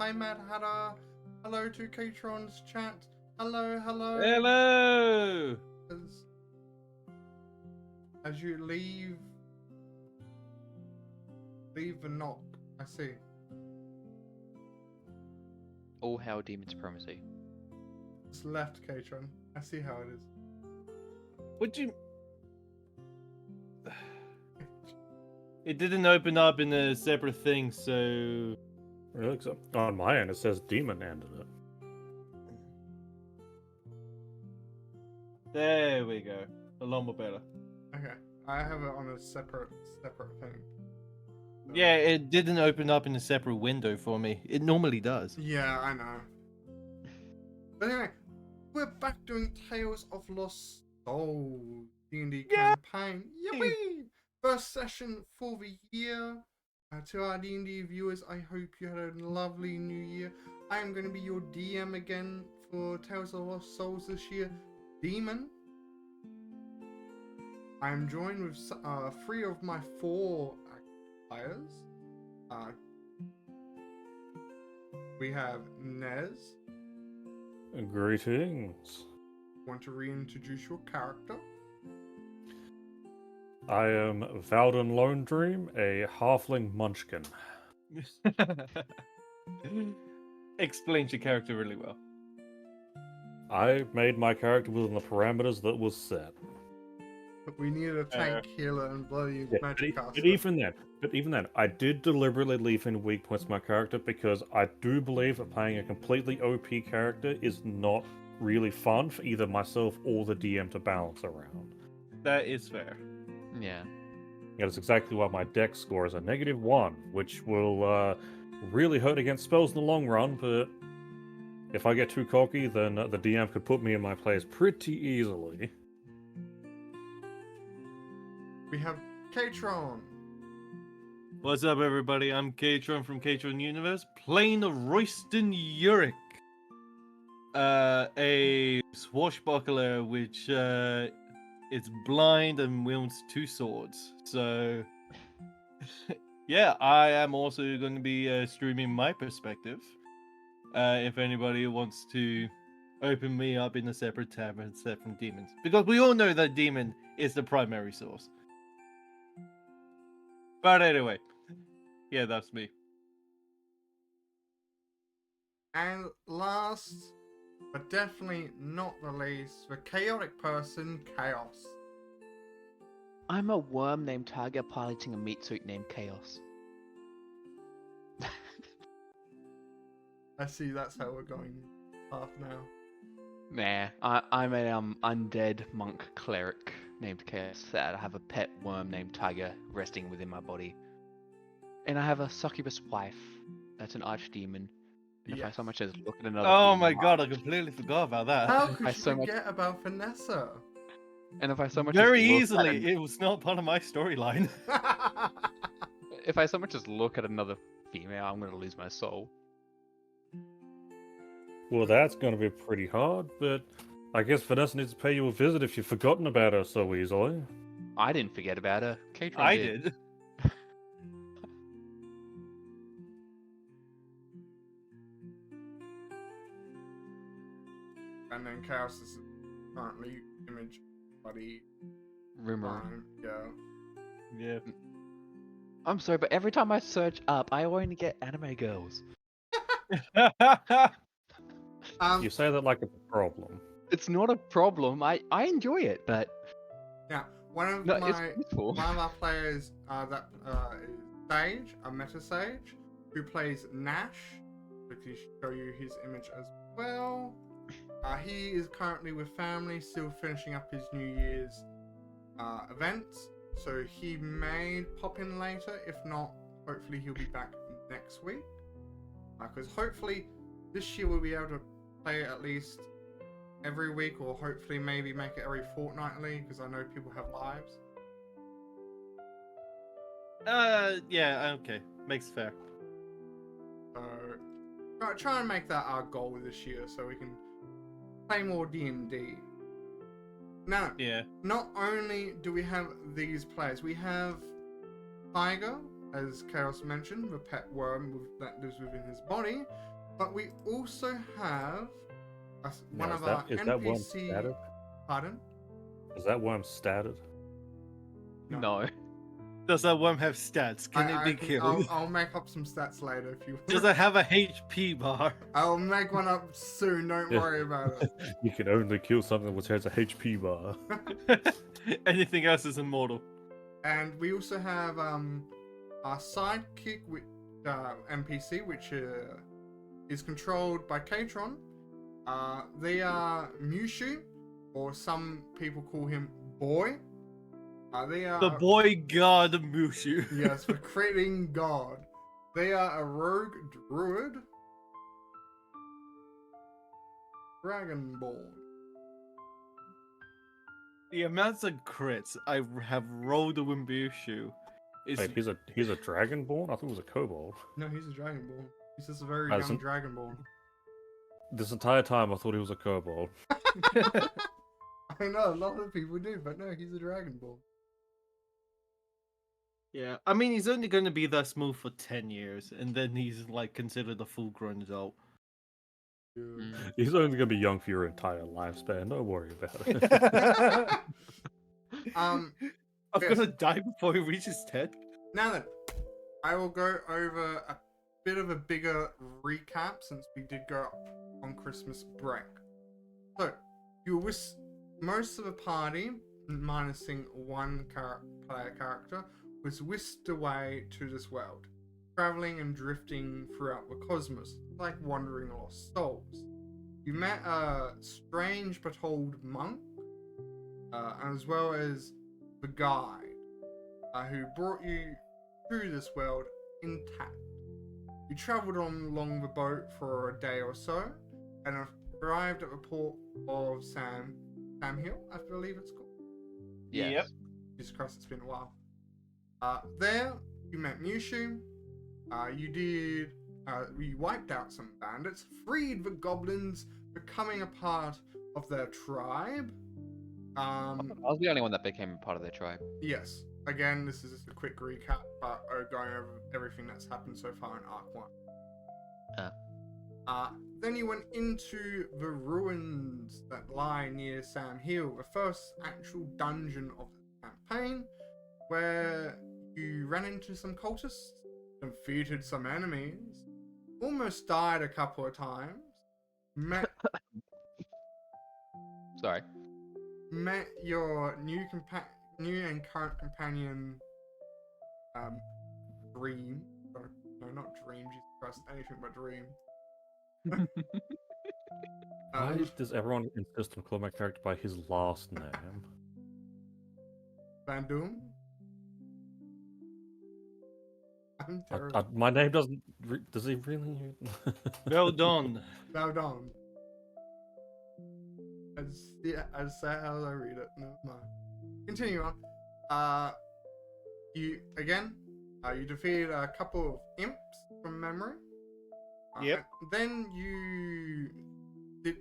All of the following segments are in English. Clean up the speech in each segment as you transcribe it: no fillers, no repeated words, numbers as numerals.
Hi, Mad Hatter. Hello to Katron's chat. Hello, hello. Hello! As you leave the knock, I see. All hail demon supremacy. It's left, Katron. I see how it is. Would you... It didn't open up in a separate thing, so... Really? So on my end, it says demon ended it. There we go. A lot more better. Okay, I have it on a separate thing. So... Yeah, it didn't open up in a separate window for me. It normally does. Yeah, I know. But anyway, we're back doing Tales of Lost Souls D&D campaign. Yippee! First session for the year. To our D&D viewers, I hope you had a lovely new year. I am going to be your DM again for Tales of Lost Souls this year. Demon. I am joined with 3 of my 4 players. We have Nez. Greetings. Want to reintroduce your character? I am Valden Lone Dream, a halfling munchkin. Explains your character really well. I made my character within the parameters that was set. But we needed a tank healer and bloody magic caster. But even then, I did deliberately leave in weak points to my character because I do believe that playing a completely OP character is not really fun for either myself or the DM to balance around. That is fair. Yeah. That is exactly why my dex score is a -1, which will really hurt against spells in the long run, but if I get too cocky, then the DM could put me in my place pretty easily. We have Katron. What's up, everybody? I'm Katron from Katron Universe, playing Royston Uric. A swashbuckler which is blind and wields 2 swords. So, yeah, I am also going to be streaming my perspective. If anybody wants to open me up in a separate tab instead from demons. Because we all know that demon is the primary source. But anyway, yeah, that's me. And last, but definitely not the least, the chaotic person, Chaos. I'm a worm named Tiger piloting a meat suit named Chaos. I see that's how we're going half now. Nah, I'm a undead monk cleric named Chaos. I have a pet worm named Tiger resting within my body. And I have a succubus wife that's an archdemon. And if I so much as look at another Oh female, my god, I completely forgot about that. How could I you so much- forget about Vanessa? and if I so much Very as look easily, at it was not part of my storyline. if I so much as look at another female, I'm gonna lose my soul. Well, that's going to be pretty hard, but I guess Vanessa needs to pay you a visit if you've forgotten about her so easily. I didn't forget about her. Katron I did. did. And then Chaos is currently image buddy. Rumor. Yeah. Yeah. I'm sorry, but every time I search up, I only get anime girls. You say that like it's a problem. It's not a problem. I enjoy it, but Yeah, one of no, it's my useful. one of our players is Sage, a meta Sage, who plays Nash. Let me show you his image as well. He is currently with family, still finishing up his New Year's events. So he may pop in later. If not, hopefully he'll be back next week. Because hopefully this year we'll be able to play at least every week, or hopefully maybe make it every fortnightly, because I know people have lives. Yeah, okay. Makes fair. So try and make that our goal this year, so we can play more D&D. Now, Yeah. not only do we have these players, we have Tiger, as Chaos mentioned, the pet worm that lives within his body, But we also have one Now, of our is that worm NPC. statted? Pardon? Is that worm statted? No. Does that worm have stats? Can it be killed? I'll make up some stats later if you want. Does it have a HP bar? I'll make one up soon. Don't Yeah. worry about it. You can only kill something which has a HP bar. Anything else is immortal. And we also have our sidekick with NPC, which is controlled by Katron. They are Mushu, or some people call him Boy. They are The boy god Mushu. yes, for creating God. They are a rogue druid, dragonborn. The amounts of crits I have rolled with Mushu is Wait, he's a dragonborn? I thought it was a kobold. No, he's a dragonborn. He's just a very As young in- dragonborn. This entire time I thought he was a kobold. I know a lot of people do, but no, he's a dragonborn. yeah. I mean, he's only going to be that smooth for 10 years, and then he's like considered a full-grown adult. Mm. He's only gonna be young for your entire lifespan. Don't worry about it. I'm Yes. gonna die before he reaches 10. Now then, I will go over a bit of a bigger recap since we did go on Christmas break. So, you most of the party, minusing one player character, was whisked away to this world, traveling and drifting throughout the cosmos, like wandering lost souls. You met a strange but old monk, as well as the guide, who brought you through this world intact. You travelled along the boat for a day or so, and arrived at the port of Sam Hill, I believe it's called. Yes. Yep. Jesus Christ, it's been a while. There, you met Mushu. You wiped out some bandits, freed the goblins, becoming a part of their tribe. I was the only one that became a part of their tribe. Yes. Again, this is just a quick recap, but going over everything that's happened so far in Arc 1. Then you went into the ruins that lie near Sam Hill, the first actual dungeon of the campaign, where you ran into some cultists, defeated some enemies, almost died a couple of times, met Sorry. your new and current companion, Dream. Sorry, no, not Dream. Jesus Christ, anything but Dream. Why does everyone insist on calling my character by his last name? Van Doom. I'm terrible. My name doesn't. Does he really? Well done. Now done. I just say it how I read it. No, mind. Continue on. You defeated a couple of imps from memory. Yep. Then you did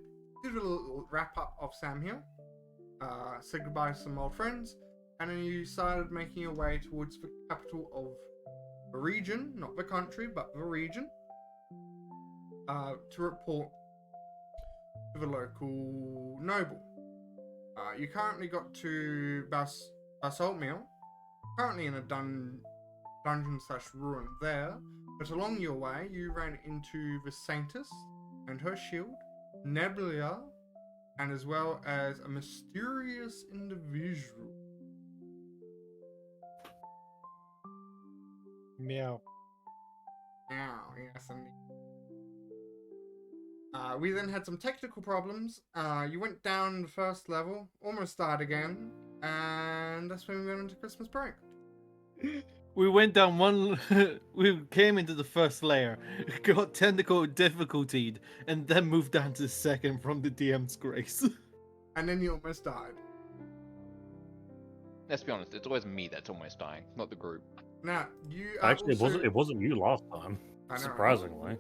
a little wrap up of Sam Hill. Said goodbye to some old friends, and then you started making your way towards the capital of the region, not the country, but the region, to report to the local noble. You currently got to Basaitmill, currently in a dungeon/ruin there, but along your way you ran into the Saintess and her shield, Nebula, and as well as a mysterious individual. Meow. Yes, indeed. We then had some technical problems. You went down the first level, almost died again, and that's when we went into Christmas break. We went down one. We came into the first layer, got technical difficulty, and then moved down to the second from the DM's grace. And then you almost died. Let's be honest, it's always me that's almost dying, not the group. Now, you Actually, also... it wasn't you last time. I know, right? Surprisingly.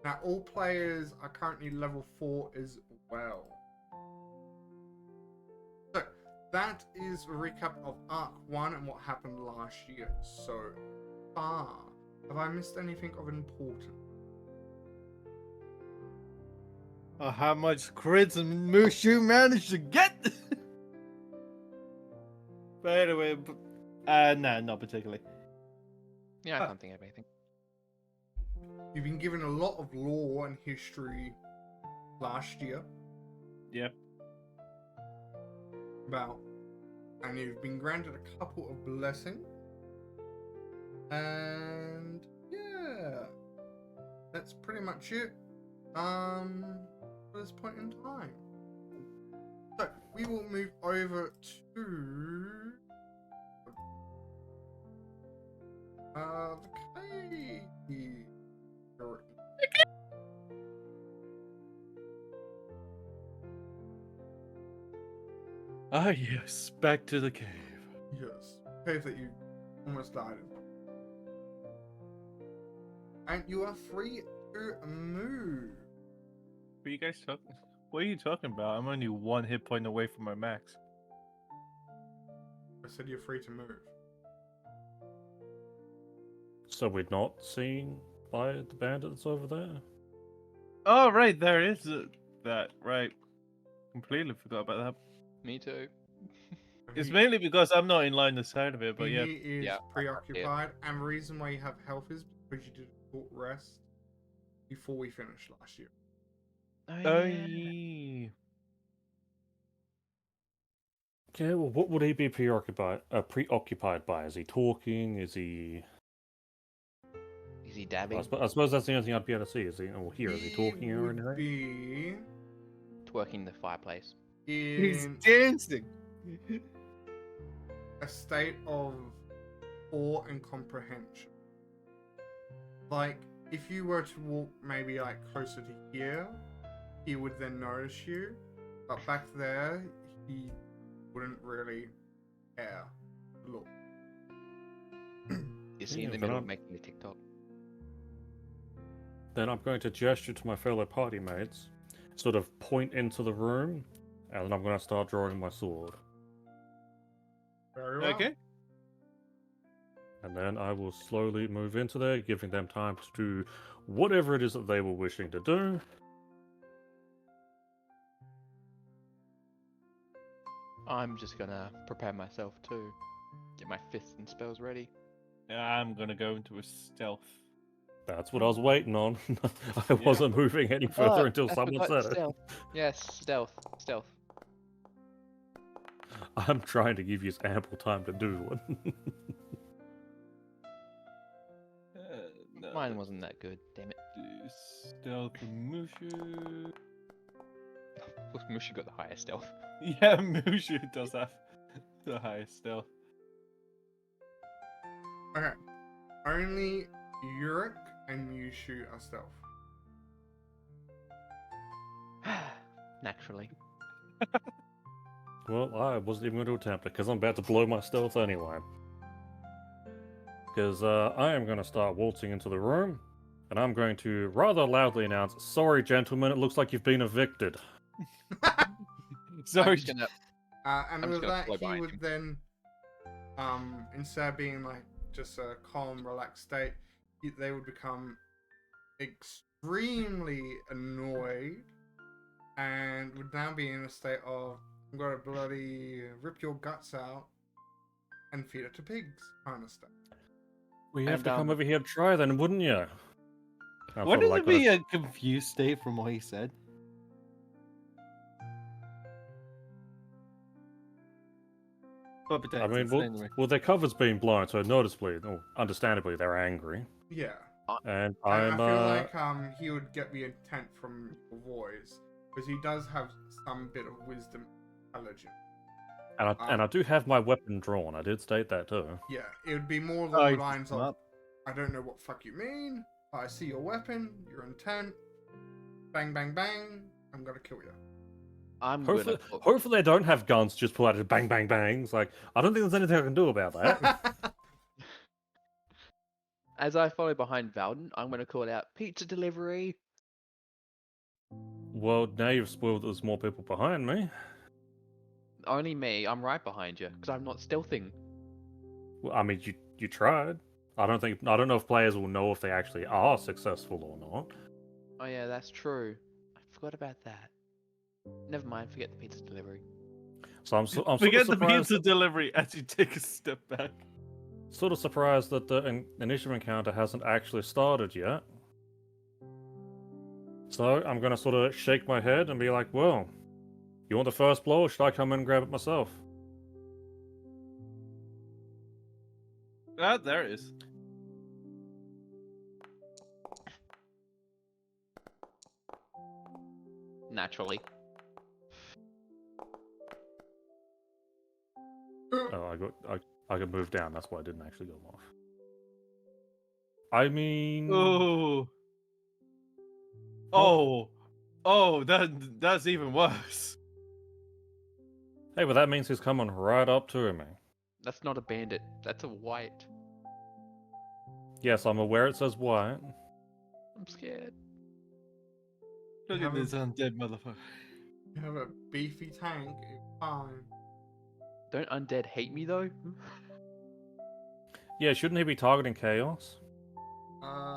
Now, all players are currently level 4 as well. So, that is a recap of Arc 1 and what happened last year so far. Have I missed anything of importance? how much crits and Mushu managed to get. But anyway, no, not particularly. Yeah, I can't think of anything. You've been given a lot of lore and history last year Yep. and you've been granted a couple of blessings. And yeah, that's pretty much it. At this point in time. So we will move over to the cave. Ah, yes, back to the cave. Yes, cave that you almost died in. And you are free to move. What are you guys talking? What are you talking about? I'm only 1 hit point away from my max. I said you're free to move. So we're not seen by the bandits over there? Oh, right, there is that. Right. Completely forgot about that. Me too. It's He- mainly because I'm not in line the side of it, but he yeah. is Yeah, preoccupied, and the reason why you have health is because you did a short rest before we finished last year. Oh, yeah. yeah. Okay, well, what would he be preoccupied by? Is he talking? Is he... Is he I dabbing? suppose that's the only thing I'd be able to see. Is he, or hear? Is he talking or would anything? be Twerking the fireplace. He's in dancing. a state of awe and comprehension. Like, if you were to walk maybe like closer to here, he would then notice you. But back there, he wouldn't really care. Look. Is he in Yeah, the then middle of I'm- making a TikTok? Then I'm going to gesture to my fellow party mates, sort of point into the room, and then I'm going to start drawing my sword. Very well. Okay. And then I will slowly move into there, giving them time to do whatever it is that they were wishing to do. I'm just gonna prepare myself too. Get my fists and spells ready. I'm gonna go into a stealth. That's what I was waiting on. I wasn't moving any further until I someone forgot said it. stealth. Yes, stealth. Stealth. I'm trying to give you ample time to do one. No, Mine wasn't that good, damn it. do stealth and Mushu. Mushu got the highest stealth. Yeah, Mushu does have the highest stealth. Okay. Only Yurik and Mushu are stealth. Naturally. Well, I wasn't even going to attempt it because I'm about to blow my stealth anyway. Because I am going to start waltzing into the room, and I'm going to rather loudly announce, "Sorry, gentlemen, it looks like you've been evicted." Sorry. I'm just gonna. And I'm just with gonna that, follow he behind would him. then, instead of being like just a calm, relaxed state, they would become extremely annoyed and would now be in a state of, I'm gonna bloody rip your guts out and feed it to pigs kind of stuff. Well, you have And, to come over here to try then, wouldn't you? I'm What sort of is like it be a confused state from what he said? But I mean, well, their cover's been blown, so noticeably, or understandably, they're angry. Yeah. And And I I'm, feel like he would get the intent from your voice, because he does have some bit of wisdom, intelligence. and I do have my weapon drawn. I did state that too. Yeah, it would be more Oh, along he's the lines of, up. I don't know what fuck you mean, but I see your weapon, your intent, bang bang bang, I'm gonna kill you. I'm Hopefully, gonna. hopefully they don't have guns just pull out as bang bang bangs. Like, I don't think there's anything I can do about that. As I follow behind Valden, I'm gonna call out pizza delivery. Well, now you've spoiled that there's more people behind me. Only me. I'm right behind you because I'm not stealthing. Well, I mean, you tried. I don't know if players will know if they actually are successful or not. Oh yeah, that's true. I Forgot about that. Never mind. Forget the pizza delivery. So I'm sort of Forget the surprised. pizza delivery as you take a step back. Sort of surprised that the initiative encounter hasn't actually started yet. So I'm gonna sort of shake my head and be like, "Well, you want the first blow, or should I come in and grab it myself?" Ah, there it is. Naturally. Oh, I got moved down. That's why I didn't actually go off. I mean, Oh. Oh, that's even worse. hey, but that means he's coming right up to me. That's not a bandit. That's a white. Yes, I'm aware it says white. I'm scared. Look at this undead motherfucker. You have a beefy tank, it's fine. Don't undead hate me though? Yeah, shouldn't he be targeting chaos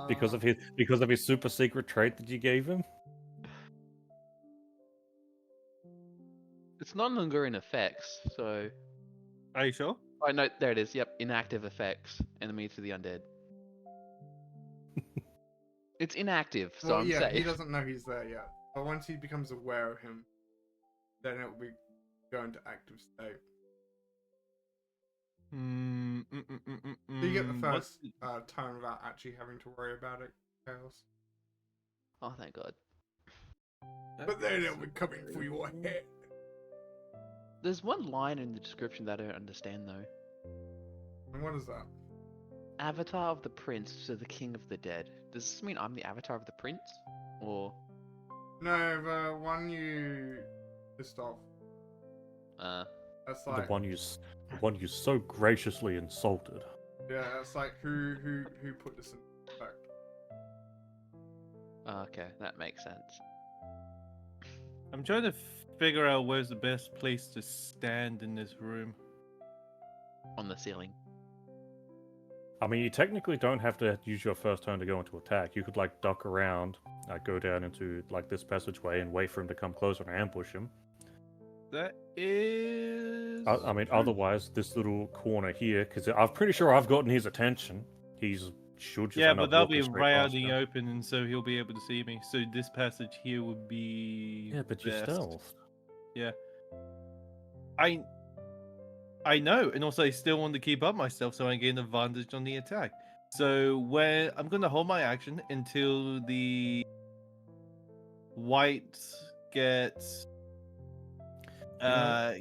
because Uh, of his super secret trait that you gave him? It's no longer in effects, so. Are you sure? Oh no, there it is. Yep, inactive effects. Enemy to the undead. It's inactive, so well, I'm yeah, safe. he doesn't know he's there yet. But once he becomes aware of him, then it will be going to active state. So you get the first turn without actually having to worry about it, Chaos. Oh, thank God. But then it'll be coming for your head. There's one line in the description that I don't understand though. And what is that? Avatar of the prince to the king of the dead. Does this mean I'm the avatar of the prince? Or No, the one you pissed off. That's like The one you so graciously insulted. yeah, that's like who put this in effect. okay, that makes sense. I'm trying to figure out where's the best place to stand in this room. On the ceiling. I mean, you technically don't have to use your first turn to go into attack. You could like duck around, go down into like this passageway and wait for him to come closer and ambush him. That is. I mean, true. otherwise, this little corner here, because I'm pretty sure I've gotten his attention. He's should just Yeah, end but up that'll walking be straight right out past in the you. open, and so he'll be able to see me. So this passage here would be. Yeah, but you're best. stealth. Yeah. I know, and also I still want to keep up myself so I get an advantage on the attack. So when I'm gonna hold my action until the white gets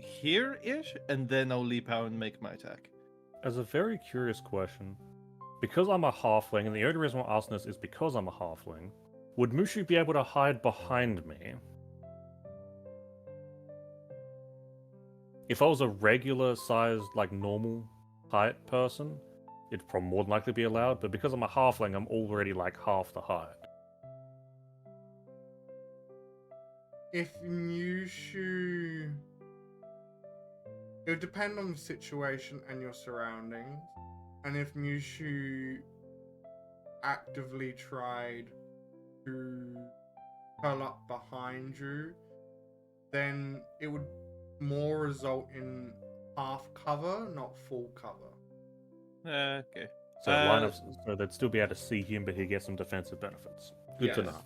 here-ish, and then I'll leap out and make my attack. As a very curious question, because I'm a halfling, and the only reason I'm asking this is because I'm a halfling, would Mushu be able to hide behind me? If I was a regular sized, like normal height person, it'd probably more than likely be allowed, but because I'm a halfling, I'm already like half the height. If Mushu, it would depend on the situation and your surroundings, and if Mushu actively tried to curl up behind you, then it would more result in half cover, not full cover. Okay. So line up, so they'd still be able to see him, but he'd get some defensive benefits. Good to Yes. know.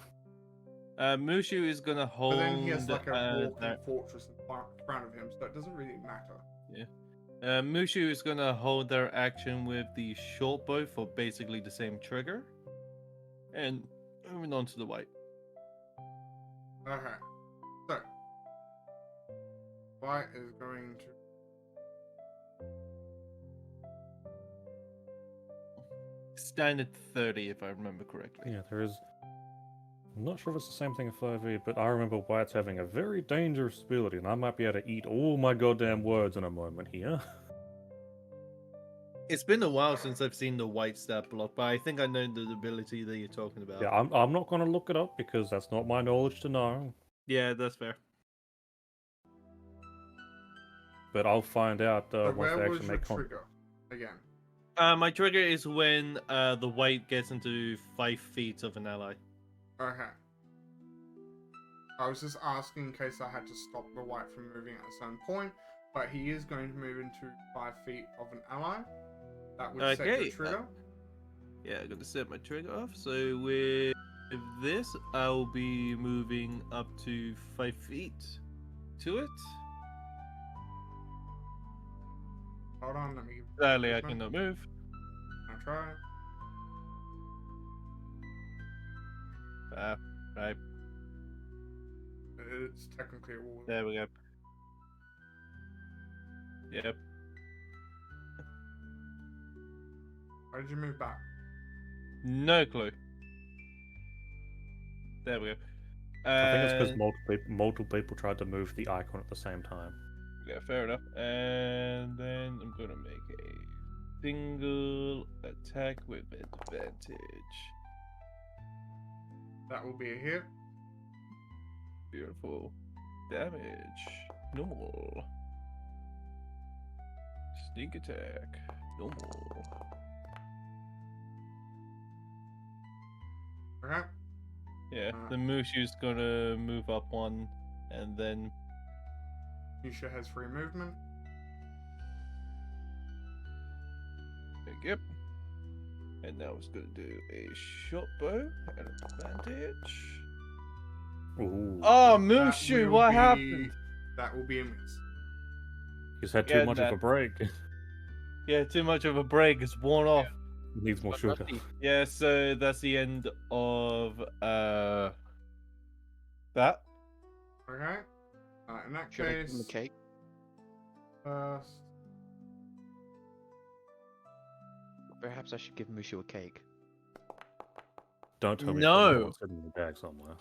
Mushu is gonna hold. But then he has like a walking fortress in front of him, so it doesn't really matter. Mushu is gonna hold their action with the short bow for basically the same trigger, and moving on to the white. Okay. So, White is going to. Standard 30, if I remember correctly. Yeah, there is. I'm not sure if it's the same thing in 5e, but I remember White's having a very dangerous ability, and I might be able to eat all my goddamn words in a moment here. It's been a while since I've seen the white stat block, but I think I know the ability that you're talking about. Yeah, I'm not going to look it up because that's not my knowledge to know. Yeah, that's fair. But I'll find out So once they where was actually your make trigger again? My trigger is when the white gets into 5 feet of an ally. Okay. I was just asking in case I had to stop the white from moving at a certain point, but he is going to move into 5 feet of an ally. That would set your Okay, trigger. Yeah, I'm gonna set my trigger off. So with this, I'll be moving up to 5 feet to it. Hold on, let me give you Sadly, I movement. cannot move. I'll try. Right, It's technically a wall. there we go. Yep. Why did you move back? No clue. There we go. I think it's because multiple people tried to move the icon at the same time. Yeah, fair enough. And then I'm gonna make a single attack with advantage. That will be a hit. Beautiful. Damage. Normal. Sneak attack. Normal. Okay. Yeah, the Mushu's gonna move up one, and then Yusha has free movement. yep. And now it's gonna do a short bow at advantage. Ooh. Oh, That Mushu, will what be- happened? That will be a miss. He's had too Yeah, much of a break. Yeah, too much of a break. It's worn off. Needs more But sugar. rusty. Yeah, so that's the end of that. Okay. In that Should I give him a case, cake? first, Perhaps I should give Mushu a cake. Don't tell me No. there's one sitting in the bag somewhere.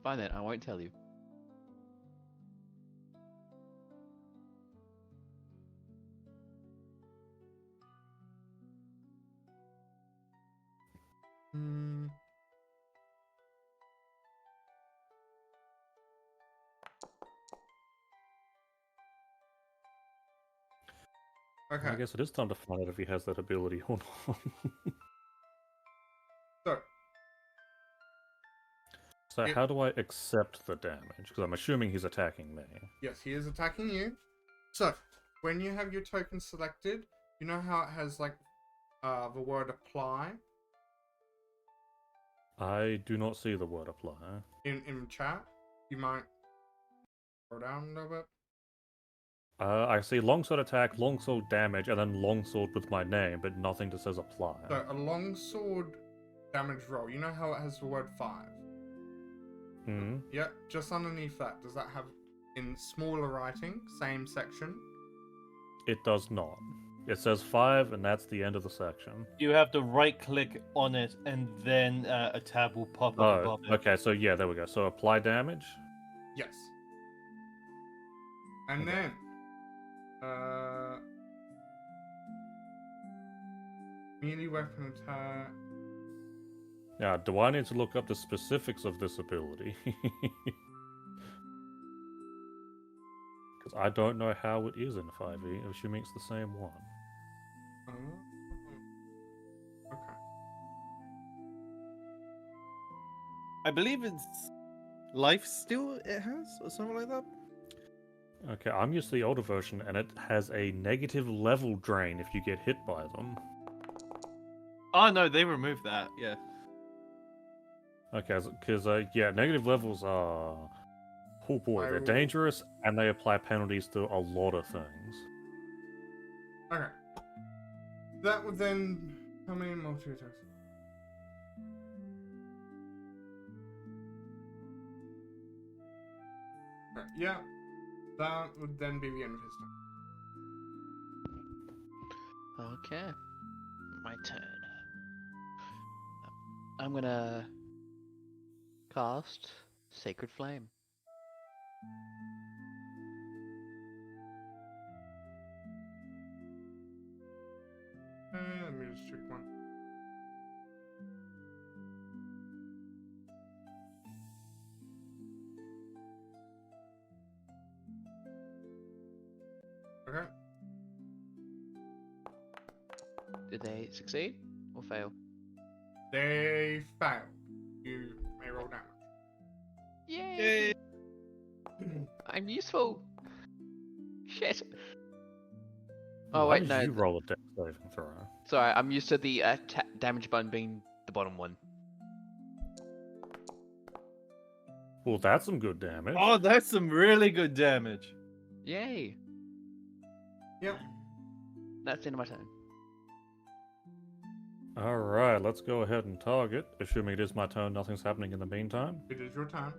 Fine then, I won't tell you. hmm, okay. I guess it is time to find out if he has that ability or not. So, So Yep. how do I accept the damage? Because I'm assuming he's attacking me. yes, he is attacking you. So, when you have your token selected, you know how it has like the word apply I do not see the word apply. in chat? You might scroll down a little bit. I see longsword attack, longsword damage, and then longsword with my name, but nothing that says apply. So, a longsword damage roll. You know how it has the word 5? Hmm. Yep, just underneath that. Does that have in smaller writing, same section? It does not. It says 5, and that's the end of the section. You have to right click on it, and then a tab will pop up Oh, above it. okay, so yeah, there we go. So apply damage. Yes. And Okay. then, melee weapon attack. Now, do I need to look up the specifics of this ability? Because I don't know how it is in 5e, assuming it's the same one. Oh. Okay. I believe it's life steal it has, or something like that. Okay, I'm used to the older version, and it has a negative level drain if you get hit by them. Oh no, they removed that. Yeah. Okay, because yeah, negative levels are, oh boy, they're dangerous, and they apply penalties to a lot of things. Okay. That would then. How many multi attacks? Right, yeah. That would then be the end of his turn. Okay. My turn. I'm gonna cast Sacred Flame. Let me just check one. Okay. Did they succeed or fail? They fail. You may roll damage. Yay! I'm useful. Shit. Oh Why wait, did no. you roll a dex saving throw? Sorry, I'm used to the damage button being the bottom one. Well, that's some good damage. Oh, that's some really good damage. Yay! Yep. That's the end of my turn. Alright, let's go ahead and target. Assuming it is my turn, nothing's happening in the meantime. It is your turn.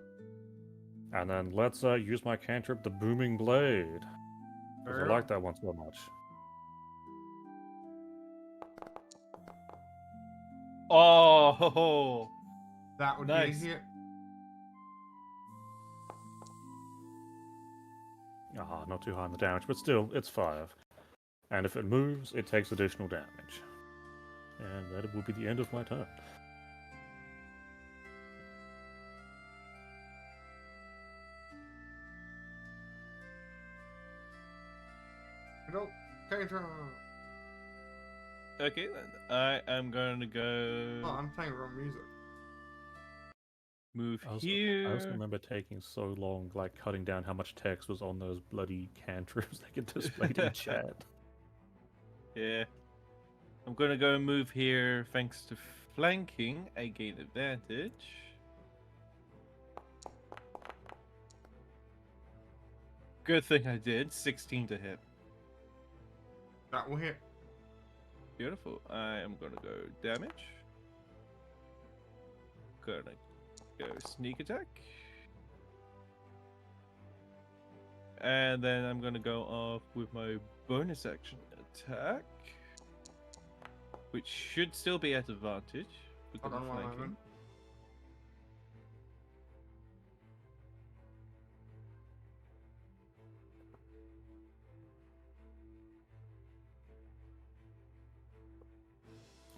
And then let's use my cantrip, the Booming Blade. Because I Very like that one so much. Oh, ho, ho. That would Nice. be a hit. Ah, not too high on the damage, but still, it's 5. And if it moves, it takes additional damage. And that will be the end of my turn. Okay, turn. Okay, then I am going to go Oh, I'm playing wrong music. move I also here. remember taking so long, like, cutting down how much text was on those bloody cantrips that get displayed in chat. Yeah. I'm going to go and move here thanks to flanking. I gain advantage. Good thing I did. 16 to hit. That will hit. Beautiful. I am going to go damage. Gonna go sneak attack. And then I'm going to go off with my bonus action attack. Which should still be at advantage. Because Hold of on one flanking. moment.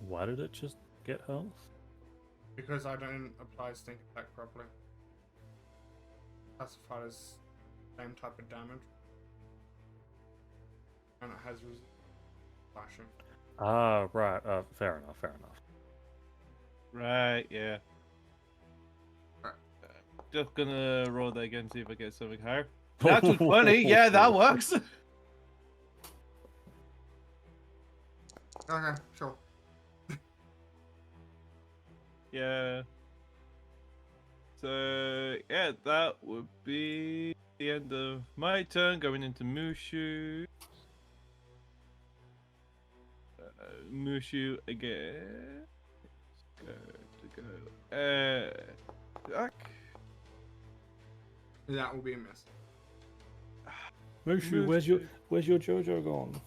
Why did it just get health? Because I don't apply sneak attack properly. Classified as same type of damage. And it has flashing. Ah, right. Fair enough, fair enough. Right, yeah. Right. Just gonna roll that again, see if I get something higher. Natural 20, yeah, that works. Okay, sure. Yeah. So, yeah, that would be the end of my turn, going into Mushu. Mushu again. Go. Attack. That will be a miss. Mushu, where's your Jojo gone?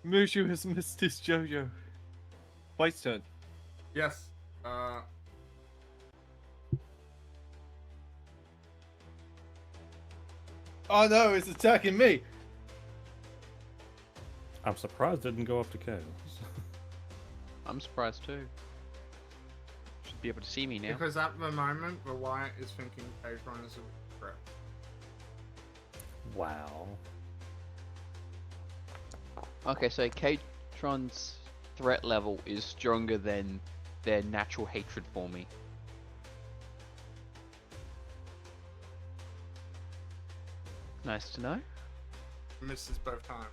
Mushu has missed his Jojo. White's turn. Yes. Oh no, it's attacking me. I'm surprised it didn't go up to Chaos. I'm surprised too. Should be able to see me now. Because at the moment, the Wyatt is thinking Patron is a threat. Wow. Okay, so Katron's threat level is stronger than their natural hatred for me. Nice to know. Misses both times.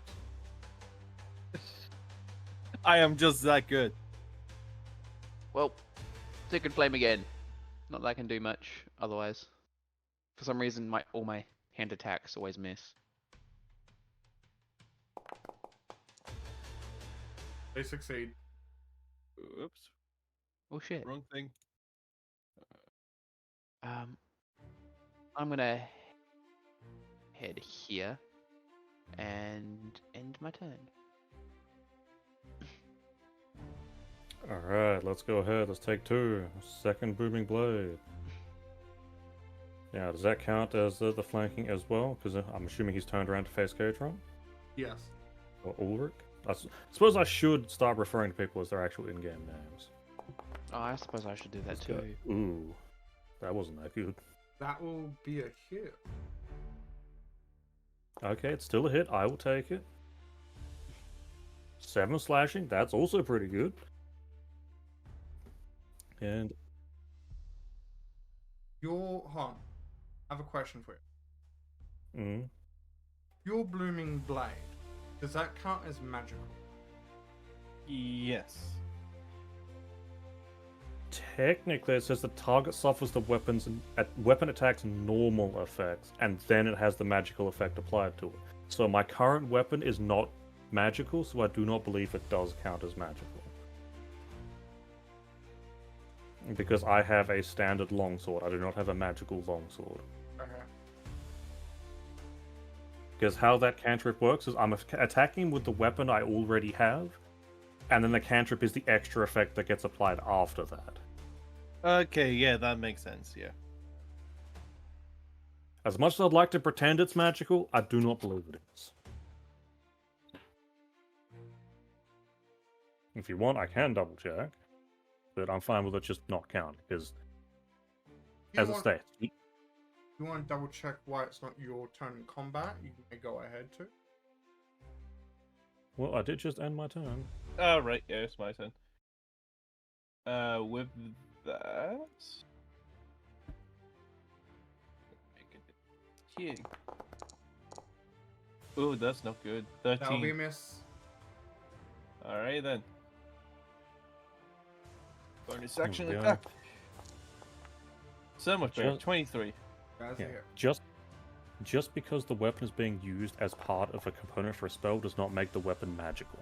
I am just that good. Well, Secret Flame again. Not that I can do much otherwise. For some reason, all my hand attacks always miss. They succeed. Oops, Oh shit. wrong thing. I'm gonna head here and end my turn. Alright, let's go ahead. Let's take 2. Second Booming Blade. Now, does that count as the flanking as well? Because I'm assuming he's turned around to face Katron? Yes. Or Ulrich? I suppose I should start referring to people as their actual in-game names. Oh, I suppose I should do that Let's too. go. Ooh, that wasn't that good. That will be a hit. Okay, it's still a hit. I will take it. 7 slashing. That's also pretty good. And Hold on. I have a question for you. Mm. Your blooming blade, does that count as magical? Yes. Technically, it says the target suffers the weapon attack's normal effects, and then it has the magical effect applied to it. So my current weapon is not magical, so I do not believe it does count as magical. Because I have a standard longsword, I do not have a magical longsword. Okay. Because how that cantrip works is I'm attacking with the weapon I already have, and then the cantrip is the extra effect that gets applied after that. Okay, yeah, that makes sense, yeah. As much as I'd like to pretend it's magical, I do not believe it is. If you want, I can double check, but I'm fine with it just not counting, because as it states. You want to double check why it's not your turn in combat? You may go ahead to. Well, I did just end my turn. Oh, right, yeah, it's my turn. With that... Here. Oh, that's not good. 13. That'll be a miss. Alright then. Bonus There action we go. attack. So much better. Just- 23. Guys, Yeah, here. just because the weapon is being used as part of a component for a spell does not make the weapon magical.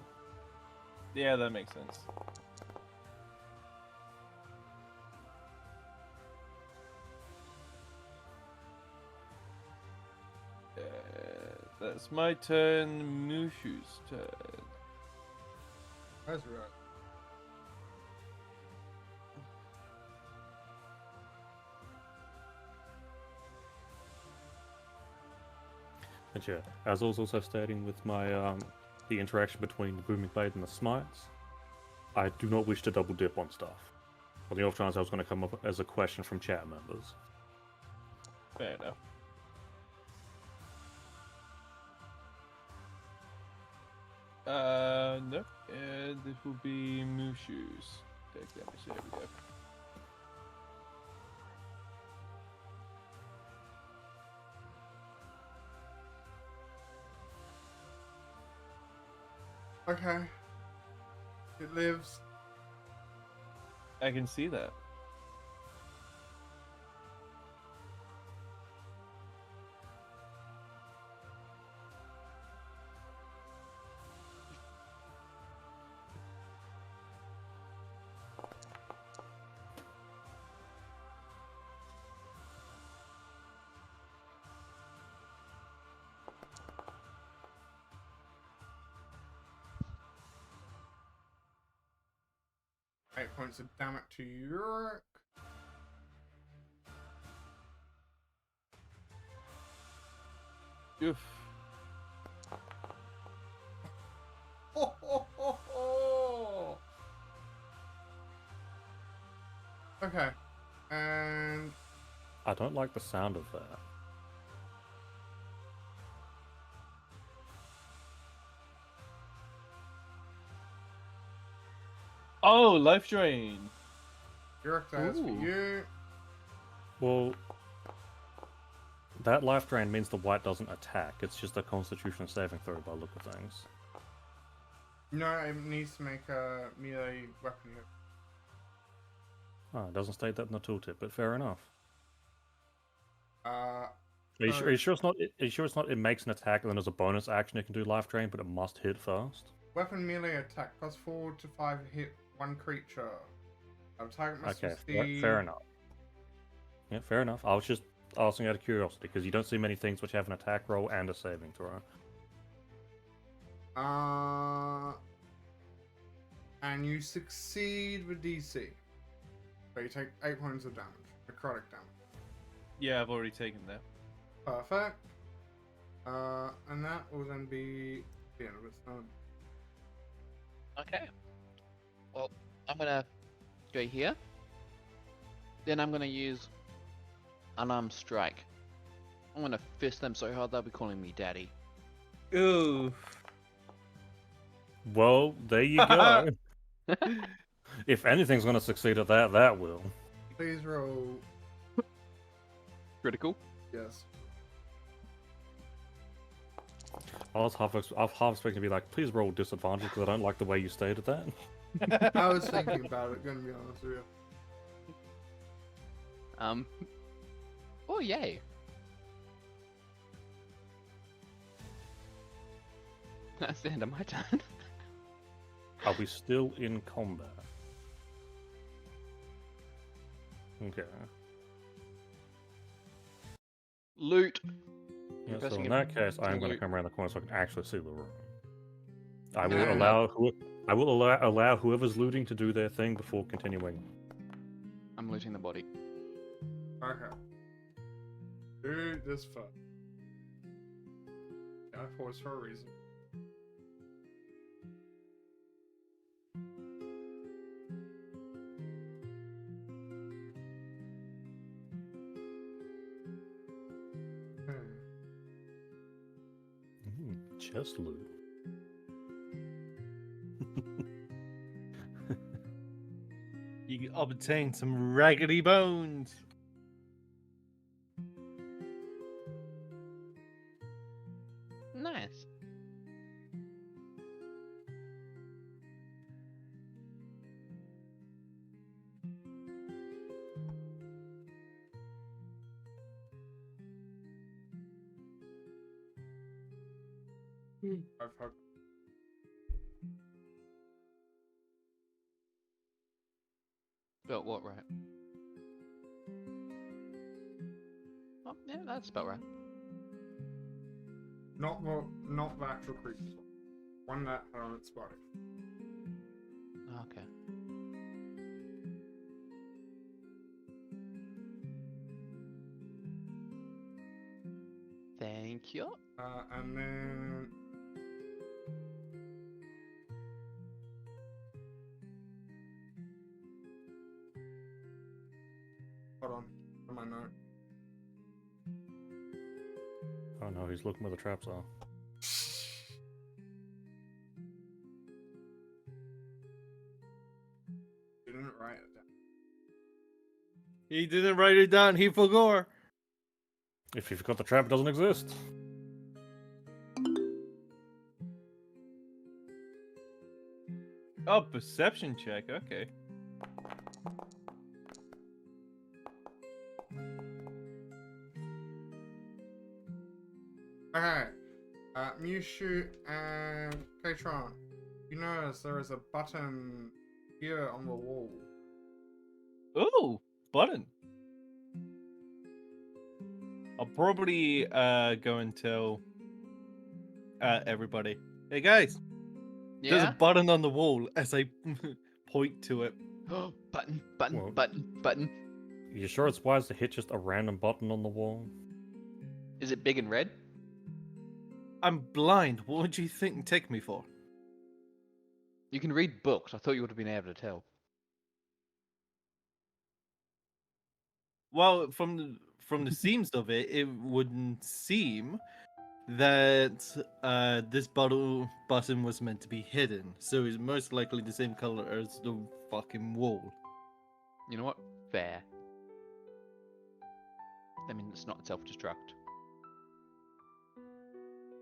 Yeah, that makes sense. That's my turn. Mushu's turn. That's right. And yeah, as I was also stating with my the interaction between the booming blade and the smites, I do not wish to double dip on stuff. On the off chance I was going to come up as a question from chat members. Fair enough. No. And it will be Mushu's. Take damage. There we go. Okay. It lives. I can see that. Eight points of damage to Yurk. Oof. Ho, ho, ho, ho. Okay. And I don't like the sound of that. Oh, life drain. Yurk, that's for Ooh. you. Well, that life drain means the white doesn't attack. It's just a constitution saving throw by the look of things. No, it needs to make a melee weapon hit. Oh, it doesn't state that in the tooltip, but fair enough. Uh, Are you sure it's not? Are you sure it's not? It makes an attack and then as a bonus action it can do life drain, but it must hit first. weapon melee attack plus 4 to 5 hit one creature. Target must Okay, receive... fair enough. Yeah, fair enough. I was just asking out of curiosity because you don't see many things which have an attack roll and a saving throw. And you succeed with DC. So you take 8 points of damage, necrotic damage. Yeah, I've already taken that. Perfect. And that will then be the end of its turn. Okay. Well, I'm gonna go here. Then I'm gonna use unarmed strike. I'm gonna fist them so hard they'll be calling me daddy. Ooh. Well, there you go. If anything's going to succeed at that, that will. Please roll Critical. Yes. I was half expecting to be like, please roll disadvantage because I don't like the way you stated that. I was thinking about it, gonna be honest with you. Oh yay. That's the end of my turn. Are we still in combat? Okay. Loot. Yeah, so Investing in in that case, I am going to loot. come around the corner so I can actually see the room. I will Yeah. allow whoever's looting to do their thing before continuing. I'm looting the body. Okay. Do this first. Yeah, I paused for a reason. Chest loot. You obtain some raggedy bones. Nice. I've had Spelt what right? Oh, yeah, that's spelled right. not the actual creature's one that had on its body. Okay. Thank you. And then hold on my note. Oh no, he's looking where the traps are. Didn't write it down. He didn't write it down. He forgot. If you forgot the trap, it doesn't exist. Oh, perception check. Okay. Okay. Mushu and Katron, you notice there is a button here on the wall. Oh, button. I'll probably go and tell everybody. Hey guys, there's a Yeah? button on the wall as I point to it. Button, button, Well- button, button. You sure it's wise to hit just a random button on the wall? Is it big and red? I'm blind. What would you think take me for? You can read books. I thought you would have been able to tell. Well, from the seams of it, it wouldn't seem that this button was meant to be hidden. So it's most likely the same color as the fucking wall. You know what? Fair. I mean, it's not self-destruct.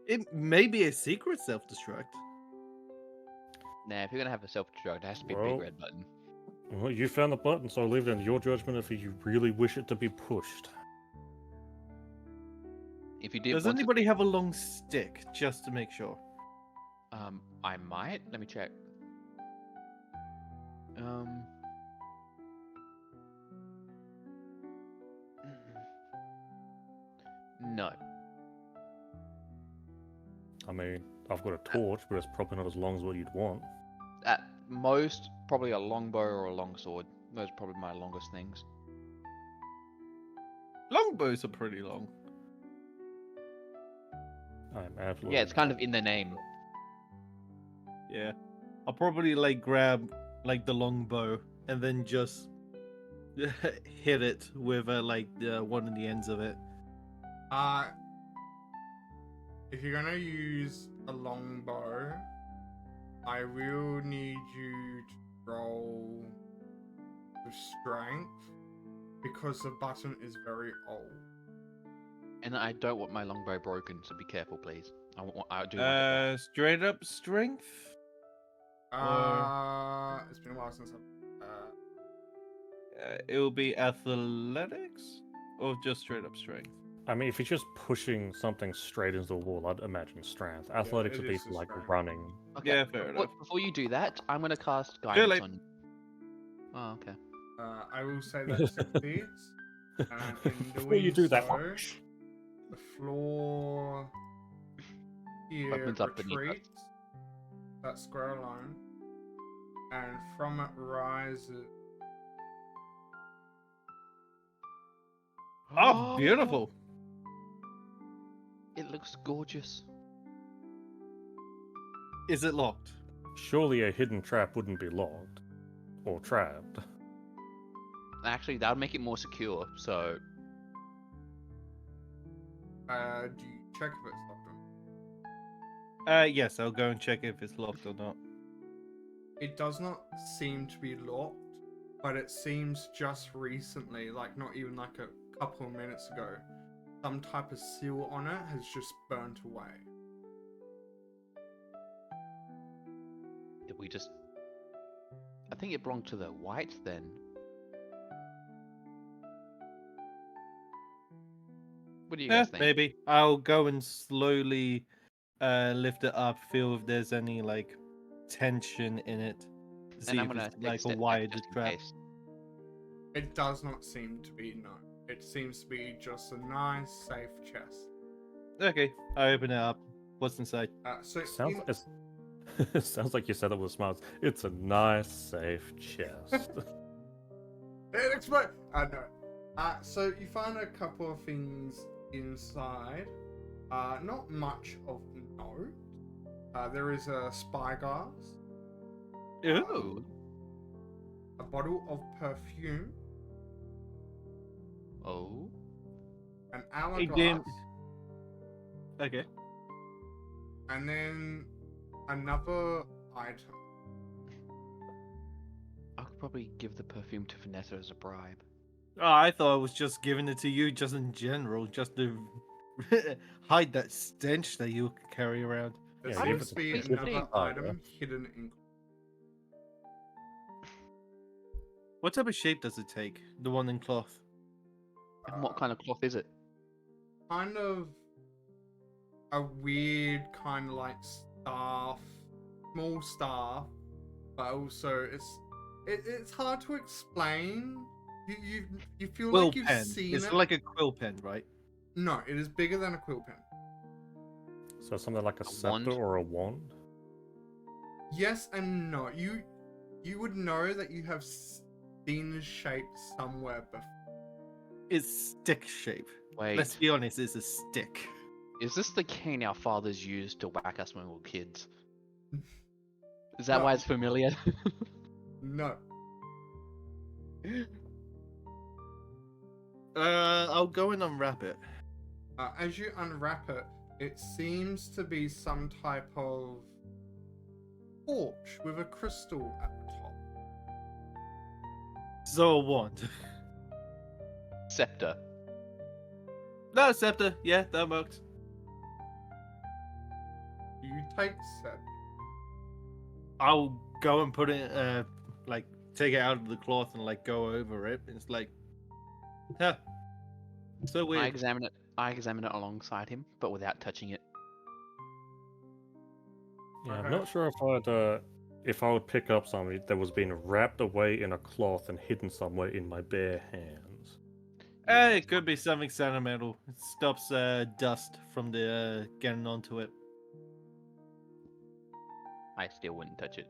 It may be a secret self-destruct. Nah, if you're gonna have a self-destruct, it has to be a Well- big red button. Well, you found the button, so I'll leave it in your judgment if you really wish it to be pushed. If you did Does want to, anybody have a long stick, just to make sure? I might. Let me check. No. I mean, I've got a torch, but it's probably not as long as what you'd want. At most, probably a longbow or a longsword. Those are probably my longest things. Longbows are pretty long. I'm absolutely. Yeah, it's kind of in the name. Yeah. I'll probably like grab like the longbow and then just hit it with like the one of the ends of it. If you're gonna use a longbow, I will need you to roll with strength because the button is very old. And I don't want my longbow broken, so be careful, please. I do want it back. Straight up strength. It's been a while since I've. It will be athletics or just straight up strength. I mean, if you're just pushing something straight into the wall, I'd imagine strength. Athletics it would be is for just like strength. running. Okay. Yeah, fair enough. Before you do that, I'm gonna cast Too guidance late. on you. Oh, okay. I will say that succeeds. And in Before you doing do that, so, the floor here Opens up beneath us. retreats. That square alone. And from it rises. Oh, beautiful. It looks gorgeous. Is it locked? surely a hidden trap wouldn't be locked or trapped. Actually, that would make it more secure. So Do you check if it's locked or not? Yes, I'll go and check if it's locked or not. It does not seem to be locked, but it seems just recently, like not even like a couple of minutes ago, some type of seal on it has just burnt away. did we just? I think it belonged to the white then. What do you guys think? Maybe. I'll go and slowly lift it up, feel if there's any like tension in it. See And I'm if gonna it's take a like a step back wired just in trap. case. It does not seem to be, no. It seems to be just a nice, safe chest. Okay, I open it up. What's inside? So Sounds in- it sounds like you said it with smiles. It's a nice, safe chest. It exploded! No. So you find a couple of things inside. Not much of note. There is a spyglass, Ooh. a bottle of perfume, Oh. an Hey, hourglass, Jim. Okay. and then another item. I could probably give the perfume to Vanessa as a bribe. Oh, I thought I was just giving it to you just in general, just to hide that stench that you carry around. There Yeah, seems to be give it another to me. item hidden in. What type of shape does it take? The one in cloth? And what kind of cloth is it? Kind of a weird kind of like staff, small staff, but also it's hard to explain. You feel Quill like you've pen. seen It's it. like a quill pen, right? No, it is bigger than a quill pen. So something like a scepter wand? or a wand? Yes and no. You would know that you have seen this shape somewhere before. It's stick shape. Wait, Let's be honest, it's a stick. is this the cane our fathers used to whack us when we were kids? Is that No. why it's familiar? No. I'll go and unwrap it. As you unwrap it, it seems to be some type of torch with a crystal at the top. So a wand. Scepter. No, scepter. Yeah, that works. You take set. I'll go and put it, like, take it out of the cloth and, like, go over it. It's like, huh. So I weird. examine it. I examine it alongside him, but without touching it. Yeah, I'm Okay. not sure if I would pick up something that was being wrapped away in a cloth and hidden somewhere in my bare hands. It could be something sentimental. It stops dust from the getting onto it. I still wouldn't touch it.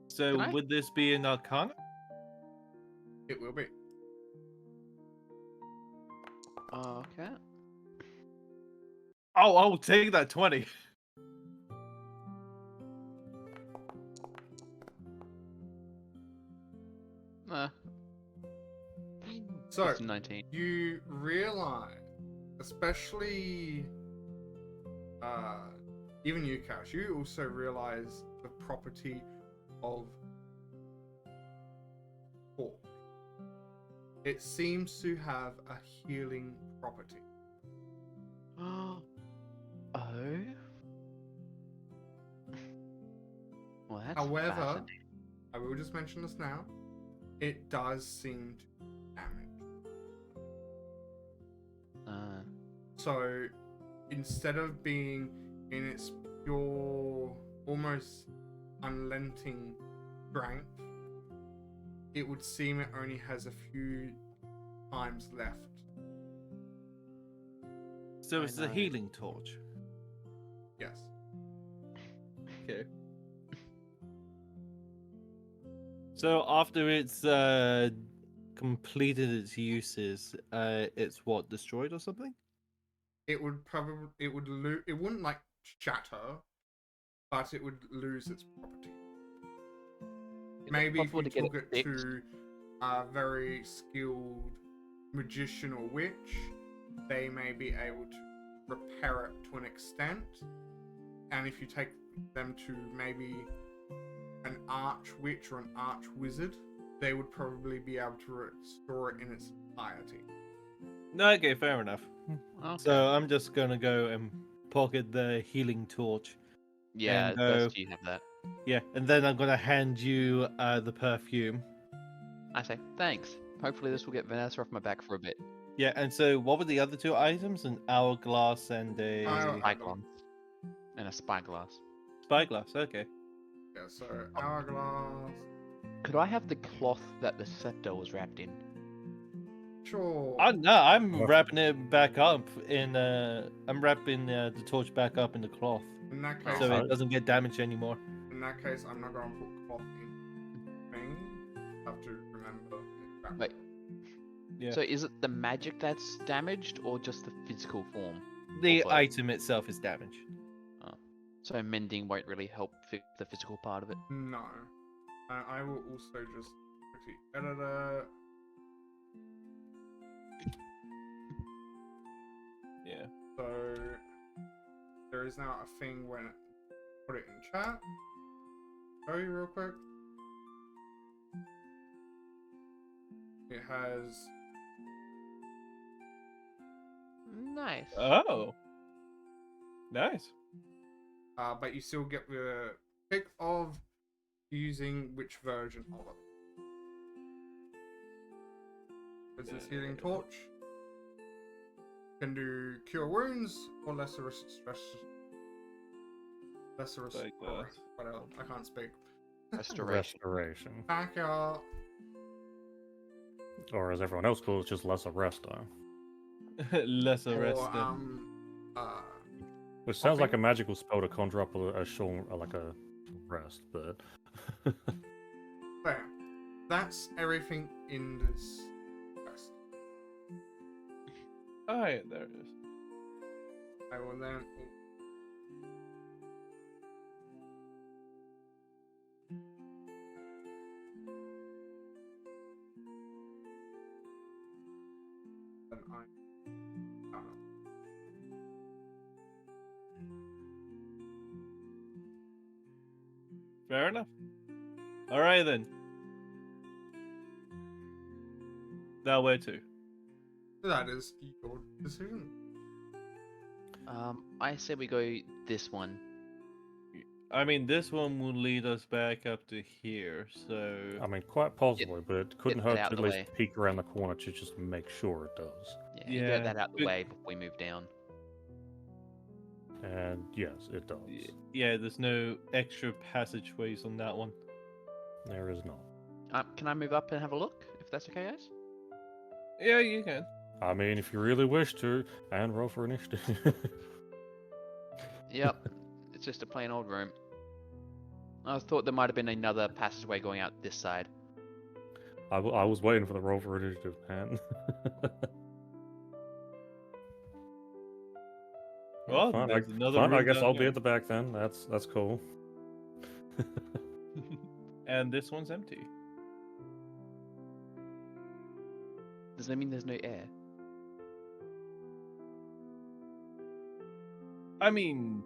So Can I? would this be an arcana? It will be. Okay. Oh, I'll take that 20. So It's 19. you realize, especially even you, Cash, you also realize the property of torch. It seems to have a healing property. Oh. Well, that's However, fascinating. I will just mention this now. It does seem to be damaged. So instead of being in its pure, almost unrelenting strength, it would seem it only has a few times left. So I it's the know. healing torch. Yes. Okay. So after it's completed its uses, it's what, destroyed or something? It would probably, it wouldn't like shatter, but it would lose its property. Is it Maybe if possible you to get took it it fixed? to a very skilled magician or witch, they may be able to repair it to an extent. And if you take them to maybe an arch witch or an arch wizard, they would probably be able to restore it in its entirety. No, okay, fair enough. Okay. So I'm just gonna go and pocket the healing torch. Yeah, and it's go- best you have that. Yeah, and then I'm gonna hand you the perfume. I say, thanks. Hopefully this will get Vanessa off my back for a bit. Yeah, and so what were the other two items? An hourglass and a Spyglass. And a spyglass. spyglass. Okay. Yeah, so hourglass. Could I have the cloth that the scepter was wrapped in? Sure. No, I'm What? wrapping it back up in. I'm wrapping the torch back up in the cloth, In that case, so Oh. it doesn't get damaged anymore. I'm not going to put cloth in thing. Have to remember. Wait. Yeah. So is it the magic that's damaged or just the physical form? The Also- item itself is damaged. So mending won't really help fix the physical part of it. No. I will also just quickly edit it. Yeah. So there is now a thing when put it in chat. Show you real quick. It has Nice. Oh. Nice. but you still get the pick of using which version of it. There's this healing torch. Can do cure wounds or lesser stress. Spyglass. Whatever. I can't speak. Restoration. Restoration. Back out. Or as everyone else calls it, just lesser resto. Lesser Or rest. Which sounds like a Popping? magical spell to conjure up a short, like a rest, but There. That's everything in this quest. Oh, yeah, there it is. I will then. Then Fair enough. All right then. Now where to? that is your decision. I say we go this one. I mean, this one will lead us back up to here. So I mean, quite possibly, but it couldn't that hurt out to at the least way. peek around the corner to just make sure it does. Yeah, you Yeah, get that out the but- way before we move down. And yes, it does. yeah, there's no extra passageways on that one. There is not. Can I move up and have a look, if that's okay, guys? Yeah, you can. I mean, if you really wish to, and roll for initiative. Yep, it's just a plain old room. I thought there might have been another passageway going out this side. I was waiting for the roll for initiative, man. Well, fine, there's another fine, I room guess down I'll be here. at the back then. That's cool. And this one's empty. Does that mean there's no air? I mean,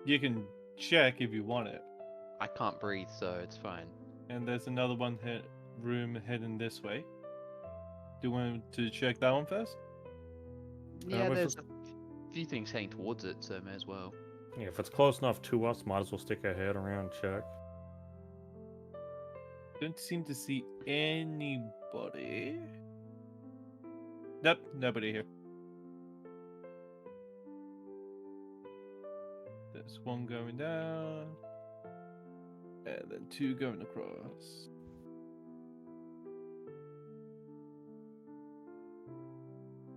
you can check if you want it. I can't breathe, so it's fine. And there's another one room heading this way. Do you want to check that one first? Yeah, was there's just- a few things heading towards it, so may as well. Yeah, if it's close enough to us, might as well stick our head around and check. Don't seem to see anybody. Nope, nobody here. There's one going down, and then two going across.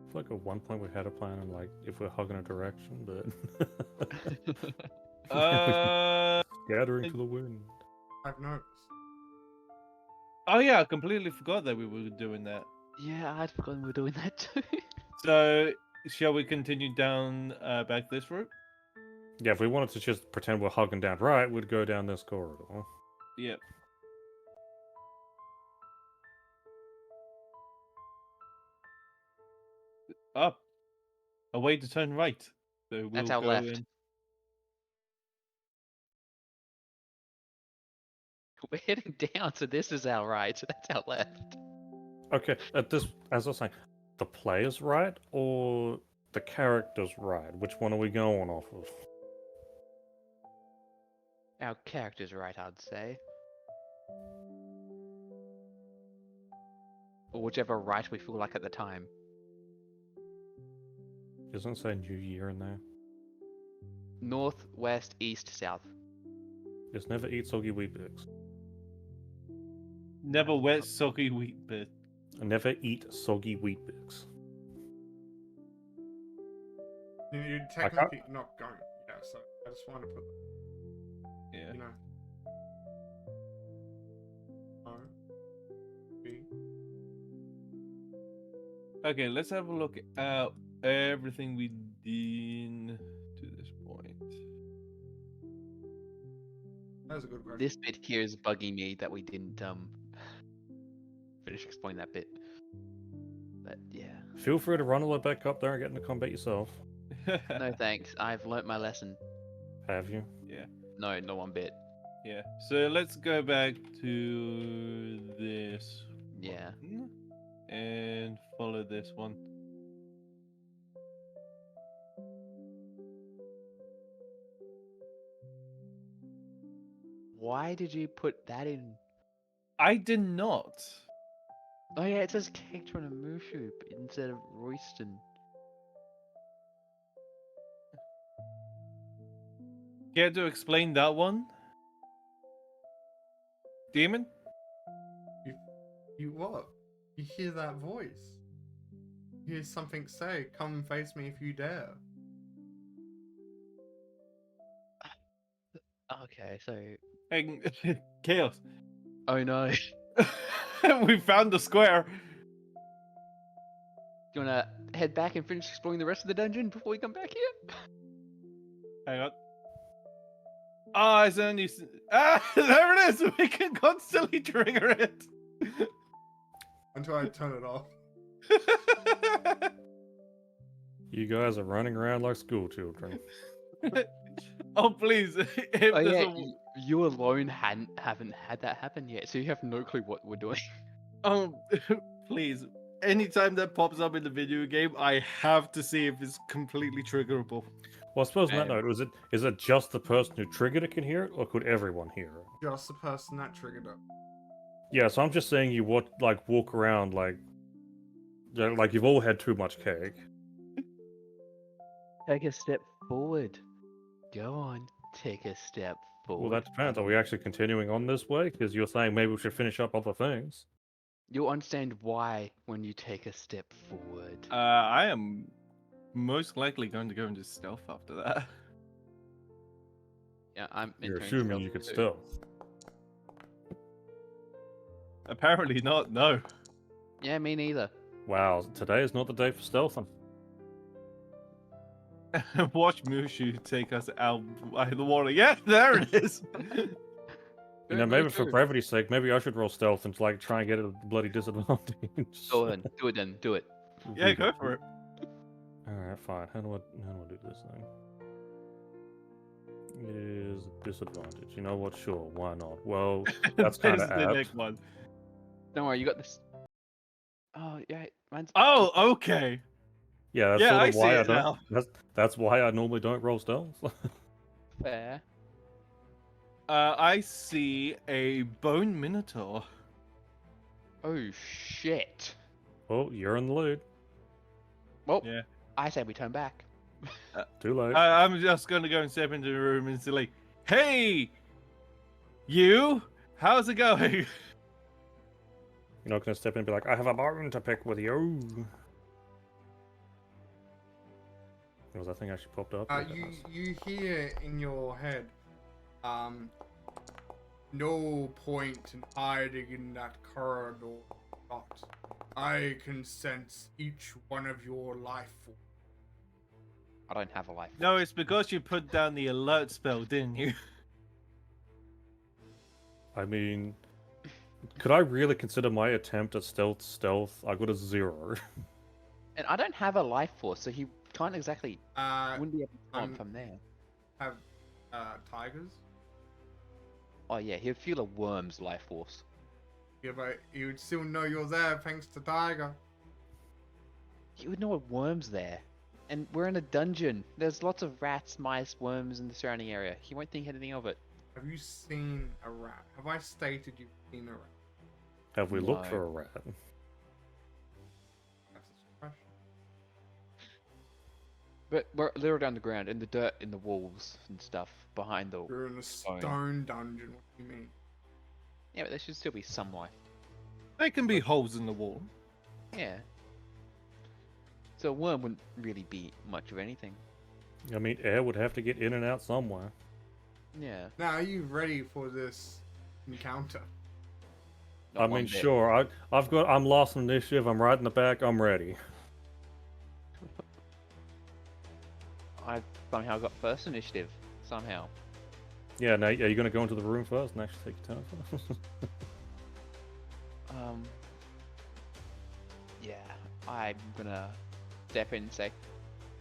I feel like at one point we had a plan and like if we're hugging a direction, but scattering to the wind. I've noticed. Oh yeah, I completely forgot that we were doing that. Yeah, I'd forgotten we were doing that too. So, shall we continue down back this route? Yeah, if we wanted to just pretend we're hugging down right, we'd go down this corridor. Yep. Up. A way to turn right. So we'll That's our go left. in. We're heading down, so this is our right, so that's our left. Okay, at this, as I was saying, the player's right or the character's right? Which one are we going off of? Our character's right, I'd say. Or whichever right we feel like at the time. Doesn't it say New Year in there? North, west, east, south. Just never eat soggy wheat bix. Never wet, soggy wheat bit. Never eat soggy wheat bix. You're technically not going. Yeah, so I just want to put, Yeah. you know. O, B. Okay, let's have a look at everything we did to this point. That was a good question. This bit here is bugging me that we didn't finish explaining that bit. But yeah. Feel free to run all the way back up there and get into combat yourself. No thanks. I've learnt my lesson. Have you? No, not one bit. Yeah. So let's go back to this Yeah. one and follow this one. Why did you put that in? I did not. Oh yeah, it says character on a Mushu instead of Royston. Care to explain that one? Demon? You what? You hear that voice? You hear something say, "Come and face me if you dare." Okay, so. Hey, Chaos. Oh no. We found the square. Do you wanna head back and finish exploring the rest of the dungeon before we come back here? Hang on. Ah, it's only. There it is! We can constantly trigger it. Until I turn it off. You guys are running around like school children. Oh, please. If Oh there's yeah, you alone haven't had that happen yet, so you have no clue what we're doing. Please. Anytime that pops up in the video game, I have to see if it's completely triggerable. Well, I suppose on that note, is it just the person who triggered it can hear it, or could everyone hear it? Just the person that triggered it. Yeah, so I'm just saying you walk around like you've all had too much cake. Take a step forward. Go on, take a step forward. Well, that depends. Are we actually continuing on this way? Because you're saying maybe we should finish up other things. You'll understand why when you take a step forward. I am most likely going to go into stealth after that. Yeah, I'm. You're entering assuming stealth you could too. stealth. Apparently not, no. Yeah, me neither. Wow, today is not the day for stealthing. Watch Mushu take us out by the water. Yeah, there it is. You know, maybe for brevity's sake, maybe I should roll stealth and try and get a bloody disadvantage. Go then, do it then, do it. Yeah, go for it. Alright, fine. How do I do this thing? It is a disadvantage. You know what? Sure, why not? Well, that's kind There's of the apt. next one. Don't worry, you got this. Oh yeah, mine's. Oh, okay. Yeah, that's Yeah, sort I of see why I it don't. now. That's why I normally don't roll stealth. Fair. I see a bone minotaur. Oh shit. Well, you're in the lead. Well, Yeah. I say we turn back. Too late. I'm just gonna go and step into the room and say, like, "Hey, you, how's it going?" You're not gonna step in and be like, "I have a bone to pick with you." Was that thing actually popped up? Yeah, it has. You hear in your head, no point in hiding in that corridor. But I can sense each one of your life forms. I don't have a life. No, it's because you put down the alert spell, didn't you? I mean, could I really consider my attempt at stealth? I got a 0. And I don't have a life force, so he can't exactly. Wouldn't be able to I'm- spawn from there. Have tigers? Oh yeah, he'd feel a worm's life force. Yeah, but you would still know you're there thanks to Tiger. He would know a worm's there. And we're in a dungeon. There's lots of rats, mice, worms in the surrounding area. He won't think anything of it. Have you seen a rat? Have I stated you've seen a rat? Have we looked No. for a rat? That's a question. But we're literally underground, in the dirt, in the walls and stuff, behind the. You're in a stone dungeon. What do you mean? Yeah, but there should still be some life. There can be holes in the wall. Yeah. So a worm wouldn't really be much of anything. I mean, air would have to get in and out somewhere. Yeah. Now, are you ready for this encounter? Not I one mean, bit. sure. I'm lost in initiative. I'm right in the back. I'm ready. I somehow got first initiative. Somehow. Yeah. Now, are you gonna go into the room first and actually take your turn first? Yeah. I'm gonna step in and say,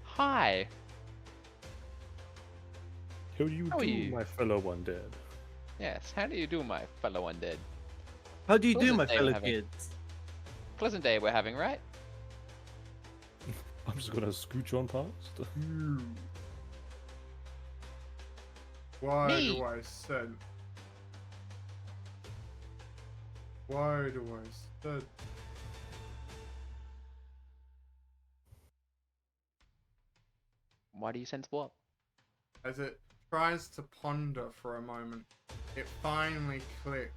"Hi." How do you How are do, you? my fellow undead? Yes. How do you do, my fellow undead? How do you do, Pleasant my day we're fellow having. kids? Pleasant day we're having, right? I'm just gonna scooch on past. Why Me. do I said? Why do I said? Why do you sense what? As it tries to ponder for a moment, it finally clicks.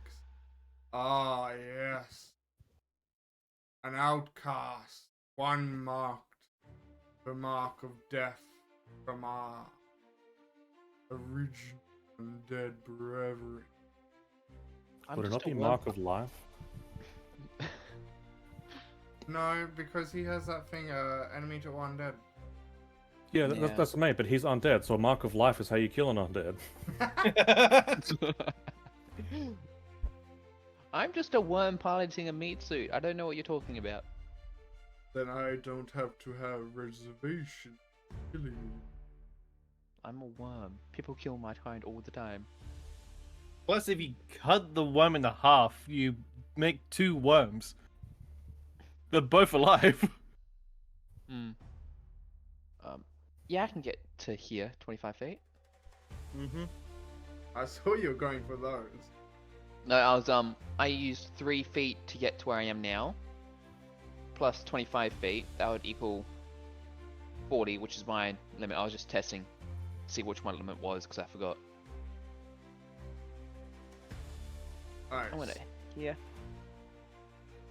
Ah, yes. An outcast, one marked, the mark of death from our original undead brethren. Would it just not a be worm. mark of life? No, because he has that thing, enemy to undead. Yeah, Yeah. that's mate. But he's undead, so a mark of life is how you kill an undead. I'm just a worm piloting a meat suit. I don't know what you're talking about. Then I don't have to have reservation killing you. I'm a worm. People kill my kind all the time. Plus, if you cut the worm in half, you make 2 worms. They're both alive. Hmm. Yeah, I can get to here, 25 feet. Mm-hmm. I saw you going for those. No, I used 3 feet to get to where I am now. Plus 25 feet, that would equal 40, which is my limit. I was just testing, see which my limit was, because I forgot. Alright. I'm gonna here.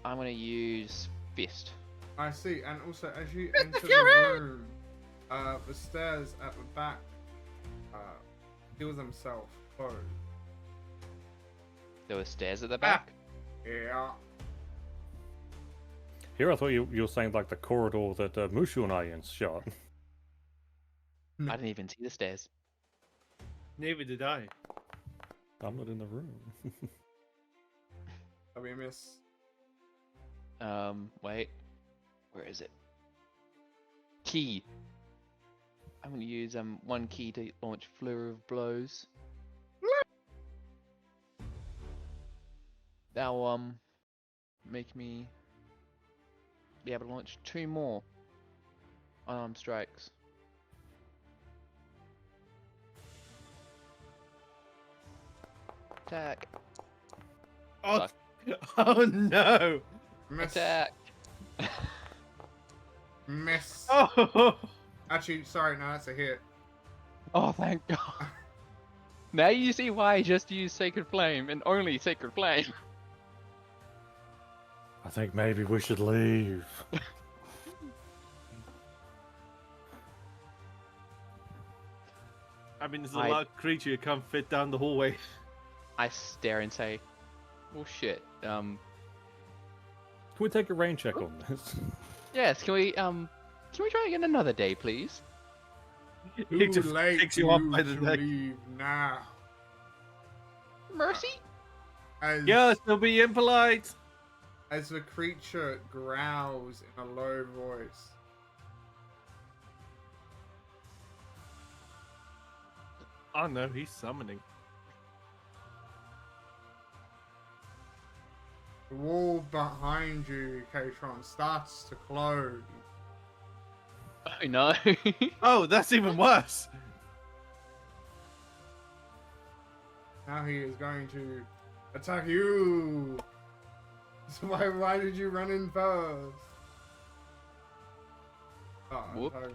I'm gonna use fist. I see, and also as you enter the room, the stairs at the back feel themselves closed. There were stairs at the back. Yeah. Here, I thought you were saying like the corridor that Mushu and I shot. I didn't even see the stairs. Neither did I. I'm not in the room. That'll be a miss. Wait. Where is it? Key. I'm gonna use 1 key to launch Flurry of Blows. That'll make me be able to launch 2 more unarmed strikes. Attack. Oh, Suck. oh no! Miss. Attack. Miss. Oh, Actually, sorry, no, that's a hit. Oh, thank God. Now you see why I just used Sacred Flame and only Sacred Flame. I think maybe we should leave. I mean, there's a I- large creature you can't fit down the hallway. I stare and say, "Well, shit. Can we take a rain check on this? Yes. Can we try again another day, please? Too He just late picks for you up you by the to neck. leave now. Mercy." As, Yeah, still be impolite. as the creature growls in a low voice. Oh no, he's summoning. The wall behind you, Katron, starts to close. I know. Oh, that's even worse. Now he is going to attack you. So why did you run in first? Oh, Whoop. okay.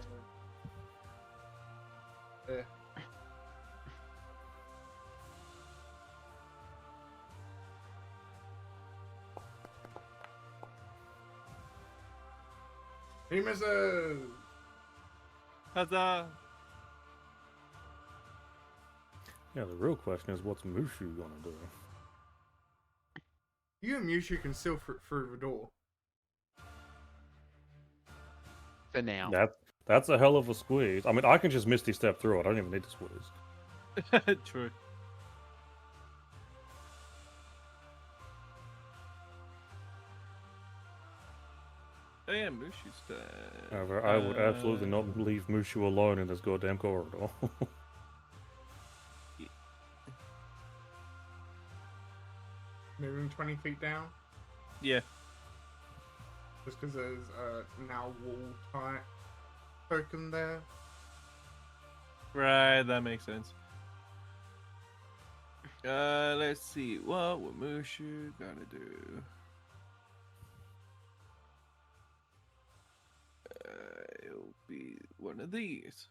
Yeah. He misses. Huzzah! Yeah, the real question is, what's Mushu gonna do? You and Mushu can still through the door. For now. That's a hell of a squeeze. I mean, I can just Misty Step through it. I don't even need to squeeze. True. Oh yeah, Mushu's dead. However, I would absolutely not leave Mushu alone in this goddamn corridor. Moving 20 feet down. Yeah. Just because there's now wall type token there. Right, that makes sense. Let's see. What would Mushu gotta do? It'll be one of these.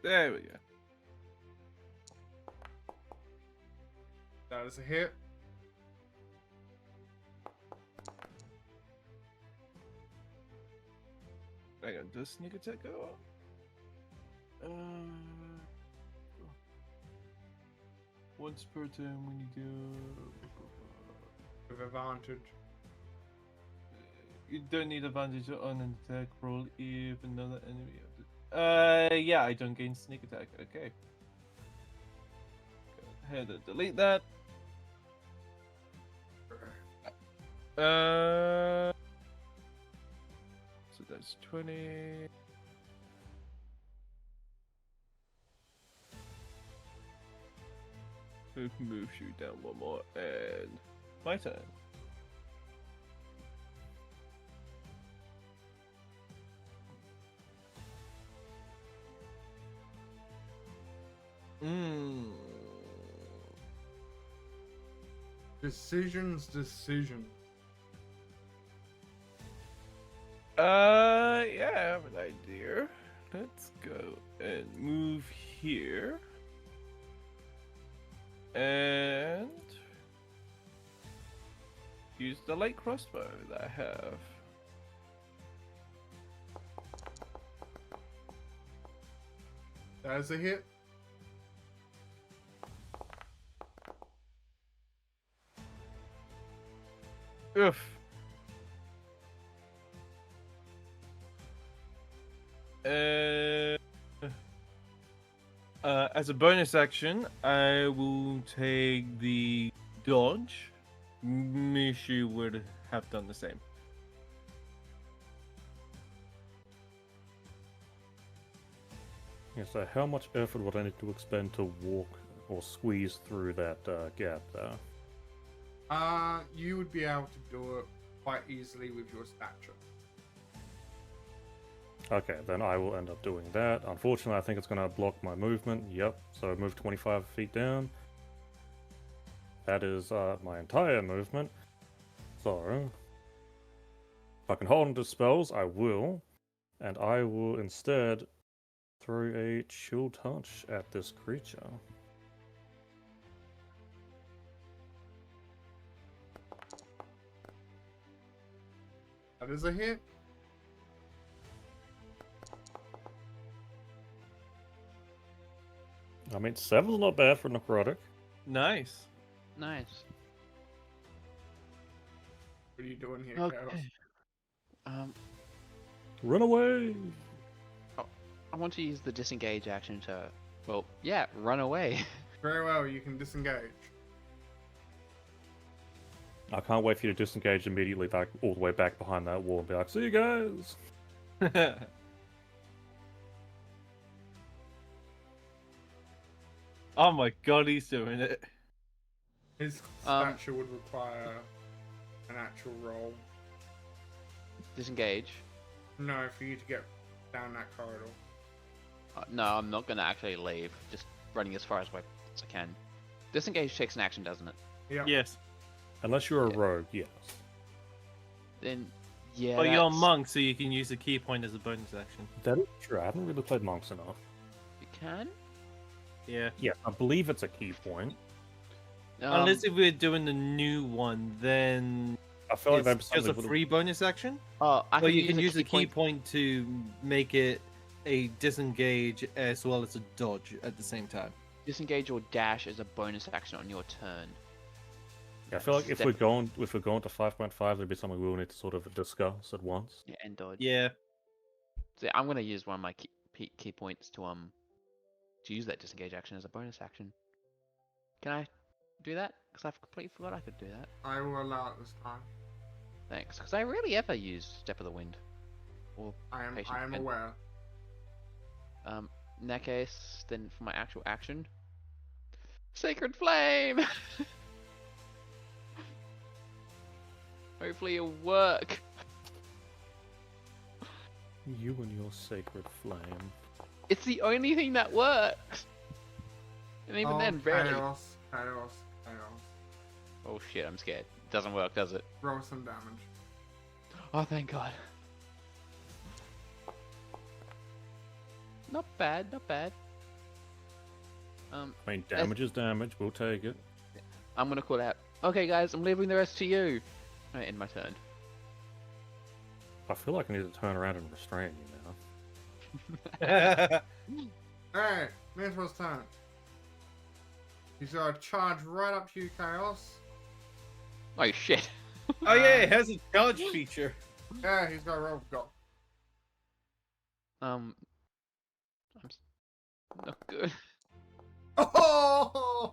There we go. That is a hit. Hang on, does sneak attack go up? Once per turn when you do. With advantage. You don't need advantage on an attack roll if another enemy. Yeah, I don't gain sneak attack. Okay. Go ahead and delete that. So that's 20. Move you down one more, and my turn. Decisions. Yeah, I have an idea. Let's go and move here. And use the light crossbow that I have. That is a hit. Oof. As a bonus action, I will take the dodge. Mishu would have done the same. Yeah, so how much effort would I need to expend to walk or squeeze through that gap there? You would be able to do it quite easily with your stature. Okay, then I will end up doing that. Unfortunately, I think it's going to block my movement. Yep, so move 25 feet down. That is my entire movement. So, if I can hold into spells, I will. And I will instead throw a chill touch at this creature. That is a hit. I mean, 7's not bad for necrotic. Nice. Nice. What are you doing here, Okay. Chaos? Run away! I want to use the disengage action to, well, yeah, run away. Very well, you can disengage. I can't wait for you to disengage immediately back all the way back behind that wall and be like, see you guys! Oh my god, he's doing it. His stature would require an actual roll. Disengage. No, for you to get down that corridor. No, I'm not gonna actually leave. Just running as far as I can. Disengage takes an action, doesn't it? Yeah. Yes. Unless you're a Yeah. rogue, yes. Then, yeah. Well, you're a that's- monk, so you can use the key point as a bonus action. That is true. I haven't really played monks enough. You can. Yeah. Yeah, I believe it's a key point. Unless if we're doing the new one, then I feel like it's that's just a something with- free bonus action. I But you can a use the key point to make it a disengage as well as a dodge at the same time. Disengage or dash as a bonus action on your turn. Yeah, I feel like if Step- we're going to 5.5, there'd be something we will need to sort of discuss at once. Yeah, and dodge. Yeah. So I'm gonna use one of my key points to use that disengage action as a bonus action. Can I do that? Because I've completely forgot I could do that. I will allow it this time. Thanks. Because I rarely ever use Step of the Wind. Or I am Patient can. aware. in that case, then for my actual action, Sacred Flame. Hopefully it'll work. You and your sacred flame. It's the only thing that works. And even then, rarely. Chaos. Oh shit, I'm scared. Doesn't work, does it? Roll some damage. Oh, thank God. Not bad, not bad. I mean, damage is damage. We'll take it. I'm gonna call out. Okay, guys, I'm leaving the rest to you. I end my turn. I feel like I need to turn around and restrain you now. Hey, Mantro's turn. He's gonna charge right up to you, Chaos. Oh shit. Oh yeah, it has a charge feature. Yeah, he's got a roll. Go. I'm not good. Oh!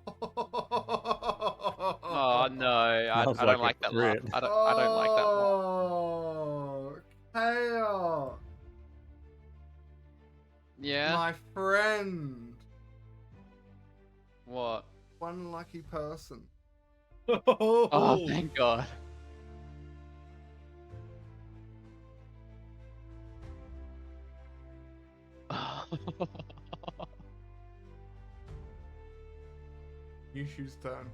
Oh no, I Sounds don't like a like that laugh. crit. I don't like that laugh. Oh, Chaos, Yeah. my friend. What? One lucky person. Oh, thank God. Yushu's turn.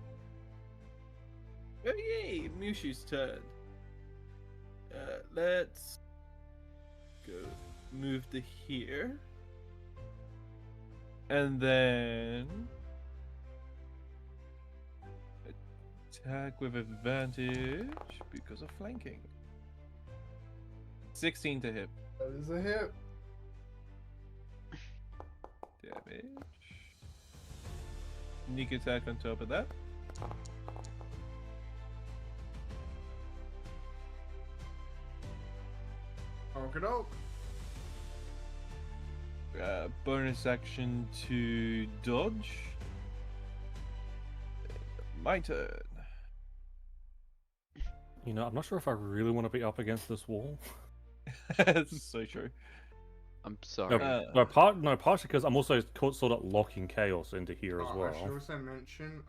Oh yay, Mushu's turn. Let's go move to here. And then attack with advantage because of flanking. 16 to hit. That is a hit. Damage. Sneak attack on top of that. Okie doke. Bonus action to dodge. My turn. You know, I'm not sure if I really want to be up against this wall. This is so true. I'm sorry. Partially because I'm also sort of locking chaos into here as I should well. also mention,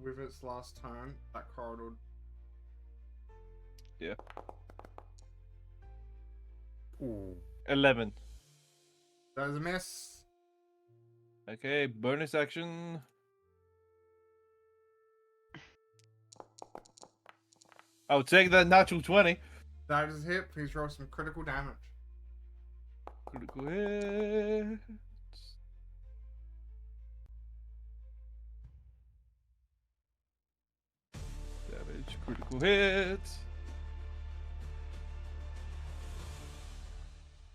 with its last turn, that corridor. Yeah. Ooh. 11. That is a miss. Okay, bonus action. I'll take that natural 20. That is a hit. Please roll some critical damage. Critical hit. Damage, critical hit.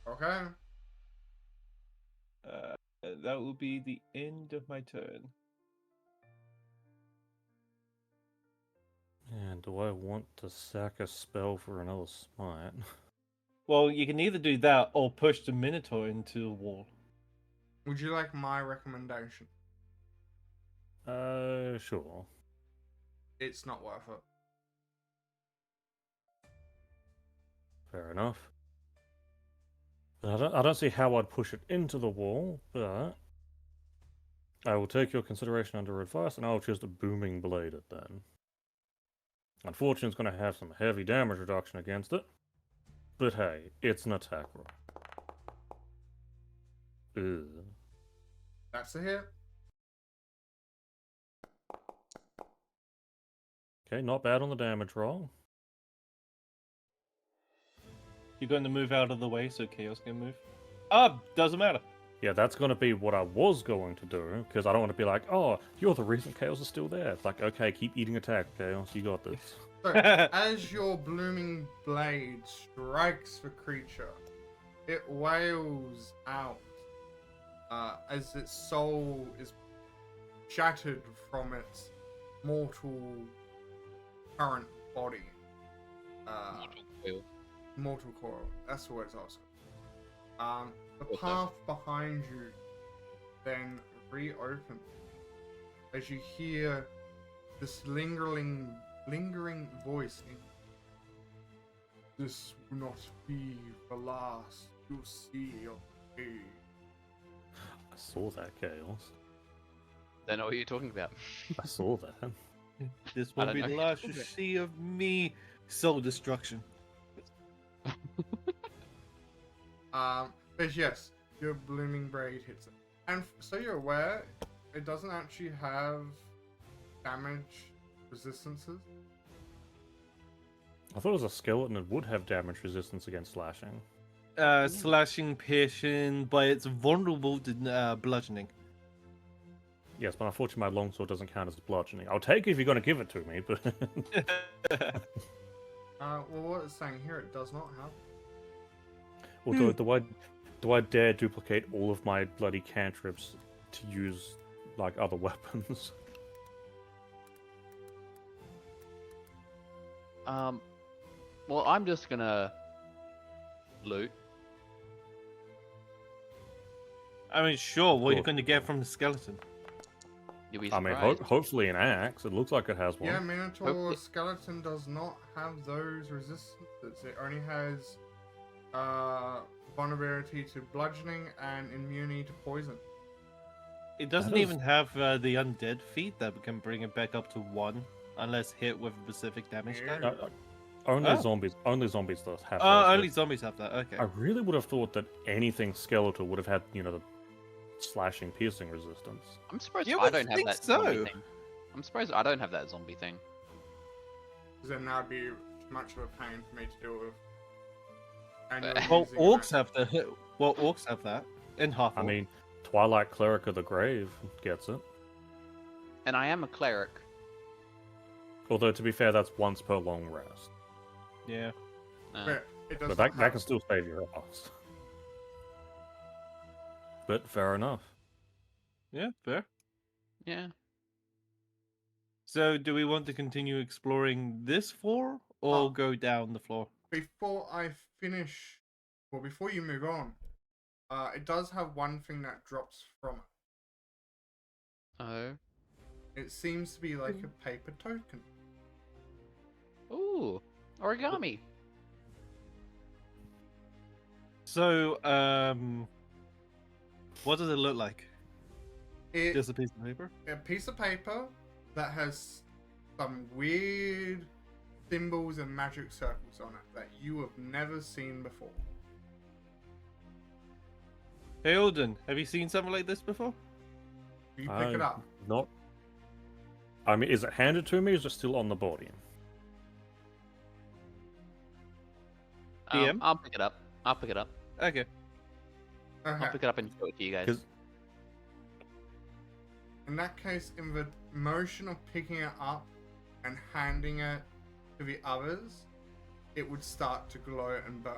Okay. That will be the end of my turn. And do I want to sack a spell for another smite? Well, you can either do that or push the Minotaur into the wall. Would you like my recommendation? Sure. It's not worth it. Fair enough. But I don't see how I'd push it into the wall, but I will take your consideration under advice, and I'll choose the booming blade it then. Unfortunately, it's going to have some heavy damage reduction against it, but hey, it's an attack roll. Ugh. That's a hit. Okay, not bad on the damage roll. You're going to move out of the way so Chaos can move. Ah, doesn't matter. Yeah, that's going to be what I was going to do, because I don't want to be like, oh, you're the reason Chaos is still there. It's like, okay, keep eating attack, Chaos, you got this. So, as your blooming blade strikes the creature, it wails out as its soul is shattered from its mortal current body. Mortal coil. That's the word I was asking. The path behind you then reopens as you hear this lingering voice in, "This will not be the last you'll see of me." I saw that, Chaos. Don't know what you're talking about. I saw that. This I will don't be know. the last you see of me. Soul destruction. But yes, your blooming blade hits it, and so you're aware, it doesn't actually have damage resistances. I thought it was a skeleton that would have damage resistance against slashing. Slashing, piercing, but it's vulnerable to bludgeoning. Yes, but unfortunately my longsword doesn't count as bludgeoning. I'll take it if you're going to give it to me, but... Well, what it's saying here, it does not have. Well, do I dare duplicate all of my bloody cantrips to use, like, other weapons? Well, I'm just gonna loot. I mean, sure, what are you Cool. going to get from the skeleton? You'll be I mean, surprised. hopefully an axe. It looks like it has one. Yeah, Minotaur Hopefully- skeleton does not have those resistances. It only has vulnerability to bludgeoning and immunity to poison. It doesn't That is- even have the undead feat that can bring it back up to 1, unless hit with a specific damage Yeah. type. Only Oh. zombies does have Oh, those, only but zombies have that. Okay. I really would have thought that anything skeletal would have had, the slashing, piercing resistance. I'm surprised You I would don't have think that so. zombie thing. I'm surprised I don't have that zombie thing. Because then that'd be too much of a pain for me to deal with. And you're Well, using orcs that- have the. Well, orcs have that in half. I mean, Twilight Cleric of the Grave gets it. And I am a cleric. Although, to be fair, that's once per long rest. Yeah. But it does But not that have- can still save your ass. But fair enough. Yeah, fair. Yeah. So, do we want to continue exploring this floor or Oh. go down the floor? Before I finish, well, before you move on, it does have one thing that drops from it. Oh. It seems to be like a paper token. Ooh. Origami. So, What does it look like? It Just a piece of paper? a piece of paper that has some weird symbols and magic circles on it that you have never seen before. Hey, Alden, have you seen something like this before? You pick it up. Not. I mean, is it handed to me or is it still on the body? DM? I'll pick it up. I'll pick it up. Okay. I'll Okay. pick it up and show it to you guys. 'Cause- In that case, in the motion of picking it up and handing it to the others, it would start to glow and burn.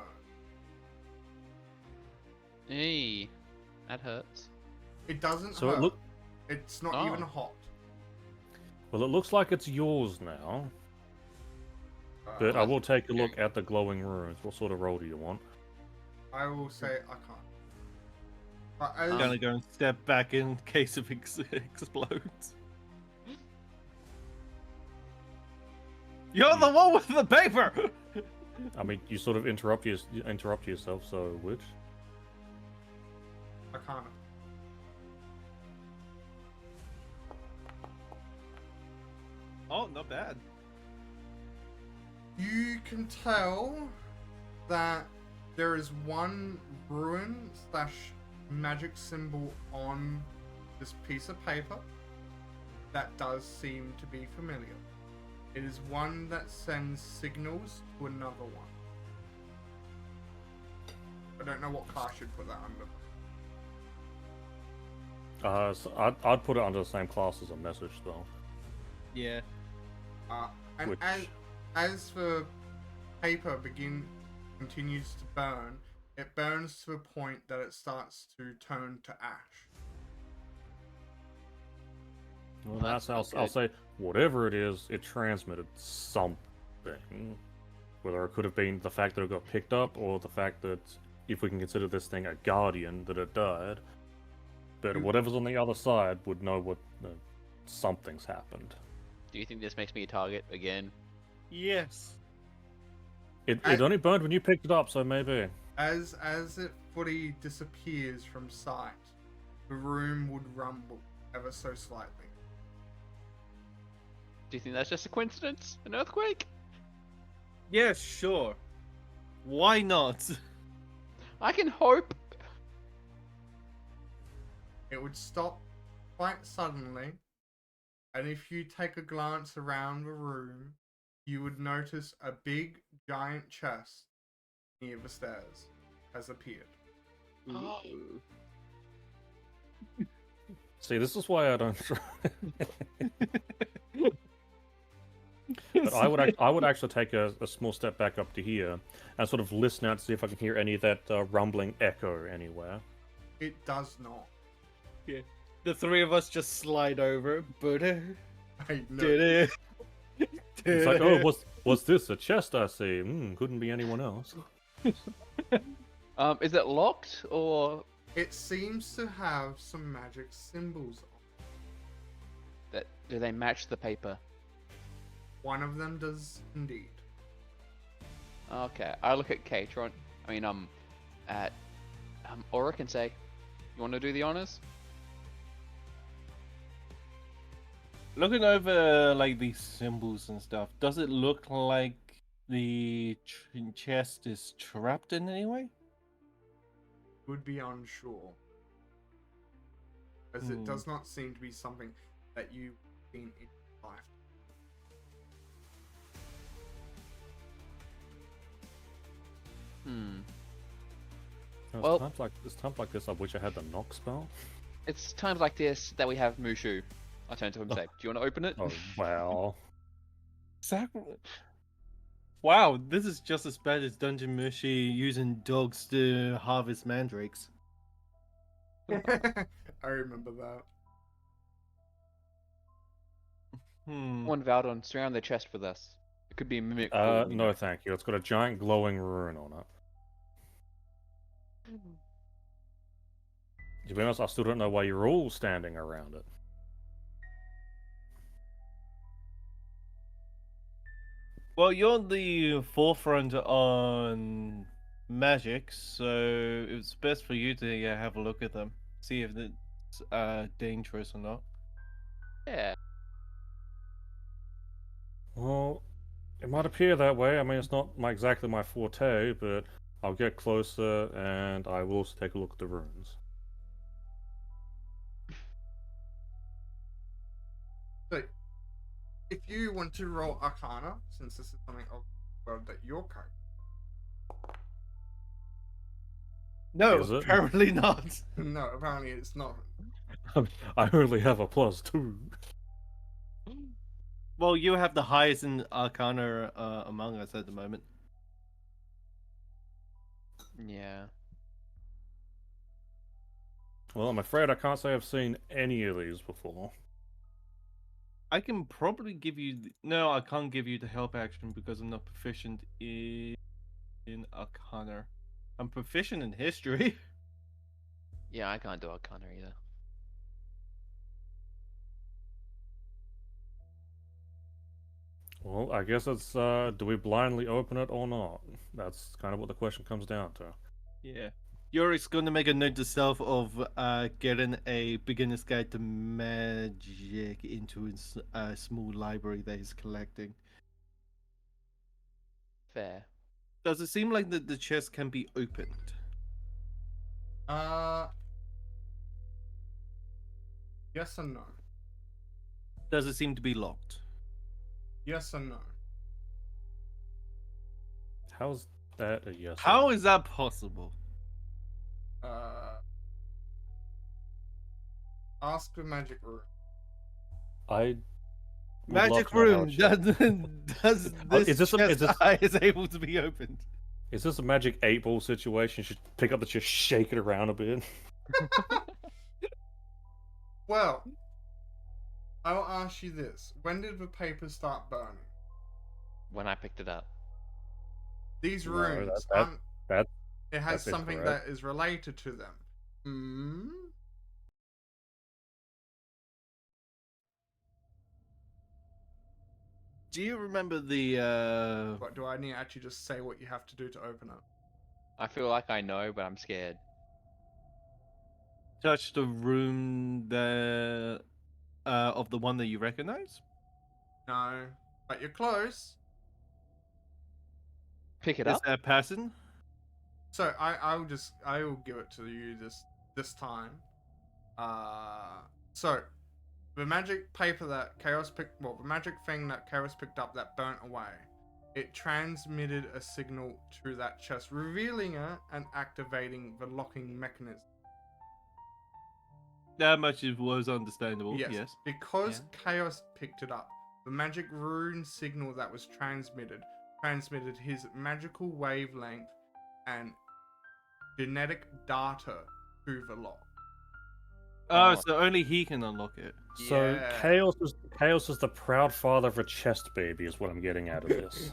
Hey, that hurts. It doesn't So hurt. it look. It's not Oh. even hot. Well, it looks like it's yours now. But I will take a look at the glowing runes. What sort of roll do you want? I will say I can't. But I'm as, gonna go and step back in case it explodes. You're the one with the paper! I mean, you sort of interrupt yourself. So which? I can't. Oh, not bad. You can tell that there is one rune slash magic symbol on this piece of paper that does seem to be familiar. It is one that sends signals to another one. I don't know what class you'd put that under. So I'd put it under the same class as a message spell. Yeah. And Which- as the paper continues to burn, it burns to a point that it starts to turn to ash. Well, that's that's not I'll good. say whatever it is, it transmitted something. Whether it could have been the fact that it got picked up, or the fact that, if we can consider this thing a guardian, that it died. But Mm. whatever's on the other side would know what something's happened. Do you think this makes me a target again? Yes. It I- only burned when you picked it up, so maybe. As it fully disappears from sight, the room would rumble ever so slightly. Do you think that's just a coincidence? An earthquake? Yeah, sure. Why not? I can hope. It would stop quite suddenly, and if you take a glance around the room, you would notice a big, giant chest near the stairs has appeared. Ooh. See, this is why I don't try. But I would actually take a small step back up to here and sort of listen out to see if I can hear any of that rumbling echo anywhere. It does not. The three of us just slide over. But I know. did it? It's like, oh, what's this? A chest I see. Couldn't be anyone else. Is it locked or It seems to have some magic symbols on it. do they match the paper? One of them does indeed. Okay, I look at Katron. I mean, at Auric and say, "You want to do the honors?" Looking over like these symbols and stuff, does it look like the chest is trapped in any way? Would be unsure. As it does not seem to be something that you've seen in life. There's Well- times like this, I wish I had the knock spell. It's times like this that we have Mushu. I turn to him and say, "Do you want to open it?" Oh, wow. Wow, this is just as bad as Dungeon Mushi using dogs to harvest mandrakes. I remember that. One Valdon, surround the chest with us. It could be a mimic. for, you No, know. thank you. It's got a giant glowing rune on it. To be honest, I still don't know why you're all standing around it. Well, you're the forefront on magic, so it's best for you to have a look at them. see if it's dangerous or not. Yeah. Well, it might appear that way. I mean, it's not exactly my forte, but I'll get closer and I will also take a look at the runes. So, if you want to roll Arcana, since this is something of the world that you're carrying. No, Is it? apparently not. No, apparently it's not. I only have a +2. Well, you have the highest in Arcana among us at the moment. Yeah. Well, I'm afraid I can't say I've seen any of these before. I can probably give you. No, I can't give you the help action because I'm not proficient in Arcana. I'm proficient in history. Yeah, I can't do Arcana either. Well, I guess it's, do we blindly open it or not? That's kind of what the question comes down to. Yeah. Yorick's going to make a note to self of getting a beginner's guide to magic into his small library that he's collecting. Fair. Does it seem like the chest can be opened? Yes and no. Does it seem to be locked? Yes and no. How's that a yes? How is that possible? Ask the magic room. I would love Magic to know how room. it should- Does this is this a- is chest this- is able to be opened? Is this a magic 8-ball situation? Should pick up the chest, shake it around a bit. Well, I'll ask you this. When did the paper start burning? When I picked it up. These No, runes, that it has that's something incorrect. that is related to them. Hmm? Do you remember the What, do I need to actually just say what you have to do to open it? I feel like I know, but I'm scared. touch the room that of the one that you recognize? No. But you're close. Pick it Is up? that passing? So I will give it to you this time. So the magic paper that the magic thing that Chaos picked up that burnt away, it transmitted a signal to that chest, revealing it and activating the locking mechanism. That much was understandable. Yes. Because Chaos picked it up, the magic rune signal that was transmitted his magical wavelength and genetic data to the lock. Oh, so only he can unlock it. So Yeah. Chaos is the proud father of a chest baby, is what I'm getting out of this.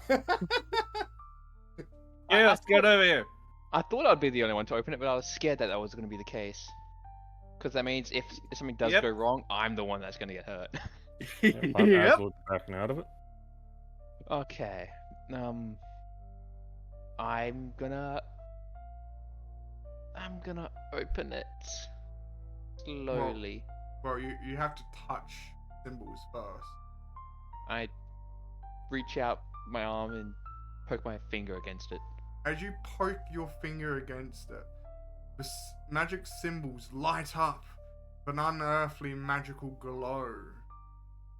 Yes, get over here. I thought I'd be the only one to open it, but I was scared that was going to be the case. Because that means if something does Yep. go wrong, I'm the one that's going to get hurt. I'm Yep. absolutely backing out of it. Okay. I'm gonna open it slowly. Well, you have to touch symbols first. I reach out my arm and poke my finger against it. As you poke your finger against it, the magic symbols light up with an unearthly magical glow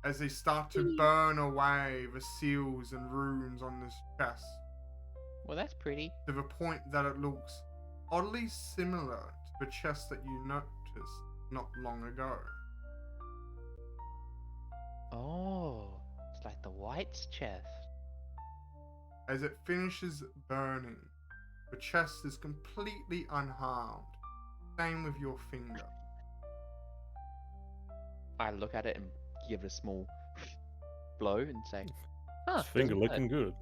as they start to burn away the seals and runes on this chest Well, that's pretty. to the point that it looks oddly similar to the chest that you noticed not long ago. Oh, it's like the White's chest. As it finishes burning, the chest is completely unharmed. Same with your finger. I look at it and give it a small blow and say, "Huh, His finger doesn't looking good.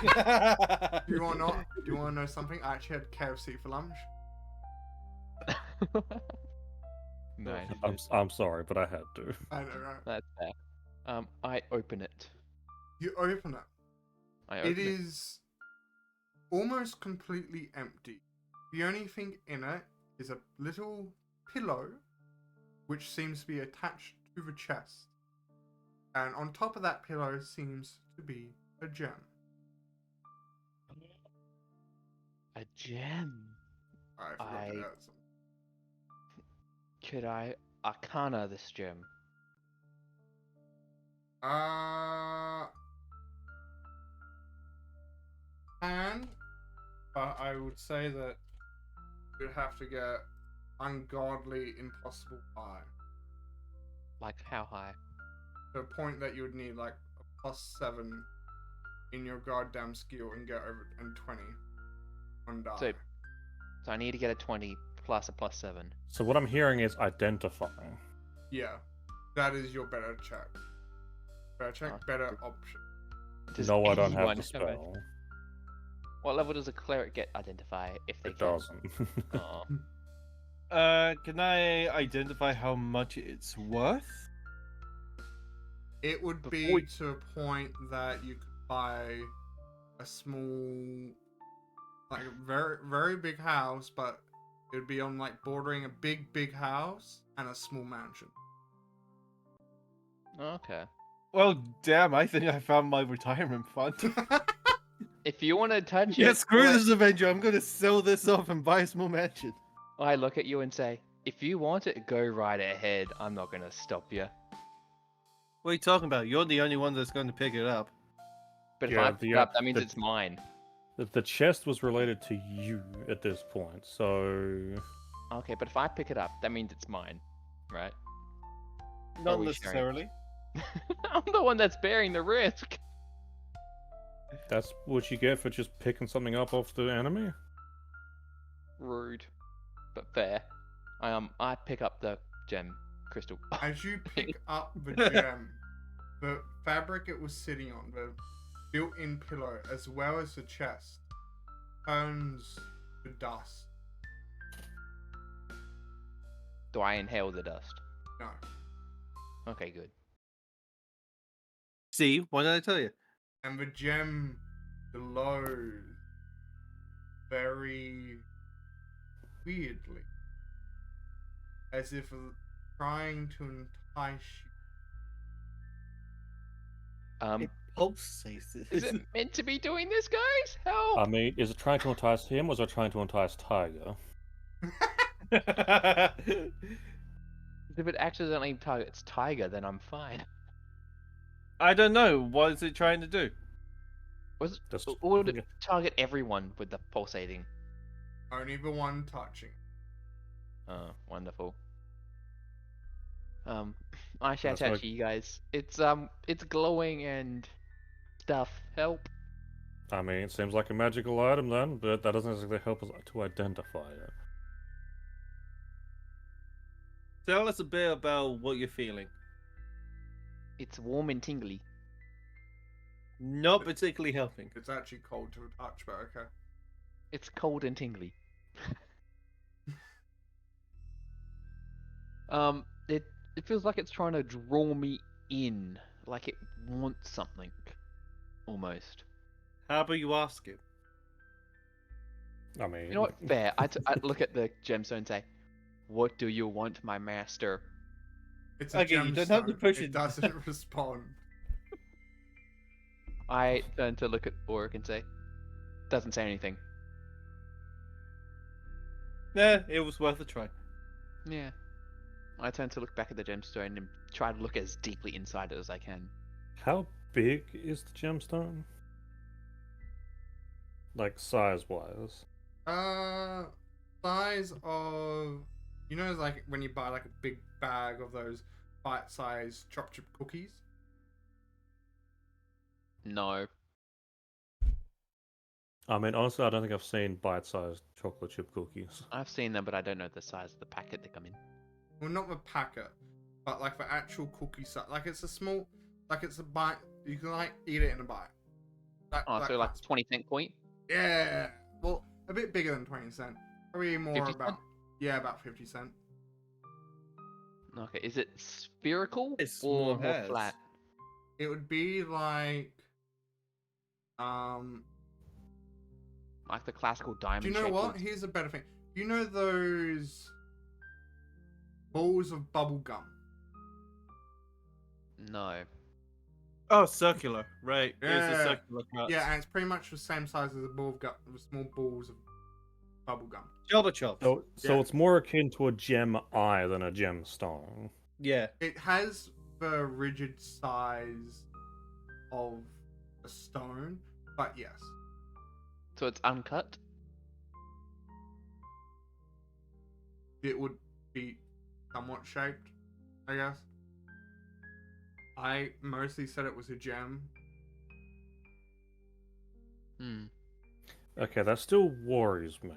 Do you want to know something? I actually had KFC for lunch. hurt." Nice. I'm sorry, but I had to. I know, right? That's fair. I open it. You open it. I open It is almost completely empty. The only thing in it is a little pillow, which seems to be attached to the chest. And on top of that pillow seems to be a gem. A gem. I forgot to add some. Could I arcana this gem? And but I would say that you'd have to get ungodly, impossible high. Like how high? To a point that you would need like a +7 in your goddamn skill and get over and 20 on die. So I need to get a 20 plus a +7. So what I'm hearing is identifying. Yeah, that is your better check. Better check, Oh, better good. option. Does No, I don't have anyone the a- spell. What level does a cleric get identify if they It can? doesn't. Oh. Can I identify how much it's worth? It would Before be to a point that you could buy a small, like a very, very big house, but it would be on like bordering a big house and a small mansion. Okay. Well, damn, I think I found my retirement fund. If you want to touch Yeah, it, screw I- this Avenger. I'm gonna sell this off and buy a small mansion. I look at you and say, if you want it, go right ahead. I'm not going to stop you. What are you talking about? You're the only one that's going to pick it up. But if Yeah, I pick the, it up, that means the- it's mine. The chest was related to you at this point, so Okay, but if I pick it up, that means it's mine, right? Not we sharing? necessarily. I'm the one that's bearing the risk. that's what you get for just picking something up off the enemy. Rude, but fair. I pick up the gem crystal. As you pick up the gem, the fabric it was sitting on, the built-in pillow, as well as the chest, turns to dust. Do I inhale the dust? No. Okay, good. See, why did I tell you? And the gem glows very weirdly, as if trying to entice you. Um, Pulsates. is it meant to be doing this, guys? Help! I mean, is it trying to entice him or is it trying to entice Tiger? If it accidentally targets Tiger, then I'm fine. I don't know. What is it trying to do? Was Just or would it target everyone with the pulsating? Only the one touching. Oh, wonderful. I shout That's out like- to you guys. It's glowing and stuff. Help! I mean, it seems like a magical item then, but that doesn't exactly help us to identify it. Tell us a bit about what you're feeling. It's warm and tingly. Not particularly helping. It's actually cold to the touch, but okay. It's cold and tingly. It feels like it's trying to draw me in, like it wants something, almost. How about you ask it? I mean, You know what? Fair. I look at the gemstone and say, "What do you want, my master?" It's a Okay, you don't have to gemstone. push It it. doesn't respond. I turn to look at Oric and say, "Doesn't say anything." Nah, it was worth a try. Yeah. I turn to look back at the gemstone and try to look as deeply inside it as I can. how big is the gemstone? Like size-wise? Size of, you know, like when you buy like a big bag of those bite-sized chocolate chip cookies. No. I mean, honestly, I don't think I've seen bite-sized chocolate chip cookies. I've seen them, but I don't know the size of the packet they come in. Well, not the packet, but like the actual cookie size. Like it's a small, like it's a bite. You can like eat it in a bite. Oh, so like 20-cent point? Yeah. Well, a bit bigger than 20 cent. Probably more 50 about. cent? Yeah, about 50 cent. Okay, is it spherical It's or more more hairs. flat? It would be like, Like the classical diamond do you know shape what? ones? Here's a better thing. You know those balls of bubble gum. No. Oh, circular. Right. It's a Yeah. circular cut. Yeah, and it's pretty much the same size as a ball of gum, with small balls of bubble gum. Shoulder chops. So Yeah. it's more akin to a gem eye than a gemstone. Yeah. It has the rigid size of a stone, but yes. So it's uncut? It would be somewhat shaped, I guess. I mostly said it was a gem. Hmm. Okay, that still worries me.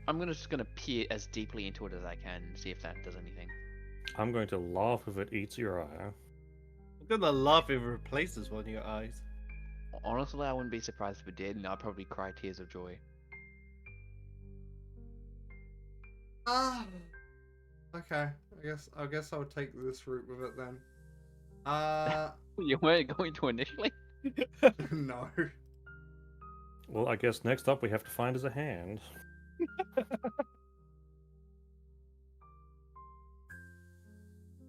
I'm just gonna peer as deeply into it as I can and see if that does anything. I'm going to laugh if it eats your eye. I'm gonna laugh if it replaces one of your eyes. Honestly, I wouldn't be surprised if it did, and I'd probably cry tears of joy. Ah. Okay. I guess I'll take this route with it then. You weren't going to initially? No. Well, I guess next up we have to find is a hand.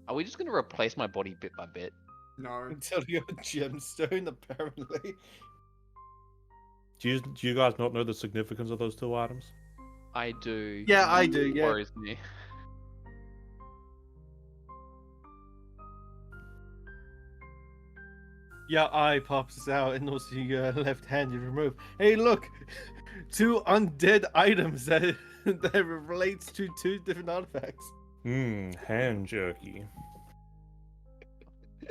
Are we just gonna replace my body bit by bit? No. Until you have a gemstone, apparently. Do you guys not know the significance of those two items? I do. Yeah, I do, It yeah. worries me. Your eye pops out and also your left-handed remove. Hey, look! Two undead items that relates to two different artifacts. Hand jerky.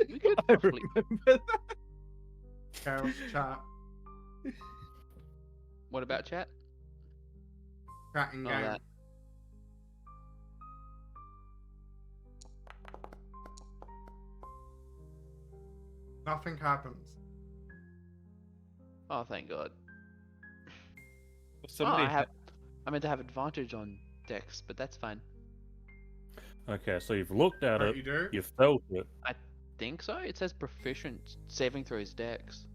We could I probably- remember that. Chaos chat. What about chat? Chatting Oh, game. that. Nothing happens. Oh, thank God. Somebody I meant to have advantage on Dex, but that's fine. Okay, so you've looked at What it, you do? you've felt it. Think so? It says proficient saving throws Dex.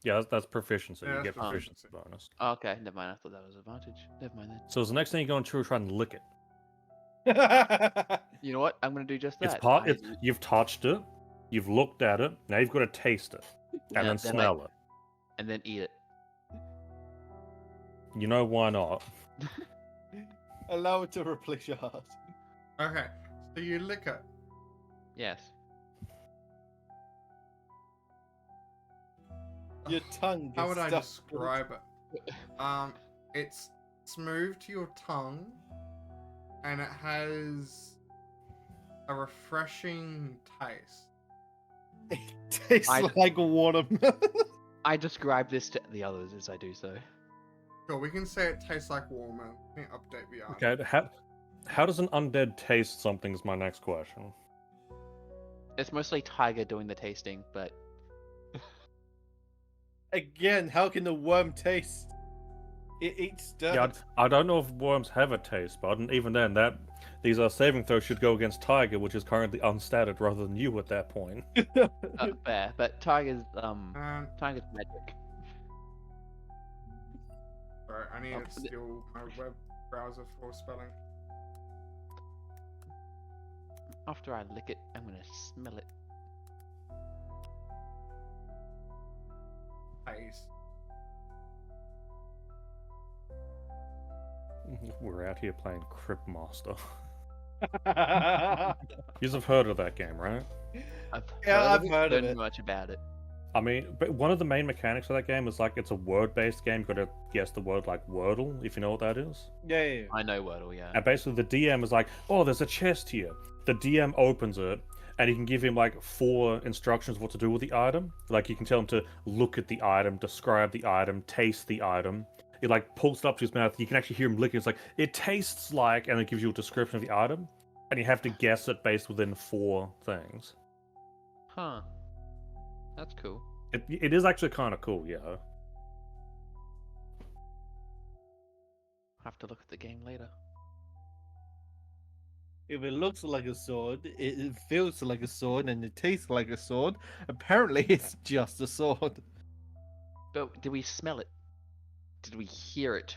Yeah, that's proficiency. Yeah, You that's get proficiency bonus. Oh, okay, never mind. I thought that was advantage. Never mind then. So is the next thing you're going to try and lick it? You know what? I'm gonna do just that. It's part. You've touched it, you've looked at it. Now you've got to taste it and Yeah, then then smell it. and then eat it. You know why not? Allow it to replace your heart. Okay. So you lick it. Yes. Your tongue. How gets would I stuck. describe it? It's smooth to your tongue, and it has a refreshing taste. It tastes I- like watermelon. I describe this to the others as I do so. Sure, we can say it tastes like watermelon. Let me update the art. Okay, how does an undead taste something is my next question. It's mostly Tiger doing the tasting, but Again, how can the worm taste? It eats dirt. Yeah, I don't know if worms have a taste bud, and even then, these saving throws should go against Tiger, which is currently unstatted, rather than you at that point. fair. But Tiger's And Tiger's magic. sorry, I need Oh, to steal my web browser for spelling. After I lick it, I'm gonna smell it. Taste. We're out here playing Crypt Master. You have heard of that game, right? I've it, heard of don't it. know much about it. I mean, but one of the main mechanics of that game is like it's a word-based game. You've got to guess the word like Wordle, if you know what that is. Yeah. I know Wordle, yeah. And basically, the DM is like, "Oh, there's a chest here." The DM opens it, and you can give him like 4 instructions what to do with the item. Like you can tell him to look at the item, describe the item, taste the item. It like pulls it up to his mouth. You can actually hear him licking. It's like it tastes like, and it gives you a description of the item, and you have to guess it based within 4 things. Huh. That's cool. It is actually kind of cool, yeah. Have to look at the game later. If it looks like a sword, it feels like a sword, and it tastes like a sword, apparently it's just a sword. But did we smell it? Did we hear it?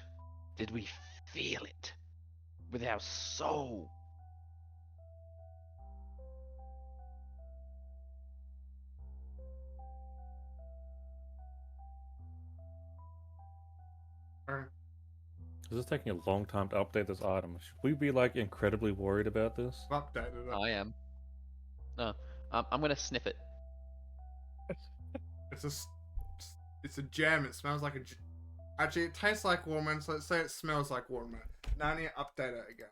Did we feel it with our soul. Alright. This is taking a long time to update this item. Should we be like incredibly worried about this? I've updated it. I am. No, I'm gonna sniff it. It's a gem. It smells like a. Actually, it tastes like watermelon. So let's say it smells like watermelon. Now I need to update it again.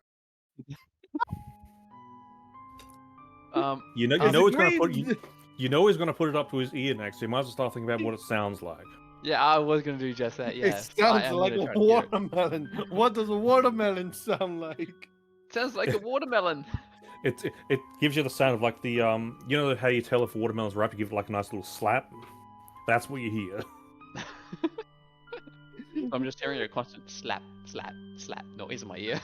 You know he's gonna put he's gonna put it up to his ear next. So you might as well start thinking about what it sounds like. Yeah, I was gonna do just that. Yeah, It sounds like a watermelon. What does a watermelon sound like? Sounds like a watermelon. It gives you the sound of like the you know how you tell if a watermelon's ripe, you give it like a nice little slap. That's what you hear. I'm just hearing a constant slap, slap, slap noise in my ear.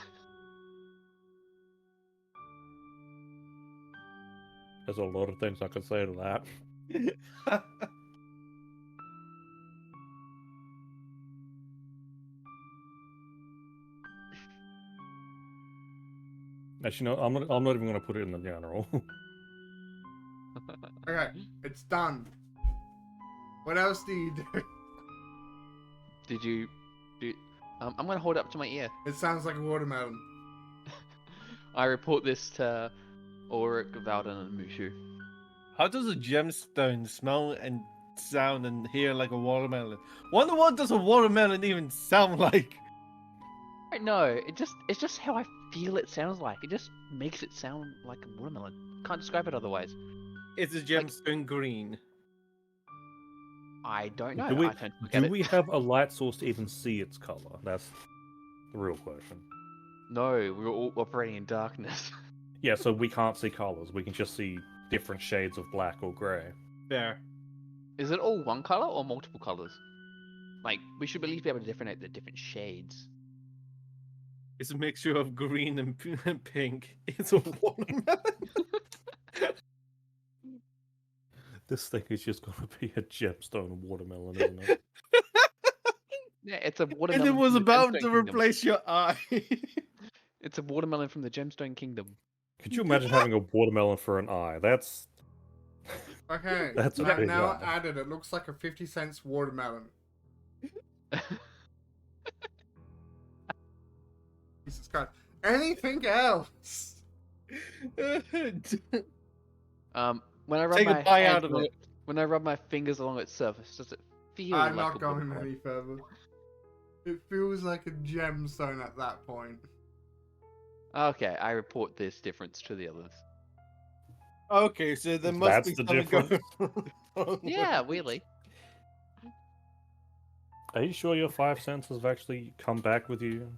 There's a lot of things I could say to that. Actually, no, I'm not even gonna put it in the general. Okay, it's done. What else do you do? Did you do? I'm gonna hold it up to my ear. It sounds like a watermelon. I report this to Ulrich, Valden, and Mushu. How does a gemstone smell and sound and hear like a watermelon? Wonder what does a watermelon even sound like? I know. It's just how I feel it sounds like. It just makes it sound like a watermelon. Can't describe it otherwise. It's a gemstone green. I don't know. Do we, I tend to look at do it. we have a light source to even see its color? That's the real question. No, we're all operating in darkness. Yeah, so we can't see colors. We can just see different shades of black or gray. Fair. Is it all one color or multiple colors? Like, we should at least be able to differentiate the different shades. It's a mixture of green and pink. It's a watermelon. This thing is just going to be a gemstone watermelon, isn't it? Yeah, it's a watermelon. And it was from the about Gemstone to Kingdom. replace your eye. It's a watermelon from the Gemstone Kingdom. Could you imagine having a watermelon for an eye? That's Okay, That's a now, big now eye. added. It looks like a 50-cent watermelon. Jesus Christ. Anything else? When I rub Take a my bite hands out of along it. when I rub my fingers along its surface, does it feel I'm like not a going watermelon? any further. It feels like a gemstone at that point. Okay, I report this difference to the others. Okay, so there must That's be the something difference? going wrong. Yeah, really. Are you sure your 5 senses have actually come back with you?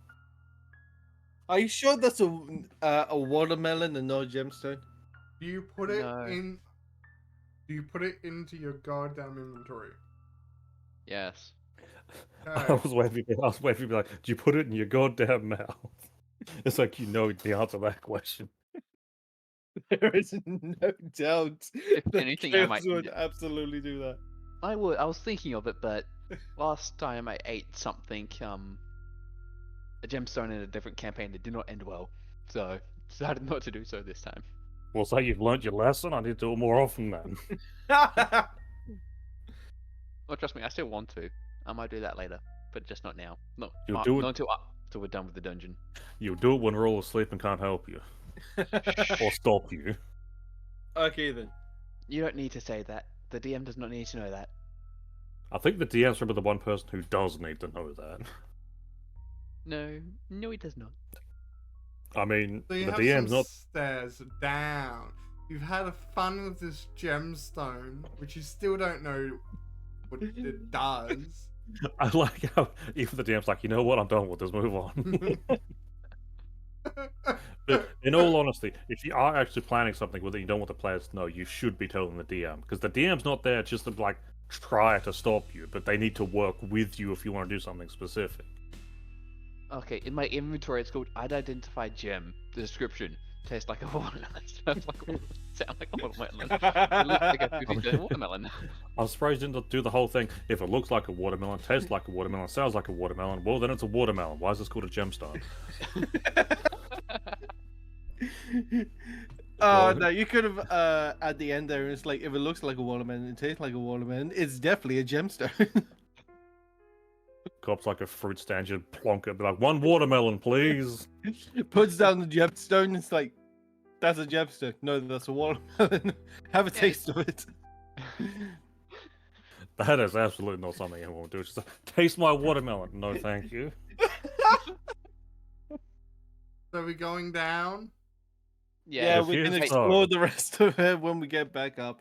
Are you sure that's a watermelon and not a gemstone? Do you put it No. in? Do you put it into your goddamn inventory? Yes. I Okay. was waiting for you to be like, do you put it in your goddamn mouth? It's like you know the answer to that question. There is no doubt If that anything, I Chaos might would eat it. absolutely do that. I would. I was thinking of it, but last time I ate something, a gemstone in a different campaign that did not end well, so decided not to do so this time. Well, so you've learnt your lesson. I need to do it more often then. Well, trust me, I still want to. I might do that later, but just not now. No, You'll not, do it- not until we're done with the dungeon. You do it when we're all asleep and can't help you. Or stop you. Okay then. You don't need to say that. The DM does not need to know that. I think the DM's probably the one person who does need to know that. No, he does not. I mean, So you the have DM's some not. stairs down. You've had fun with this gemstone, which you still don't know what it does. I like how even the DM's like, you know what, I'm done with this, move on. But in all honesty, if you are actually planning something with it, you don't want the players to know, you should be telling the DM. Because the DM's not there just to like try to stop you, but they need to work with you if you want to do something specific. Okay, in my inventory it's called I'd identify gem. The description: Tastes like a watermelon. Sound like a watermelon. It looks like a poofy watermelon. I'm surprised you didn't do the whole thing. If it looks like a watermelon, tastes like a watermelon, sounds like a watermelon, well, then it's a watermelon. Why is this called a gemstone? Oh Well- no, you could have at the end there. It's like if it looks like a watermelon, it tastes like a watermelon. It's definitely a gemstone. Cops like a fruit stand, you plonk it, be like, 1 watermelon, please. Puts down the gemstone. It's like that's a gemstone. No, that's a watermelon. Have a Yeah, taste of it. That is absolutely not something anyone would do. It's just like, taste my watermelon. No, thank you. So we're going down. Yeah, If we can here's explore so- the rest of it when we get back up.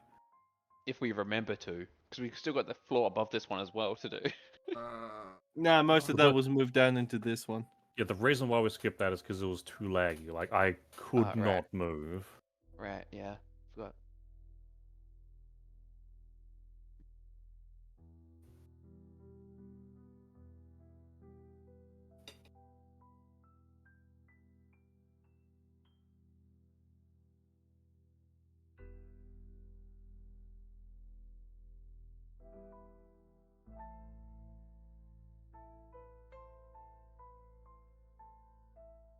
if we remember to, because we still got the floor above this one as well to do. Nah, most of But- that was moved down into this one. Yeah, the reason why we skipped that is because it was too laggy. Like, I could Right. not move. Right, yeah.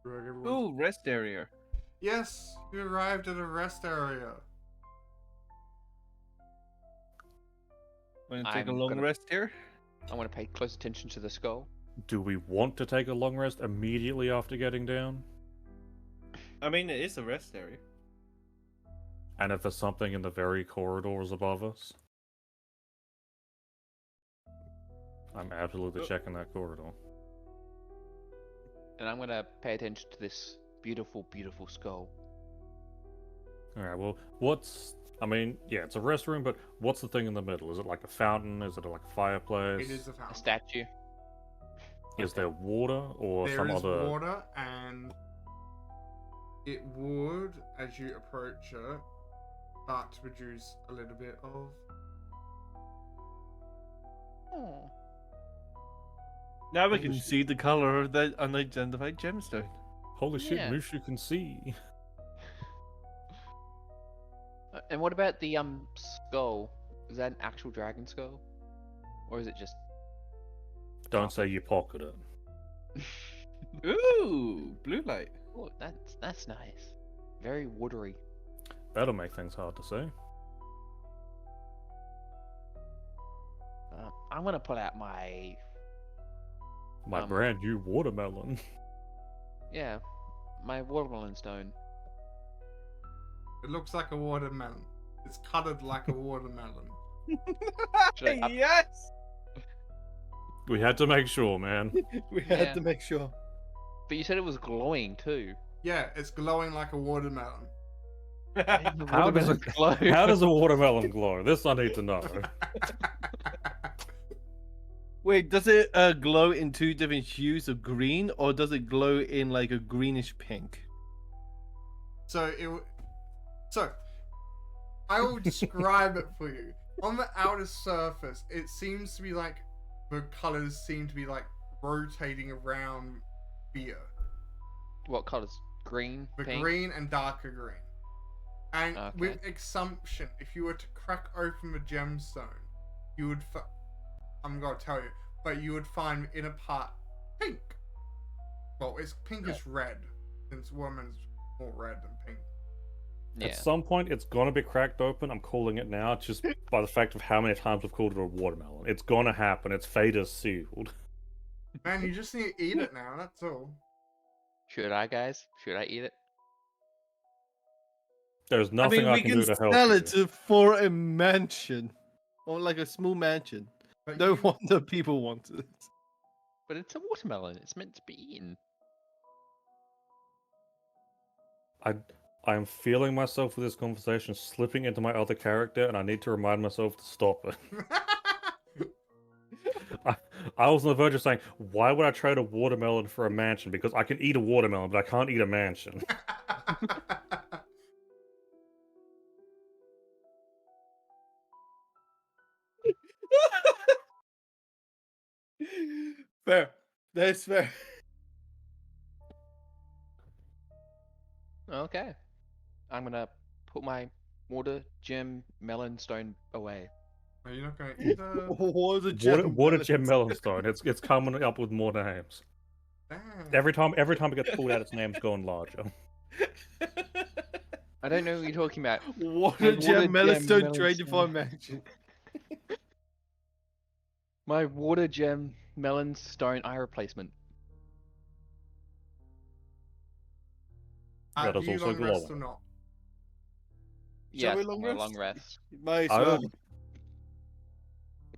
Forgot. Ooh, rest area. Yes, you arrived at a rest area. Want to take a I'm long gonna- rest here? I want to pay close attention to the skull. Do we want to take a long rest immediately after getting down? I mean, it is a rest area. And if there's something in the very corridors above us? I'm absolutely checking that corridor. And I'm going to pay attention to this beautiful, beautiful skull. Alright, well, what's... I mean, yeah, it's a restroom, but what's the thing in the middle? Is it like a fountain? Is it like a fireplace? It is a A fountain. statue. Is there water or There some is other... water, and it would, as you approach it, start to produce a little bit of. Oh. Now we Holy can shit. see the color of that unidentified gemstone. Holy shit, Yeah. Moose, you can see. And what about the skull? Is that an actual dragon skull? Or is it just... Don't say you pocket it. Ooh, blue light. Oh, that's nice. Very watery. That'll make things hard to see. I'm gonna pull out my... My Um, brand new watermelon. Yeah, my watermelon stone. It looks like a watermelon. It's colored like a watermelon. Should I up- Yes! We had to make sure, man. We had Yeah. to make sure. But you said it was glowing too. Yeah, it's glowing like a watermelon. How does Watermelon glow? How does a watermelon glow? This I need to know. Wait, does it glow in two different hues of green, or does it glow in like a greenish pink? So so I will describe it for you. On the outer surface, it seems to be like the colors seem to be like rotating around beer. What colors? Green, The pink. green and darker green. And Okay. with assumption, if you were to crack open the gemstone, you would. I'm gonna tell you, but you would find the inner part pink. Well, it's pinkish red, since woman's more red than pink. Yeah. At some point, it's gonna be cracked open. I'm calling it now, just by the fact of how many times we've called it a watermelon. It's gonna happen. Its fate is sealed. Man, you just need to eat it now. That's all. Should I, guys? Should I eat it? There's I nothing mean, I we can can do to help sell you. it for a mansion, or like a small mansion. But No you- wonder people want it. But it's a watermelon. It's meant to be eaten. I'm feeling myself with this conversation slipping into my other character, and I need to remind myself to stop it. I was on the verge of saying, why would I trade a watermelon for a mansion? Because I can eat a watermelon, but I can't eat a mansion. Fair. That's fair. Okay. I'm gonna put my water gem melon stone away. Are you not going to eat the? What a Water gem melonstone. It's coming up with more names. Damn. Every time it gets pulled out, its name's going larger. I don't know what you're talking about. What My a gem water gem Melastone melon trade if I stone. imagine. My water gem melon stone eye replacement. That is Do you also long rest glowing. or not? Shall Yes, we long my rest? long rest. May as I well. would-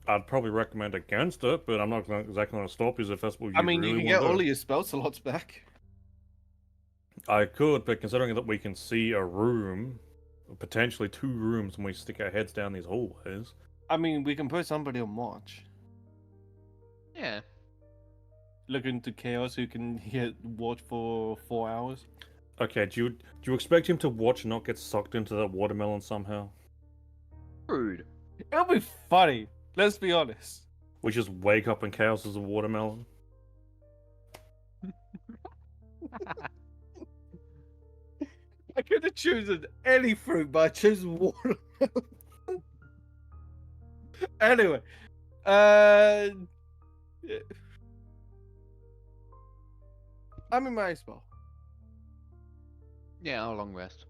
I'd probably recommend against it, but I'm not exactly going to stop you if that's what you I mean, really you can want get to all do. of your spell slots back. I could, but considering that we can see a room, potentially 2 rooms, when we stick our heads down these hallways. I mean, we can put somebody on watch. Yeah. Look into Chaos who can watch for 4 hours. Okay, do you expect him to watch and not get sucked into that watermelon somehow? Rude. It'll be funny. Let's be honest. We just wake up and chaos is a watermelon? I could have chosen any fruit, but I chose watermelon. Anyway, yeah. I'm in my spell. Yeah, I'll long rest.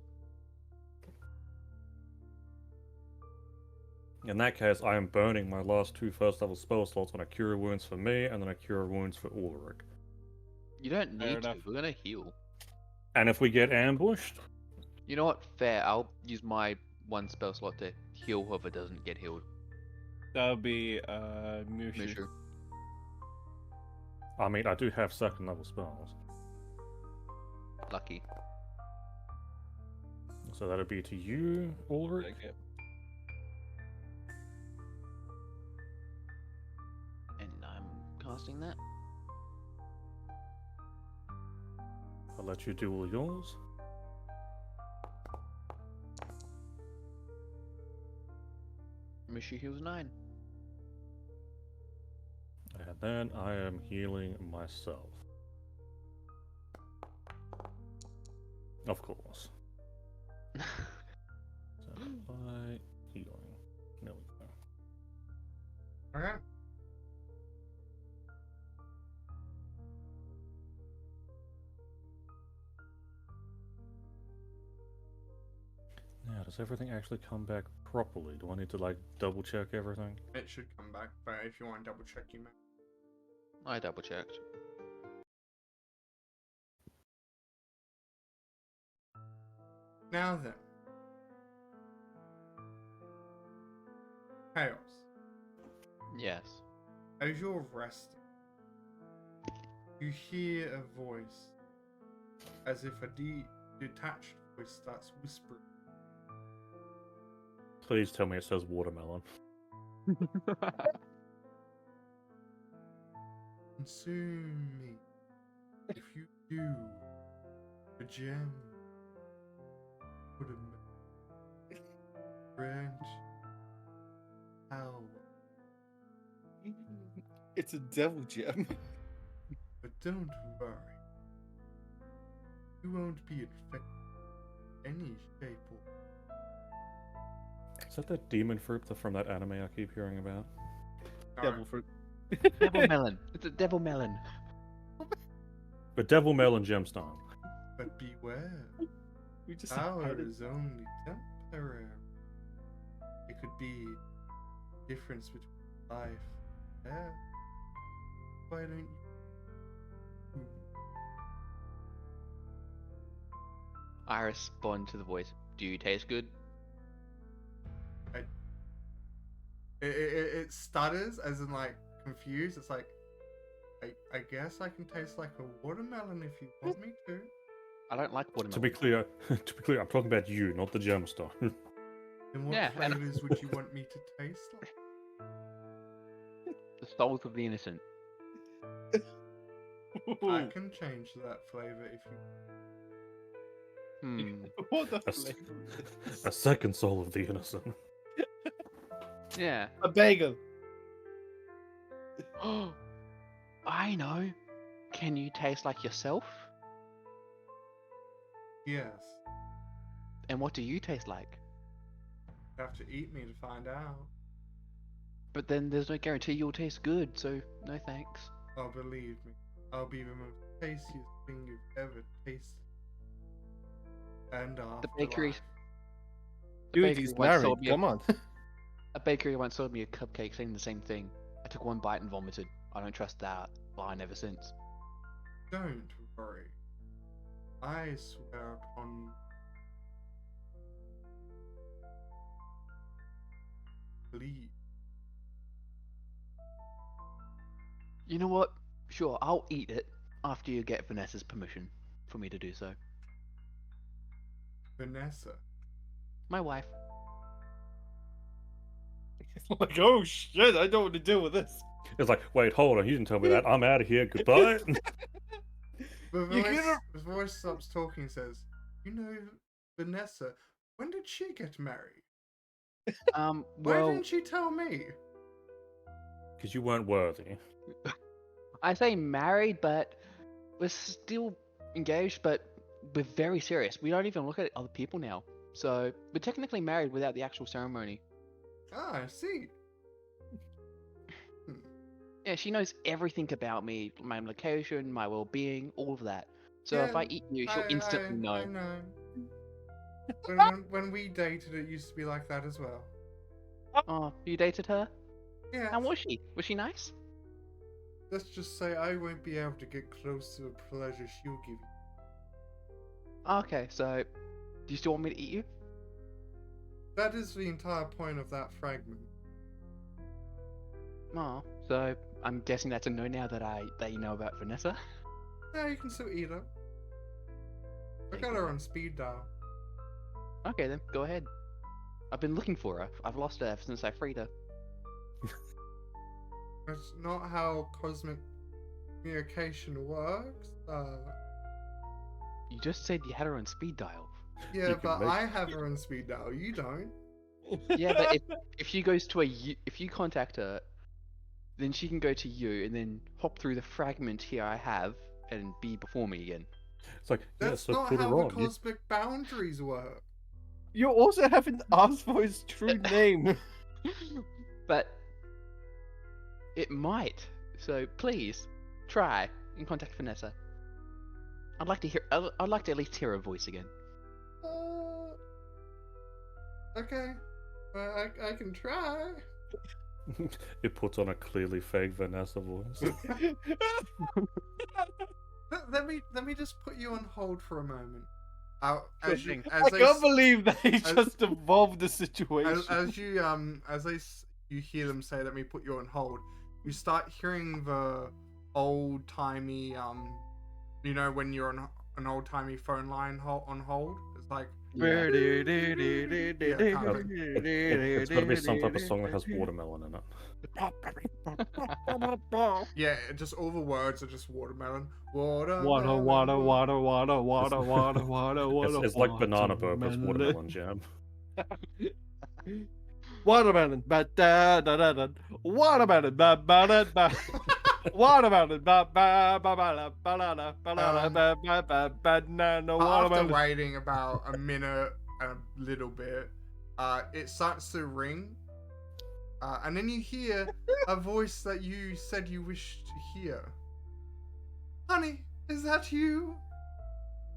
In that case, I am burning my last 2 first level spell slots on a Cure Wounds for me and then a Cure Wounds for Ulrich. You don't need to. enough. We're gonna heal. And if we get ambushed, You know what? Fair. I'll use my 1 spell slot to heal whoever doesn't get healed. That'll be Mushu. Mushu. I mean, I do have 2nd level spells. Lucky. So that'd be to you, Ulrich. Okay. And I'm casting that. I'll let you do all yours. Mushu heals 9. And then I am healing myself. Of course. So by healing. There we go. Okay. Now, does everything actually come back properly? Do I need to like double check everything? It should come back, but if you want to double check, you may. I double checked. Now then. Chaos. Yes. As you're resting, you hear a voice as if a detached voice starts whispering. Please tell me it says watermelon. Consume me. If you do, the gem would grant power. It's a devil gem. But don't worry. You won't be infected in any shape or Is that that demon fruit from that anime I keep hearing about? Devil fruit. Devil melon. It's a devil melon. The devil melon gemstone. But beware, We just power added- is only temporary. It could be difference between life and death. Why don't you? I respond to the voice. Do you taste good? It stutters as in like confused. It's like, I guess I can taste like a watermelon if you want me to. I don't like watermelon. To be clear, I'm talking about you, not the gemstone. Then what Yeah, and- flavors would you want me to taste like? The souls of the innocent. I can change that flavor if you. What the A, s- flavor is a second soul of the innocent. Yeah. a bagel. I know. Can you taste like yourself? Yes. And what do you taste like? You have to eat me to find out. But then there's no guarantee you'll taste good, so no thanks. Oh, believe me, I'll be the most tastiest thing you've ever tasted. And The bakery, afterlife. the Dude, bakery he's once married. sold me Come on. a bakery once sold me a cupcake saying the same thing. I took one bite and vomited. I don't trust that line ever since. Don't worry. I swear upon Lee. You know what? Sure, I'll eat it after you get Vanessa's permission for me to do so. Vanessa. My wife. Like, oh shit, I don't want to deal with this. It's like, wait, hold on, you didn't tell me that. I'm out of here. Goodbye. The voice stops talking and says, "You know, Vanessa, when did she get married? Why Well, didn't she tell me?" Because you weren't worthy. I say married, but we're still engaged, but we're very serious. We don't even look at other people now. So we're technically married without the actual ceremony. Ah, I see. Yeah, she knows everything about me, my location, my well-being, all of that. So if Yeah, I eat you, she'll instantly know. I know. When we dated, it used to be like that as well. Oh, you dated her? Yeah. How was she? Was she nice? Let's just say I won't be able to get close to the pleasure she'll give you. Okay, so do you still want me to eat you? That is the entire point of that fragment. Oh, so I'm guessing that's a no now that you know about Vanessa. Yeah, you can still eat her. I got her on speed dial. Okay then, go ahead. I've been looking for her. I've lost her ever since I freed her. That's not how cosmic communication works. You just said you had her on speed dial. Yeah, You can but make- I have her on speed dial. You don't. Yeah, but if she goes to if you contact her, then she can go to you and then hop through the fragment here I have and be before me again. It's like, yeah, That's so not put how her the on. cosmic boundaries work. You also haven't asked for his true name. But it might. So please try and contact Vanessa. I'd like to hear. I'd like to at least hear her voice again. Okay. Well, I can try. It puts on a clearly fake Vanessa voice. Let me just put you on hold for a moment. I can't believe that he just evolved the situation. You hear them say, "Let me put you on hold," you start hearing the old timey you know, when you're on an old timey phone line on hold. It's like It's got to be some type of song that has watermelon in it. yeah, just all the words are just watermelon. Water, water, water, water, water, water, water, water. It's like banana boat, but it's watermelon jam. Watermelon, ba da da da da. Watermelon, ba ba da ba. Watermelon, ba ba ba ba la ba la la ba la la ba ba ba banana After watermelon. waiting about a minute and a little bit, it starts to ring, and then you hear a voice that you said you wished to hear. Honey, is that you?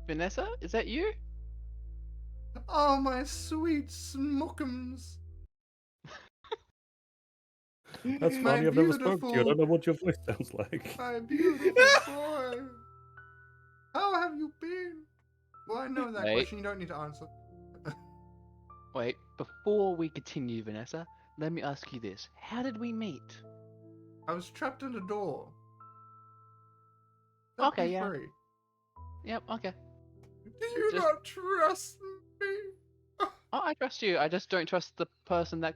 Vanessa, is that you? Oh, my sweet smookums. That's My funny, I've never spoken to you. I beautiful- don't know what your voice sounds like. My beautiful boy. How have you been? Well, I know that Wait. question. You don't need to answer. Wait, before we continue, Vanessa, let me ask you this: how did we meet? I was trapped in a door. Okay, me yeah. free. Yep. Okay. Do you Just- not trust me? Oh, I trust you. I just don't trust the person that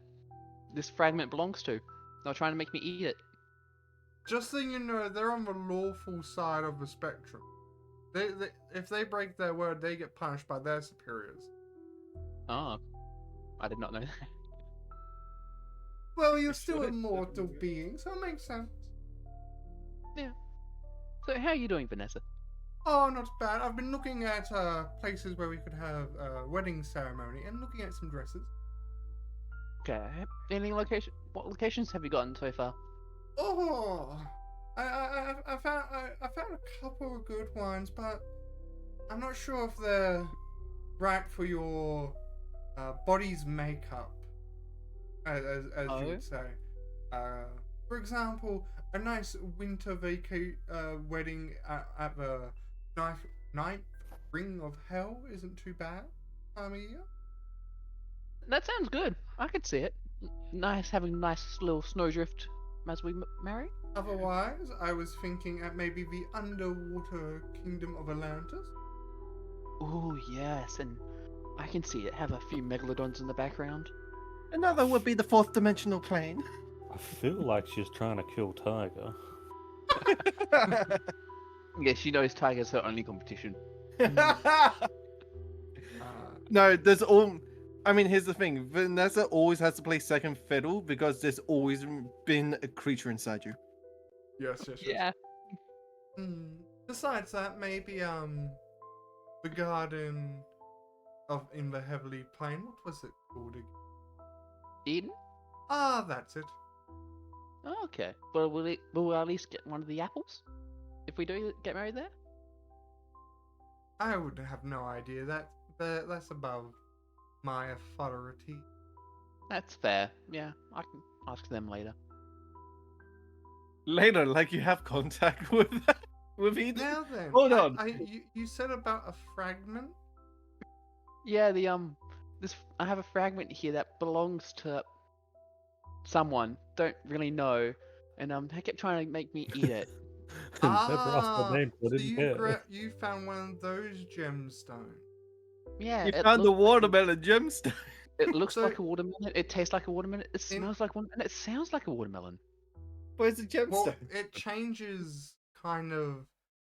this fragment belongs to. They're trying to make me eat it. Just so you know, they're on the lawful side of the spectrum. If they break their word, they get punished by their superiors. Oh, I did not know that. Well, you're still a should. mortal being, so it makes sense. So how are you doing, Vanessa? Oh, not bad. I've been looking at places where we could have a wedding ceremony and looking at some dresses. Okay. What locations have you gotten so far? Oh, I found a couple of good ones, but I'm not sure if they're right for your body's makeup, as you would say. For example, a nice winter wedding at the ninth ring of hell isn't too bad. I mean, That sounds good. I could see it. Nice having a nice little snowdrift as we marry. otherwise, I was thinking at maybe the underwater kingdom of Atlantis. Oh yes, and I can see it. Have a few megalodons in the background. Another would be the fourth dimensional plane. I feel like she's trying to kill Tiger. Yeah, she knows Tiger's her only competition. No, there's all. I mean, here's the thing: Vanessa always has to play second fiddle because there's always been a creature inside you. Yes. Yeah. Besides that, maybe the garden of in the heavenly plane. What was it called again? Eden? Ah, that's it. Oh, okay. Well, will we at least get one of the apples if we do get married there? I would have no idea. That's above my authority. That's fair. Yeah, I can ask them later. Later, like you have contact with Eden. Now then, Hold on. You said about a fragment. Yeah, I have a fragment here that belongs to someone. Don't really know, and they kept trying to make me eat it. Never asked the name, so I So didn't care. you found one of those gemstones. Yeah, You it found the looks like watermelon gemstone. it looks So- like a watermelon. It tastes like a watermelon. It smells like one, and it sounds like a watermelon. Where's the gemstone? Well, it changes kind of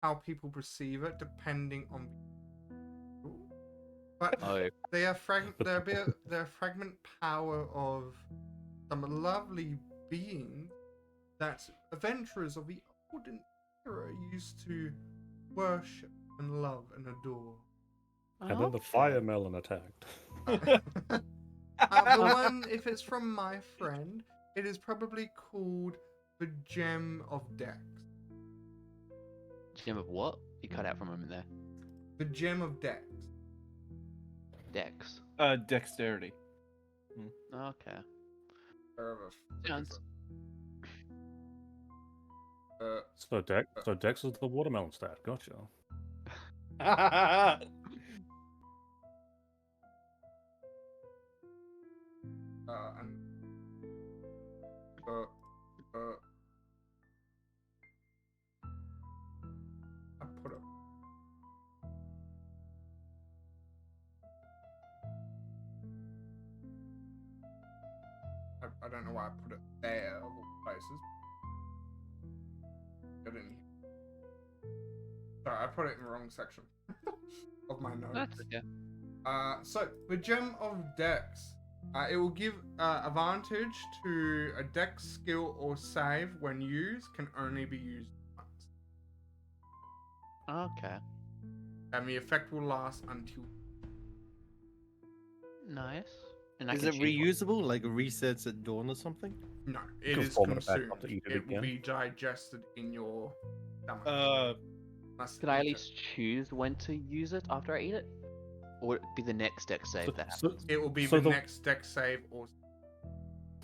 how people perceive it depending on. But Oh, they are they're fragment power of some lovely beings that adventurers of the olden era used to worship and love and adore. And then the fire melon attacked. The one, if it's from my friend, it is probably called the Gem of Dex. gem of what? You cut out for a moment there. The Gem of Dex. Dex. Dexterity. Okay. Wherever Sounds. So Dex is the watermelon stat. Gotcha. and I put it. I don't know why I put it there of all places. I didn't. Sorry, I put it in the wrong section of my notes. That's okay. So the Gem of Dex. It will give advantage to a dex skill or save when used, can only be used once. Okay. And the effect will last until. Nice. And I Is can it choose reusable? Like resets at dawn or something? No, it can is form it back consumed. up to eat it It will again. be digested in your stomach. Can I at least choose when to use it after I eat it? Or would it be the next deck save that happens? It will be so the next dex save or.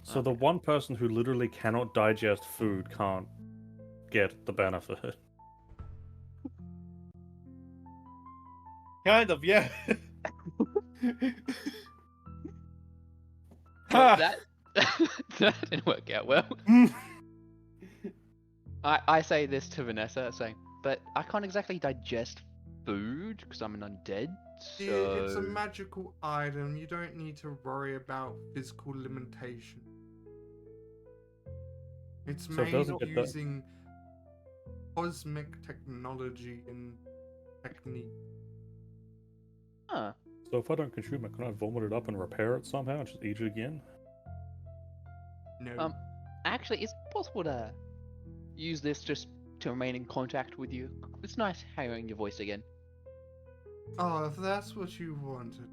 So the one person who literally cannot digest food can't get the benefit. Kind of, yeah. Well, that didn't work out well. I say this to Vanessa, saying, but I can't exactly digest food because I'm an undead. So It's a magical item. You don't need to worry about physical limitation. It's So it made doesn't get that- using cosmic technology and technique. Huh. So if I don't consume it, can I vomit it up and repair it somehow and just eat it again? No. Actually, is it possible to use this just to remain in contact with you It's nice hearing your voice again. Oh, if that's what you wanted.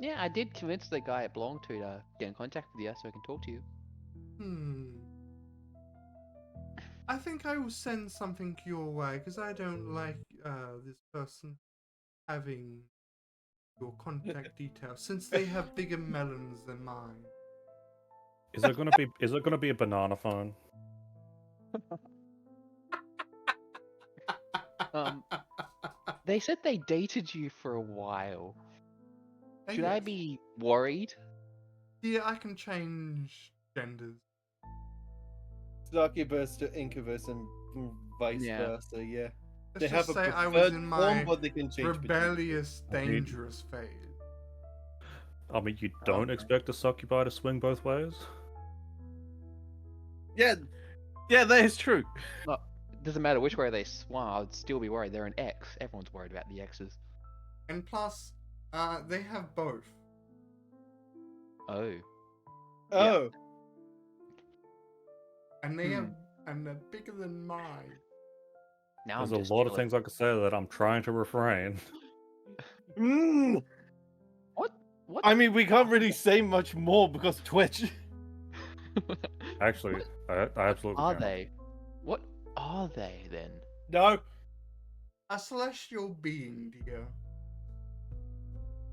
Yeah, I did convince the guy it belonged to get in contact with you so I can talk to you. I think I will send something your way because I don't like this person having your contact details since they have bigger melons than mine. Is it gonna be a banana phone? They said they dated you for a while. Should I Yes. be worried? Yeah, I can change genders. Succubus to incubus and vice Yeah. versa. Yeah. Let's They just have a say I was preferred in form, my but they can change between the two. rebellious, dangerous phase. I mean, you don't Okay. expect a succubi to swing both ways? Yeah, that is true. No, it doesn't matter which way they swung, I'd still be worried. They're an X. Everyone's worried about the X's. And plus, they have both. Oh. Oh. And they're bigger than mine. Now There's I'm a just lot of jealous. things I could say that I'm trying to refrain. What? What? I mean, we can't really say much more because Twitch. Actually, I absolutely Are can. they? What are they then? No. A celestial being, dear.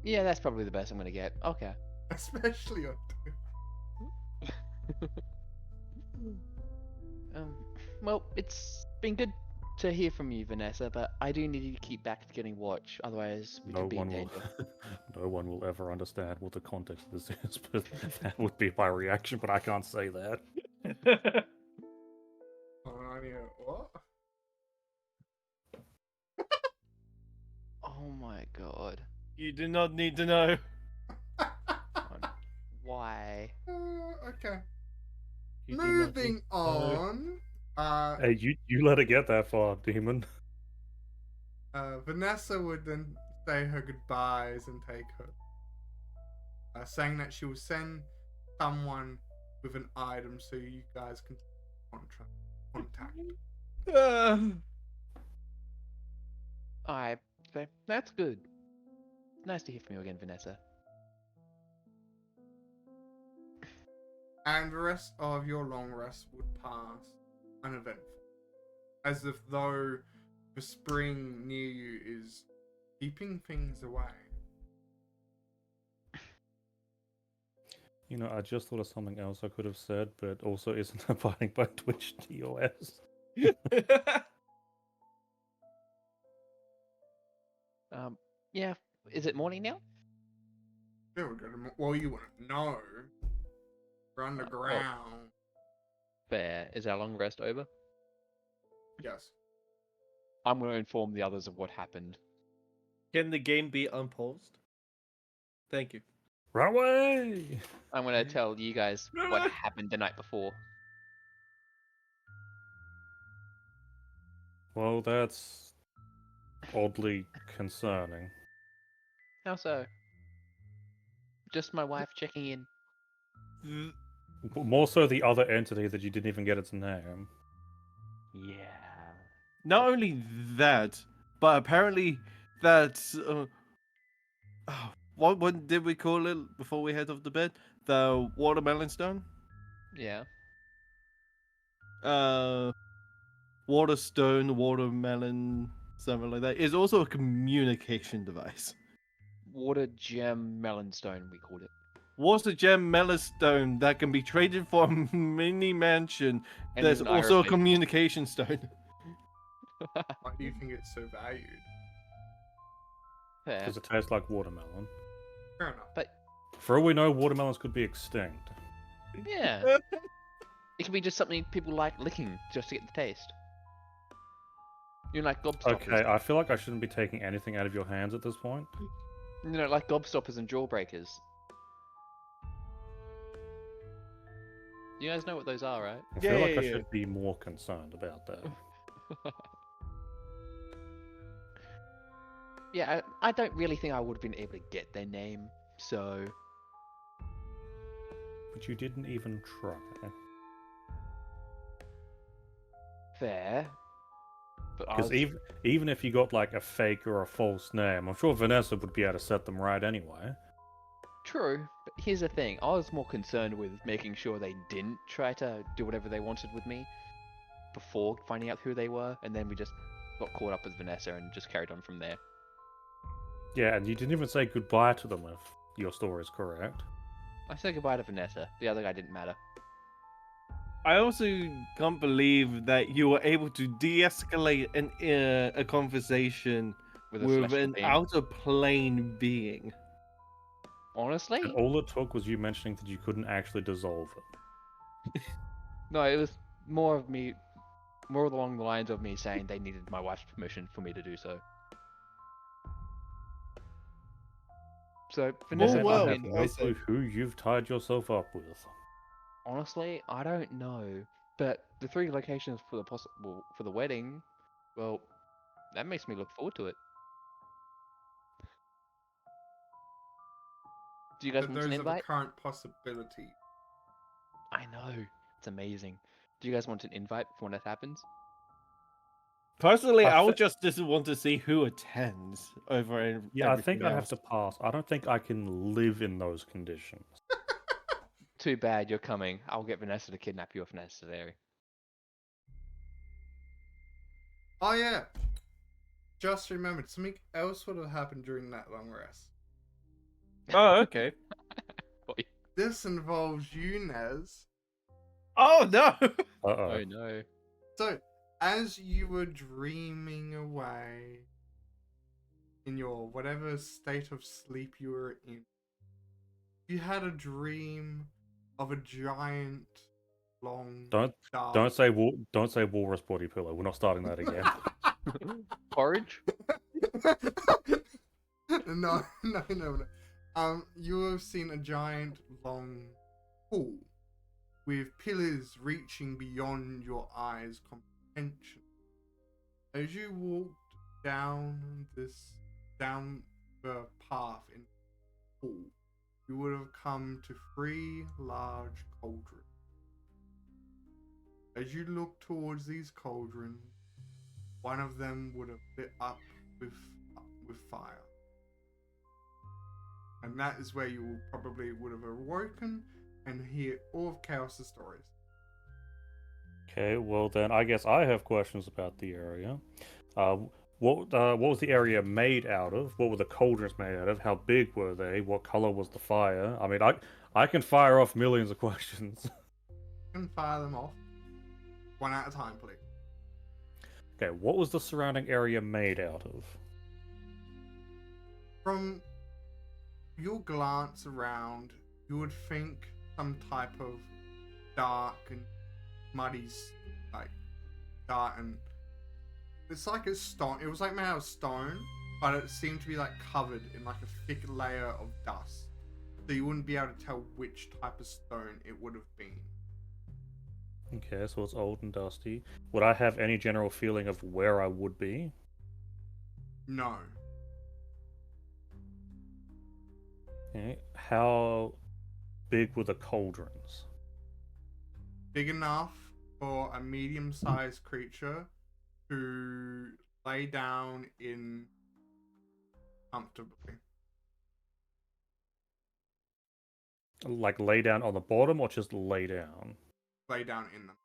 Yeah, that's probably the best I'm gonna get. Okay. Especially on Well, it's been good to hear from you, Vanessa, but I do need you to keep back to getting watch, otherwise we No could be in one will, danger. no one will ever understand what the context of this is, but that would be my reaction. But I can't say that. what? Oh my god. You do not need to know. Why? Okay. You do not need Moving to know. on. Hey, you let it get that far, demon. Vanessa would then say her goodbyes and take her, saying that she will send someone with an item so you guys can contact. Alright, so that's good. Nice to hear from you again, Vanessa. And the rest of your long rest would pass uneventful, as if though the spring near you is keeping things away. You know, I just thought of something else I could have said, but also isn't abiding by Twitch TOS. Yeah, is it morning now? Yeah, we're gonna, well, you wouldn't know. We're underground. Fair. Is our long rest over? Yes. I'm going to inform the others of what happened. Can the game be unpaused? Thank you. Run away! I'm going to tell you guys what happened the night before. Well, that's oddly concerning. How so? Just my wife checking in. More so the other entity that you didn't even get its name. Yeah. Not only that, but apparently that's what did we call it before we head off to bed? The watermelon stone? Yeah. Water stone, watermelon, something like that. Is also a communication device. Water gem melonstone, we called it. Water gem melon stone that can be traded for a mini mansion. And There's an also a Iron Maiden. communication stone. Why do you think it's so valued? Fair. Because it tastes like watermelon. Fair enough. But For all we know, watermelons could be extinct. yeah. It can be just something people like licking just to get the taste. You know, like gobstoppers. Okay, I feel like I shouldn't be taking anything out of your hands at this point. You know, like gobstoppers and jawbreakers. You guys know what those are, right? I feel like I Yeah. should be more concerned about that. Yeah, I don't really think I would have been able to get their name, so... But you didn't even try. Fair. But I Because was even if you got like a fake or a false name, I'm sure Vanessa would be able to set them right anyway. true, but here's the thing. I was more concerned with making sure they didn't try to do whatever they wanted with me before finding out who they were, and then we just got caught up with Vanessa and just carried on from there. Yeah, and you didn't even say goodbye to them if your story is correct. I said goodbye to Vanessa. The other guy didn't matter. I also can't believe that you were able to de-escalate a conversation With a with celestial an being. outer plane being. Honestly, And all it took was you mentioning that you couldn't actually dissolve it. no, it was more along the lines of me saying they needed my wife's permission for me to do so. So Vanessa, well, I I have mean, no I clue said. who you've tied yourself up with. honestly, I don't know. But the 3 locations for the wedding, well, that makes me look forward to it. Do you guys But want an those are the invite? current possibilities. I know. It's amazing. Do you guys want an invite for when that happens? Personally, I I would thi- just want to see who attends over Yeah, I everything think I'd have else. to pass. I don't think I can live in those conditions. Too bad you're coming. I'll get Vanessa to kidnap you if necessary. Oh yeah, just remembered something else would have happened during that long rest. Oh, okay. Oi. This involves you, Nez. Oh no! Uh-oh. Oh no. So, as you were dreaming away in your whatever state of sleep you were in, you had a dream of a giant, long, Don't dark. don't say walrus body pillow. We're not starting that again. Porridge? No, no, no, no. You have seen a giant, long pool with pillars reaching beyond your eyes' comprehension. As you walked down the path in the pool, you would have come to 3 large cauldrons. As you look towards these cauldrons, one of them would have lit up with fire. And that is where you probably would have awoken and hear all of Chaos's stories. Okay, well then I guess I have questions about the area. What was the area made out of? What were the cauldrons made out of? How big were they? What color was the fire? I mean, I can fire off millions of questions. You can fire them off one at a time, please. Okay, what was the surrounding area made out of? From your glance around, you would think some type of dark and muddy, like dark and it's like a stone. It was like made out of stone, but it seemed to be like covered in like a thick layer of dust, so you wouldn't be able to tell which type of stone it would have been. Okay, so it's old and dusty. Would I have any general feeling of where I would be? No, Okay, how big were the cauldrons? big enough for a medium-sized creature to lay down in comfortably. Like lay down on the bottom or just lay down? Lay down in them.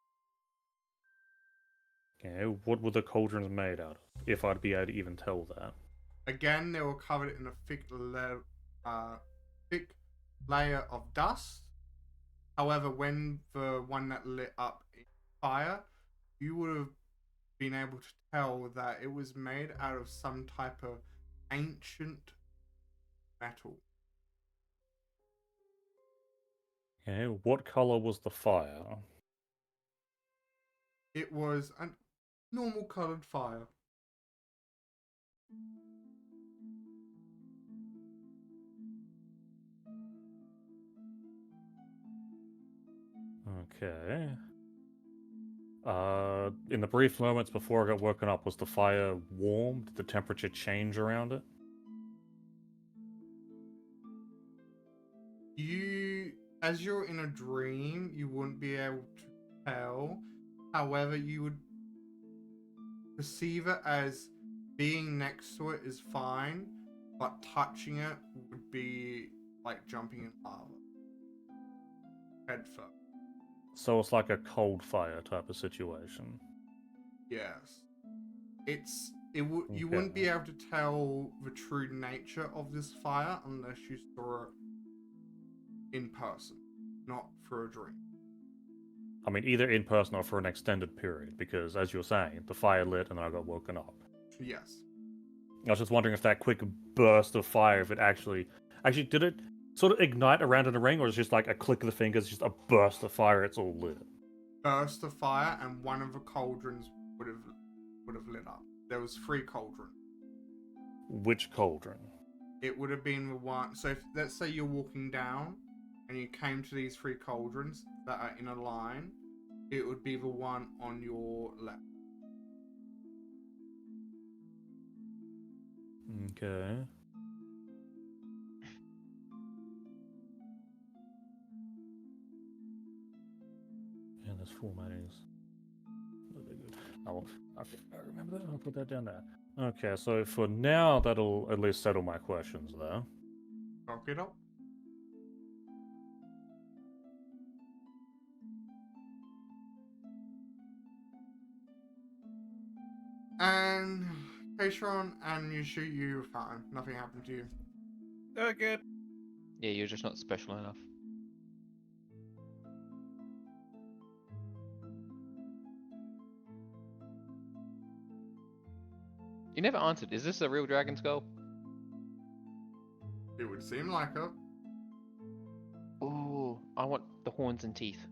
Okay, what were the cauldrons made out of? If I'd be able to even tell that. Again, they were covered in a thick layer of dust. However, when the one that lit up in fire, you would have been able to tell that it was made out of some type of ancient metal. Okay, what color was the fire? It was a normal colored fire. Okay. In the brief moments before I got woken up, was the fire warm? Did the temperature change around it? As you're in a dream, you wouldn't be able to tell. However, you would perceive it as being next to it is fine, but touching it would be like jumping in lava. Head first. So it's like a cold fire type of situation. Yes. You wouldn't be able to tell the true nature of this fire unless you saw it in person, not through a dream. I mean, either in person or for an extended period, because as you were saying, the fire lit and I got woken up. Yes. I was just wondering if that quick burst of fire, if it actually did it sort of ignite around in a ring, or is it just like a click of the fingers, just a burst of fire, it's all lit? Burst of fire, and one of the cauldrons would have lit up. There was 3 cauldrons. Which cauldron? It would have been the one. So if let's say you're walking down and you came to these 3 cauldrons that are in a line, it would be the one on your left. Okay. And this formatting's not very good. Oh, okay, I remember that. I'll put that down there. Okay, so for now, that'll at least settle my questions there. Knock it up. And Patron and Yushu, you were fine. Nothing happened to you. Okay. Yeah, you're just not special enough. You never answered. Is this a real dragon skull? It would seem like it. Ooh, I want the horns and teeth.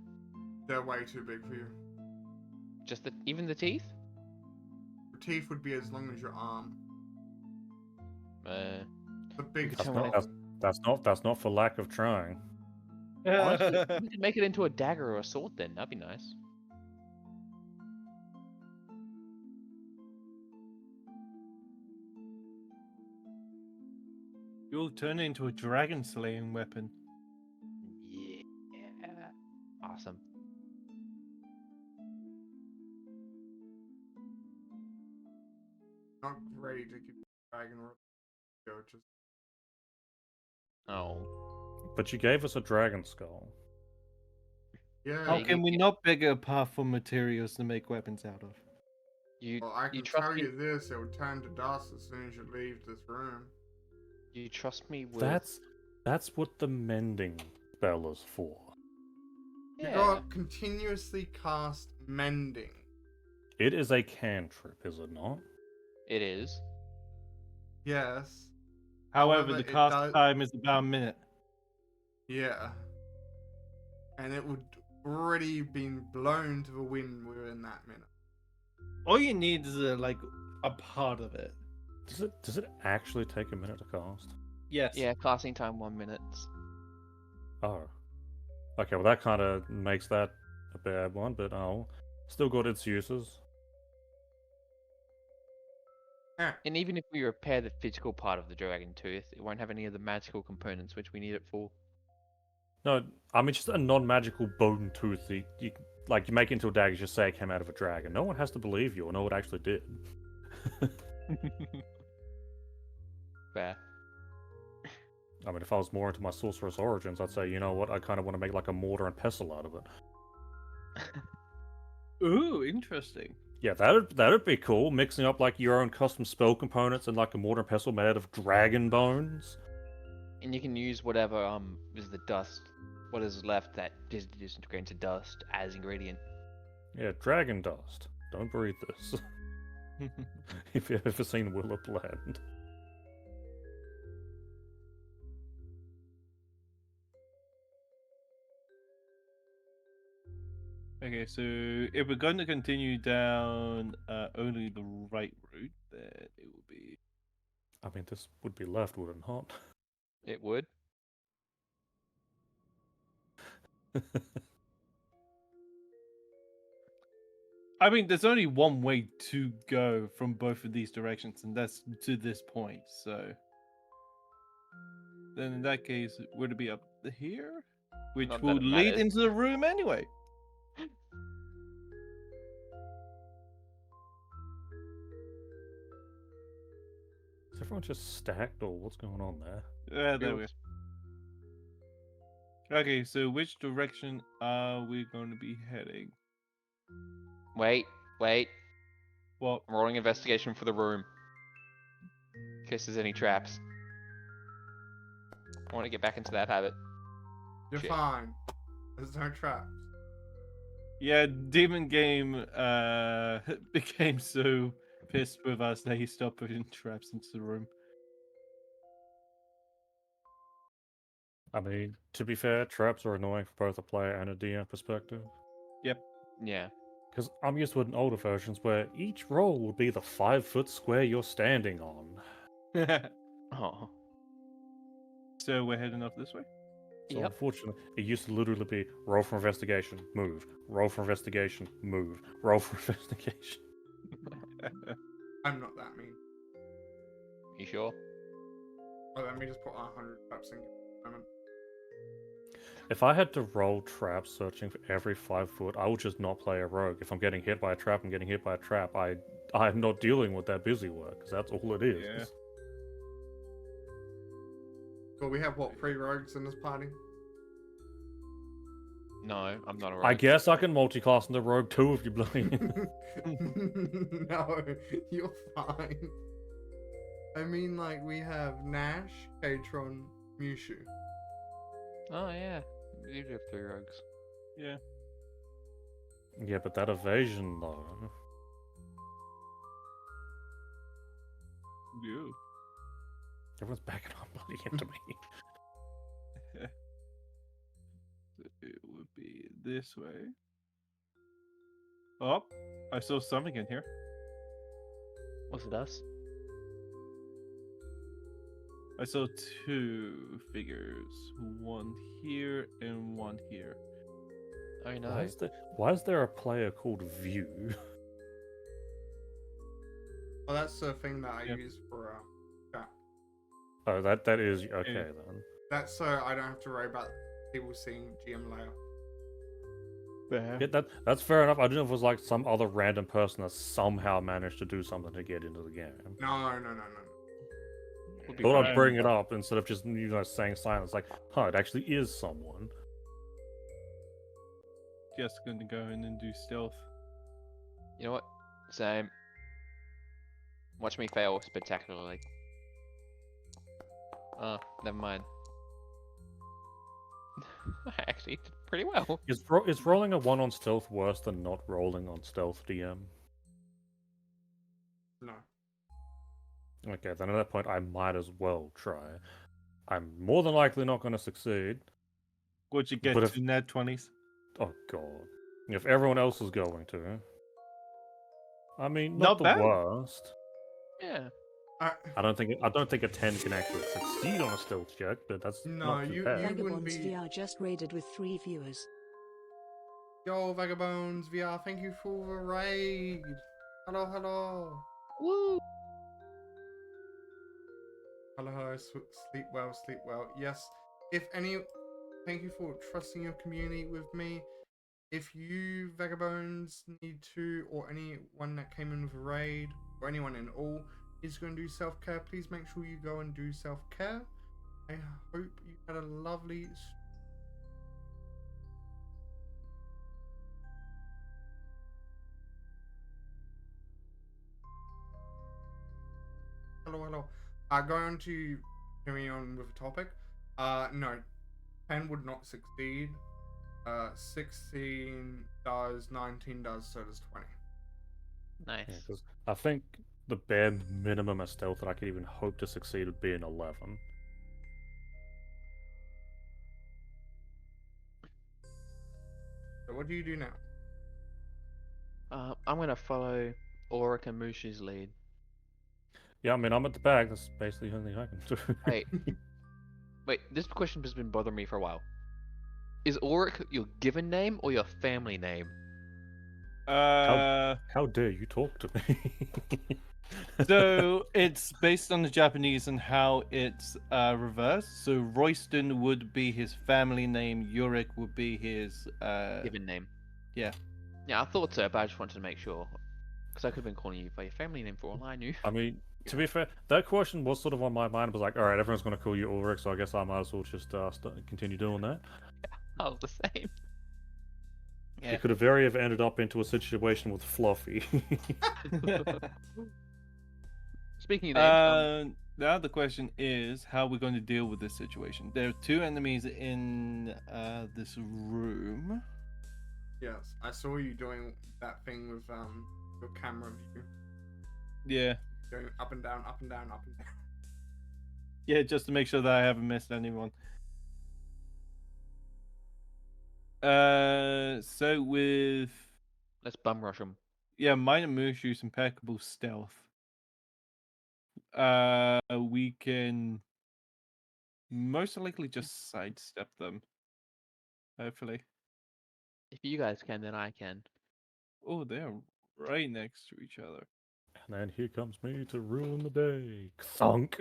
They're way too big for you. Just even the teeth? The teeth would be as long as your arm. The big could That's tell skull. when that's not for lack of trying. Honestly, we could make it into a dagger or a sword then. That'd be nice. You'll turn it into a dragon slaying weapon. Yeah. Awesome. Not ready to give dragon go just Oh. But you gave us a dragon skull. yeah. How you can can we get- not beg apart from materials to make weapons out of? Well, I You can trust tell me? you this: it would turn to dust as soon as you leave this room. You trust me with That's what the mending spell is for. You Yeah. got continuously cast mending. It is a cantrip, is it not? It is. Yes. However, However, the it cast does- time is about a minute. Yeah. And it would already been blown to the wind within that minute. All you need is a part of it. Does it actually take a minute to cast? Yes. Yeah, casting time 1 minute. Oh. Okay, well that kind of makes that a bad one, but still got its uses. Eh, And even if we repair the physical part of the dragon tooth, it won't have any of the magical components which we need it for. No, I mean just a non-magical bone tooth. You make it into a dagger, just say it came out of a dragon. No one has to believe you or know what it actually did. Fair. I mean, if I was more into my sorcerer's origins, I'd say, you know what, I kind of want to make like a mortar and pestle out of it. Ooh, interesting. Yeah, that'd be cool. Mixing up like your own custom spell components and like a mortar and pestle made out of dragon bones. And you can use whatever is the dust, what is left that disintegrates into dust as ingredient. Yeah, dragon dust. Don't breathe this. If you've ever seen Willow Blend. Okay, so if we're going to continue down only the right route, then it will be. I mean, this would be left, would it not? It would. I mean, there's only one way to go from both of these directions, and that's to this point. So, then in that case, would it be up here, which Not that will it lead matters. into the room anyway? everyone just stacked, or what's going on there? There we go. Okay, so which direction are we going to be heading? Wait. Well, I'm rolling investigation for the room. In case there's any traps. I want to get back into that habit. You're Shit. fine. There's no traps. yeah, Demon Game became so pissed with us that he stopped putting traps into the room. I mean, to be fair, traps are annoying for both a player and a DM perspective. Yeah. Because I'm used to it in older versions where each roll will be the 5-foot square you're standing on. Oh. So we're heading up this way? So Yep. unfortunately, it used to literally be roll for investigation, move, roll for investigation, move, roll for investigation. I'm not that mean. You sure? Oh, let me just put 100 traps in. A moment. If I had to roll traps searching for every 5 foot, I would just not play a rogue. If I'm getting hit by a trap, I'm getting hit by a trap. I'm not dealing with that busy work, because that's all it is. Yeah. Well, we have what, 3 rogues in this party? No, I'm not I alright. guess I can multi-class into rogue too if you bloody. No, you're fine. I mean, like, we have Nash, Katron, Mushu. Oh yeah. You do have 3 rogues. Yeah. Yeah, but that evasion though. You. Everyone's backing up bloody into me. It would be this way. Oh, I saw something in here. Was it us? I saw 2 figures. One here and one here. Oh no. Why is there a player called View? Oh, that's the thing that I Yep. use for chat. Oh, that is okay then. That's so I don't have to worry about people seeing GM layout. Yeah, that's fair enough. I don't know if it was like some other random person that somehow managed to do something to get into the game. No. Would be Thought fine. I'd bring it up instead of just saying silence. Like, it actually is someone. Just gonna go in and do stealth. You know what? Same. Watch me fail spectacularly. Oh, never mind. I actually did pretty well. Is rolling a 1 on stealth worse than not rolling on stealth, DM? No. Okay, then at that point I might as well try. I'm more than likely not going to succeed. Would you get But if- to net 20s? Oh god. If everyone else is going to. I mean, Not not the bad. worst. Yeah. I don't think a 10 can actually succeed on a stealth check, but that's No, not too you- bad. you- wouldn't Vagabonds be- VR just raided with 3 viewers. Yo, Vagabonds VR, thank you for the raid. Hello. Woo! Hello. Sleep well. Yes. Thank you for trusting your community with me. If you Vagabonds need to, or anyone that came in with a raid, or anyone in all, is going to do self-care, please make sure you go and do self-care. I hope you had a lovely... Hello. Going to carry on with the topic. No, 10 would not succeed. 16 does, 19 does, so does 20. Nice. Yeah, 'cause I think the bare minimum of stealth that I could even hope to succeed would be an 11. So what do you do now? I'm gonna follow Auric and Mushu's lead. Yeah, I mean, I'm at the back. That's basically the only thing I can do. Hey. Wait, this question has been bothering me for a while. Is Auric your given name or your family name? How dare you talk to me? So it's based on the Japanese and how it's reversed. So Royston would be his family name. Yurik would be his. Given name. Yeah. Yeah, I thought so, but I just wanted to make sure. Because I could have been calling you by your family name for all I knew. I mean, To be fair, that question was sort of on my mind. It was like, all right, everyone's going to call you Ulrich, so I guess I might as well just continue doing that. I was the same. Yeah. It could have very have ended up into a situation with Fluffy. Speaking of names, Now the question is, how are we going to deal with this situation? There are two enemies in this room. Yes, I saw you doing that thing with your camera view, Yeah, going up and down, up and down, up and down. yeah, just to make sure that I haven't missed anyone. So with let's bum rush them. Minor Mushu's impeccable stealth. We can most likely just sidestep them. Hopefully. If you guys can, then I can. Oh, they're right next to each other. And then here comes me to ruin the day. Thunk.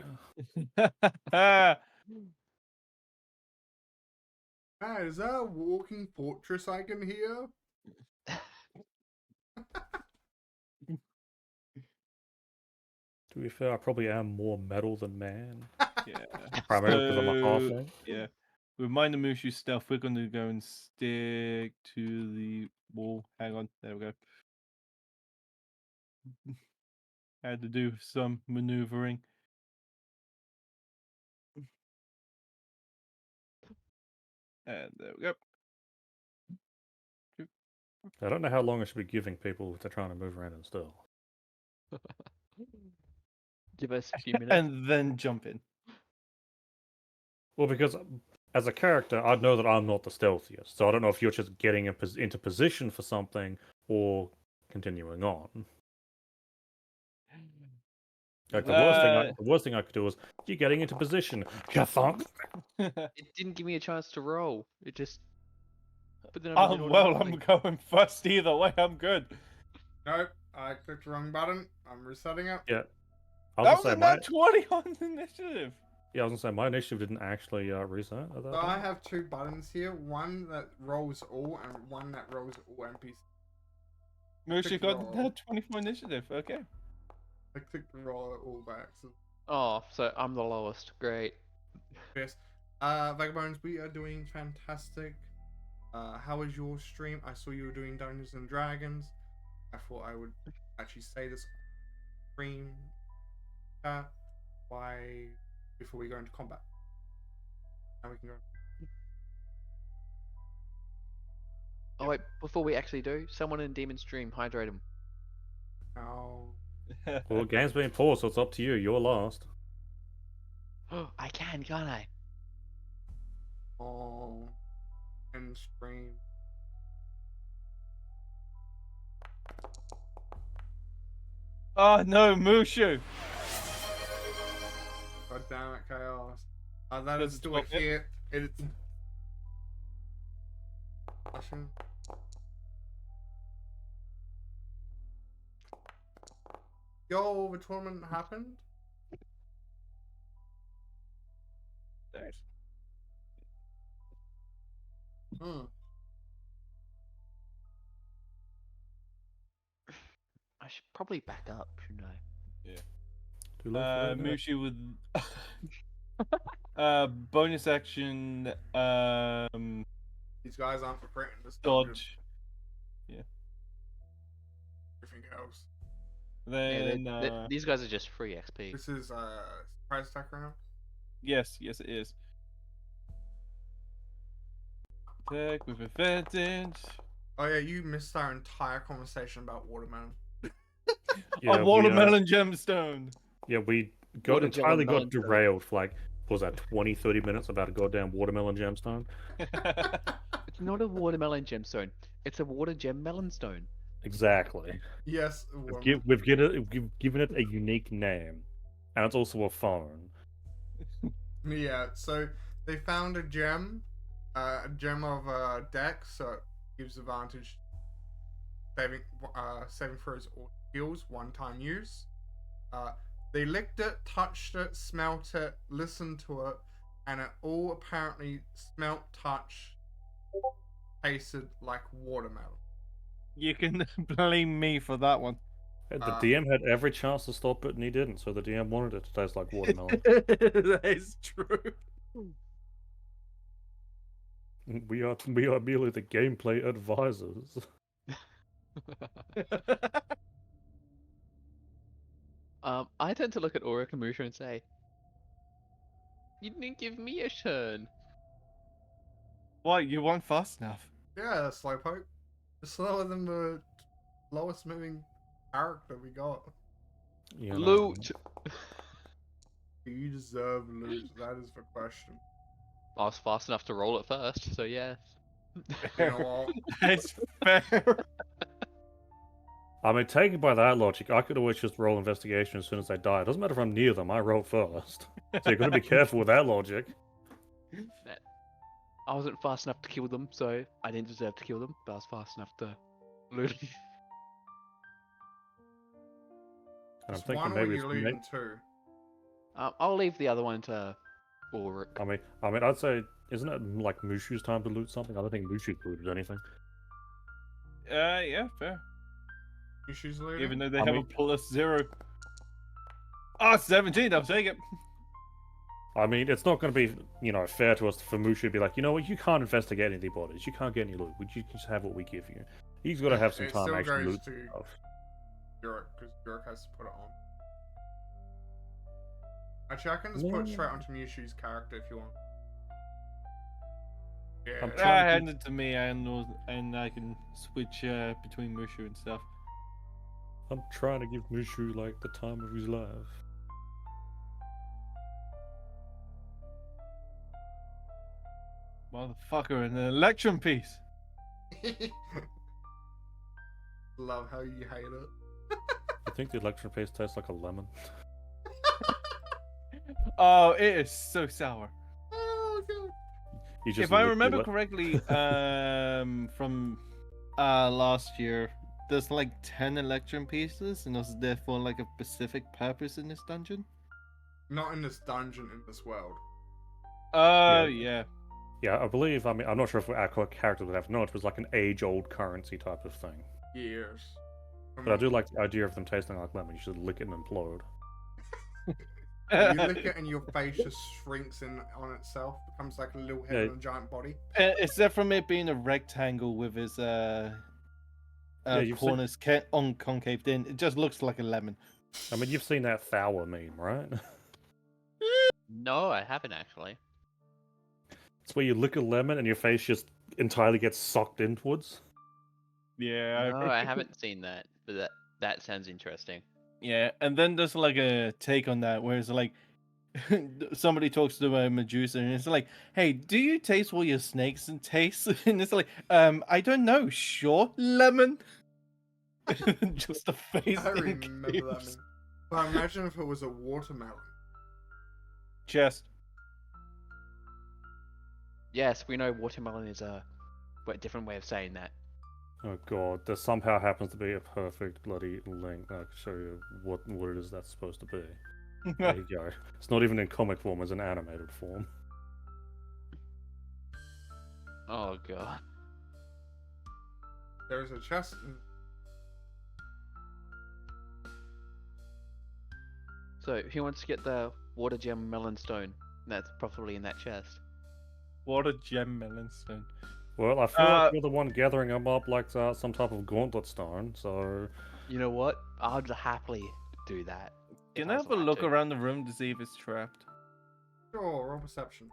Ah, is that a walking fortress I can hear? To be fair, I probably am more metal than man. Yeah. Primarily because I'm a halfling. Yeah. With Minor Mushu stuff, we're going to go and stick to the wall. Hang on. There we go. Had to do some maneuvering. And there we go. I don't know how long I should be giving people if they're trying to move around and stealth. Give us a few minutes. And then jump in. Well, because as a character, I know that I'm not the stealthiest, so I don't know if you're just getting into position for something or continuing on. Like the worst thing I could do is you getting into position. Ka-thunk. It didn't give me a chance to roll. It just. But then Oh, well, I'm going first either way. I'm good. Nope, I clicked the wrong button. I'm resetting it. Yeah. That was a nat 20 on initiative. Yeah, I was gonna say my initiative didn't actually reset at that So I point. have two buttons here, one that rolls all and one that rolls all NPCs. Mushu Click got roll. nat 20 for initiative. Okay. I clicked the roll all by accident. Oh, so I'm the lowest. Great. Yes. Vagabonds, we are doing fantastic. How was your stream? I saw you were doing Dungeons and Dragons. I thought I would actually say this on stream. Why before we go into combat? Now we can go. Oh wait, before we actually do, someone in Demon Stream hydrate him. Now. Well, game's being paused, so it's up to you. You're last. I can, can't I? Oh. And stream. Oh no, Mushu! God damn it, Chaos. That Does is it still a drop it? hit. It's. Flashing. Yo, the tournament happened. Nice. I should probably back up, shouldn't I? Yeah. Too late for that now. Mushu with bonus action These guys aren't preparing this dungeon. dodge. Yeah. Everything else. Then These guys are just free XP. This is surprise attack round. yes, it is. Attack with advantage. Oh yeah, you missed our entire conversation about watermelon. Yeah, A watermelon gemstone. we Water entirely melon got derailed for like, what was that, 20, 30 minutes about a goddamn watermelon gemstone? It's not a watermelon gemstone. It's a water gem melon stone. Exactly. Yes, We've given it a unique name, and it's also a phone. yeah. So they found a gem of dex, so it gives advantage saving throws or skills one-time use. They licked it, touched it, smelt it, listened to it, and it all apparently smelt, touched, tasted like watermelon. You can blame me for that one. The DM had every chance to stop it, and he didn't. So the DM wanted it to taste like watermelon. That is true. We are merely the gameplay advisors. I tend to look at Aura Kamusha and say, "You didn't give me a turn." What, you weren't fast enough? Yeah, Slowpoke. Slower than the lowest moving character we got. You know. Loot. Do you deserve loot? That is the question. I was fast enough to roll it first, so yes. You know what? That's fair. I mean, taken by that logic, I could always just roll investigation as soon as they die. It doesn't matter if I'm near them, I roll first. So you've got to be careful with that logic. I wasn't fast enough to kill them, so I didn't deserve to kill them, but I was fast enough to loot them. And I'm Just thinking one or maybe you it's looting two? I'll leave the other one to Ulrich. I mean, I'd say, isn't it like Mushu's time to loot something? I don't think Mushu's looted anything. Yeah, fair. Issues looting? Even though they I have mean- a +0. Ah, 17, I'll take it. I mean, it's not going to be, fair to us for Mushu to be like, you know what, you can't investigate any bodies, you can't get any loot, you just have what we give you. He's got to have some It time still actually goes loot to- stuff. Yorick, because Yorick has to put it on. Actually, I can just put it straight onto Mewtwo's character if you want. Yeah. I'm Ah, trying to hand it to me, and I can switch between Mushu and stuff. I'm trying to give Mushu, like, the time of his life. Motherfucker, an election piece. Love how you hate it. You think the electron paste tastes like a lemon? Oh, it is so sour. Oh, God. You just If I lick the remember ele- correctly, from last year, there's like 10 electron pieces, and it's there for like a specific purpose in this dungeon. Not in this dungeon, in this world. Yeah. Yeah, I believe, I'm not sure if our character would have knowledge, but it's like an age-old currency type of thing. Years. But I do like the idea of them tasting like lemon. You should lick it and implode. You lick it and your face just shrinks in on itself, becomes like a little head Yeah. and a giant body. Except from it being a rectangle with its you've seen- corners concaved in, it just looks like a lemon. I mean, you've seen that Thauer meme, right? No, I haven't actually. It's where you lick a lemon and your face just entirely gets sucked inwards. Yeah. No, I haven't seen that, but that sounds interesting. Yeah, and then there's like a take on that where it's like somebody talks to a Medusa and it's like, "Hey, do you taste what your snakes and taste?" And it's like, I don't know. Sure, lemon. Just a face. I in remember that. cubes. Meme. But imagine if it was a watermelon. Chest. Yes, we know watermelon is a different way of saying that. Oh god, there somehow happens to be a perfect bloody link. I can show you what it is that's supposed to be. There you go. It's not even in comic form, it's in animated form. Oh god. There's a chest. So, who wants to get the water gem melon stone? That's probably in that chest. What a gem melonstone. Well, I feel like you're the one gathering them up like some type of gauntlet stone, so... You know what? I'd happily do that. if Can I I was have a allowed look to. around the room to see if it's trapped? Sure, roll perception.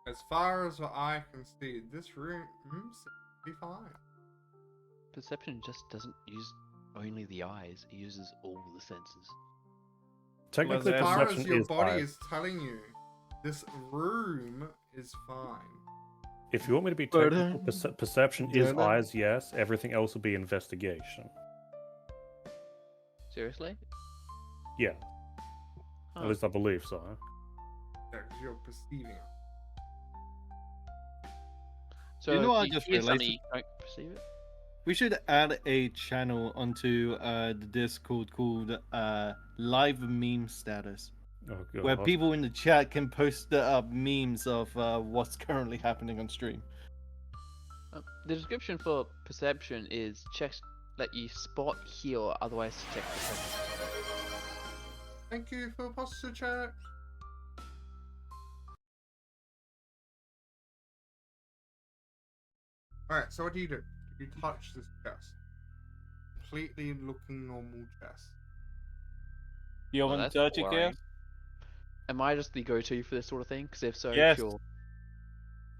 As far as what I can see, this room seems to be fine. Perception just doesn't use only the eyes, it uses all the senses. Technically, As As far as perception your is body eyes. is telling you, this room is fine. If you want me to be technical, perception is eyes, yes. Everything else will be investigation. Seriously? Yeah, Huh. at least I believe so. Yeah, 'cause you're perceiving it. So You know what I if just hear realized? something, you don't perceive it? We should add a channel onto the Discord called Live Meme Status, Oh god. where people in the chat can post up memes of what's currently happening on stream. The description for perception is checks let you spot, hear, or otherwise detect the presence. Thank you for posture check. Alright, so what do? You touch this chest. Completely looking normal chest. You Well, want to that's touch it, worrying. Chaos? Am I just the go-to for this sort of thing? Because if so, Yes. sure.